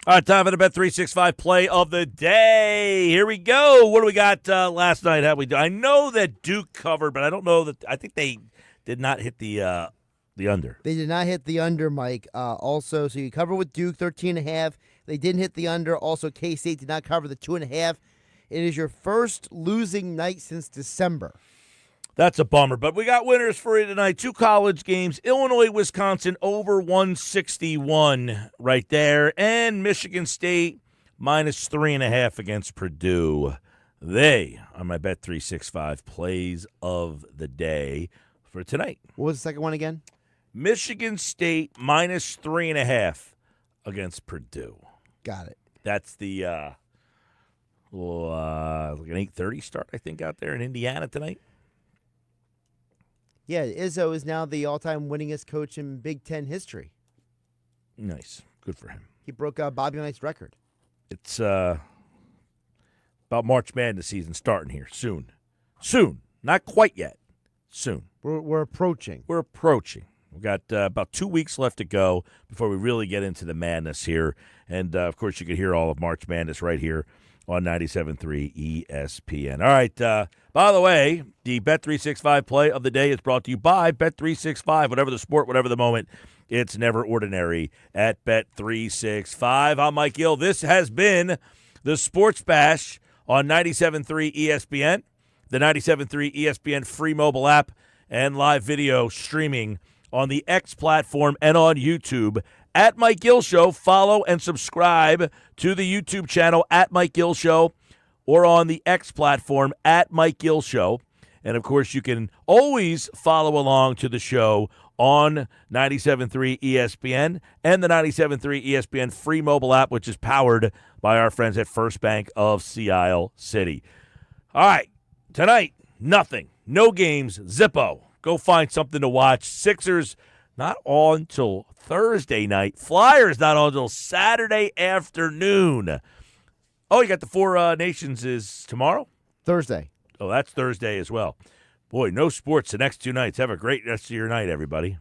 All right, time for the Bet365 play of the day. Here we go. What do we got last night? How we do? I know that Duke covered, but I don't know that. I think they did not hit the under. They did not hit the under, Mike. Also, so you cover with Duke 13.5. They didn't hit the under. Also, K-State did not cover the 2.5. It is your first losing night since December. That's a bummer, but we got winners for you tonight. 2 college games, Illinois, Wisconsin over 161 right there, and Michigan State minus 3.5 against Purdue. They are my Bet365 plays of the day for tonight. What was the second one again? Michigan State minus 3.5 against Purdue. Got it. That's the like an 8:30 start, I think, out there in Indiana tonight. Yeah, Izzo is now the all-time winningest coach in Big Ten history. Nice. Good for him. He broke Bobby Knight's record. It's about March Madness season starting here soon. Soon. Not quite yet. Soon. We're approaching. We're approaching. We've got about 2 weeks left to go before we really get into the madness here. And, of course, you can hear all of March Madness right here on 97.3 ESPN. All right. By the way, the Bet365 play of the day is brought to you by Bet365. Whatever the sport, whatever the moment, it's never ordinary at Bet365. I'm Mike Gill. This has been the Sports Bash on 97.3 ESPN, the 97.3 ESPN free mobile app, and live video streaming on the X platform and on YouTube. At Mike Gill Show, follow and subscribe to the YouTube channel at Mike Gill Show or on the X platform at Mike Gill Show. And, of course, you can always follow along to the show on 97.3 ESPN and the 97.3 ESPN free mobile app, which is powered by our friends at First Bank of Sea Isle City. All right, tonight, nothing. No games, Zippo. Go find something to watch. Sixers not on until Thursday night. Flyers not on until Saturday afternoon. Oh, you got the Four Nations is tomorrow? Thursday. Oh, that's Thursday as well. Boy, no sports the next 2 nights. Have a great rest of your night, everybody.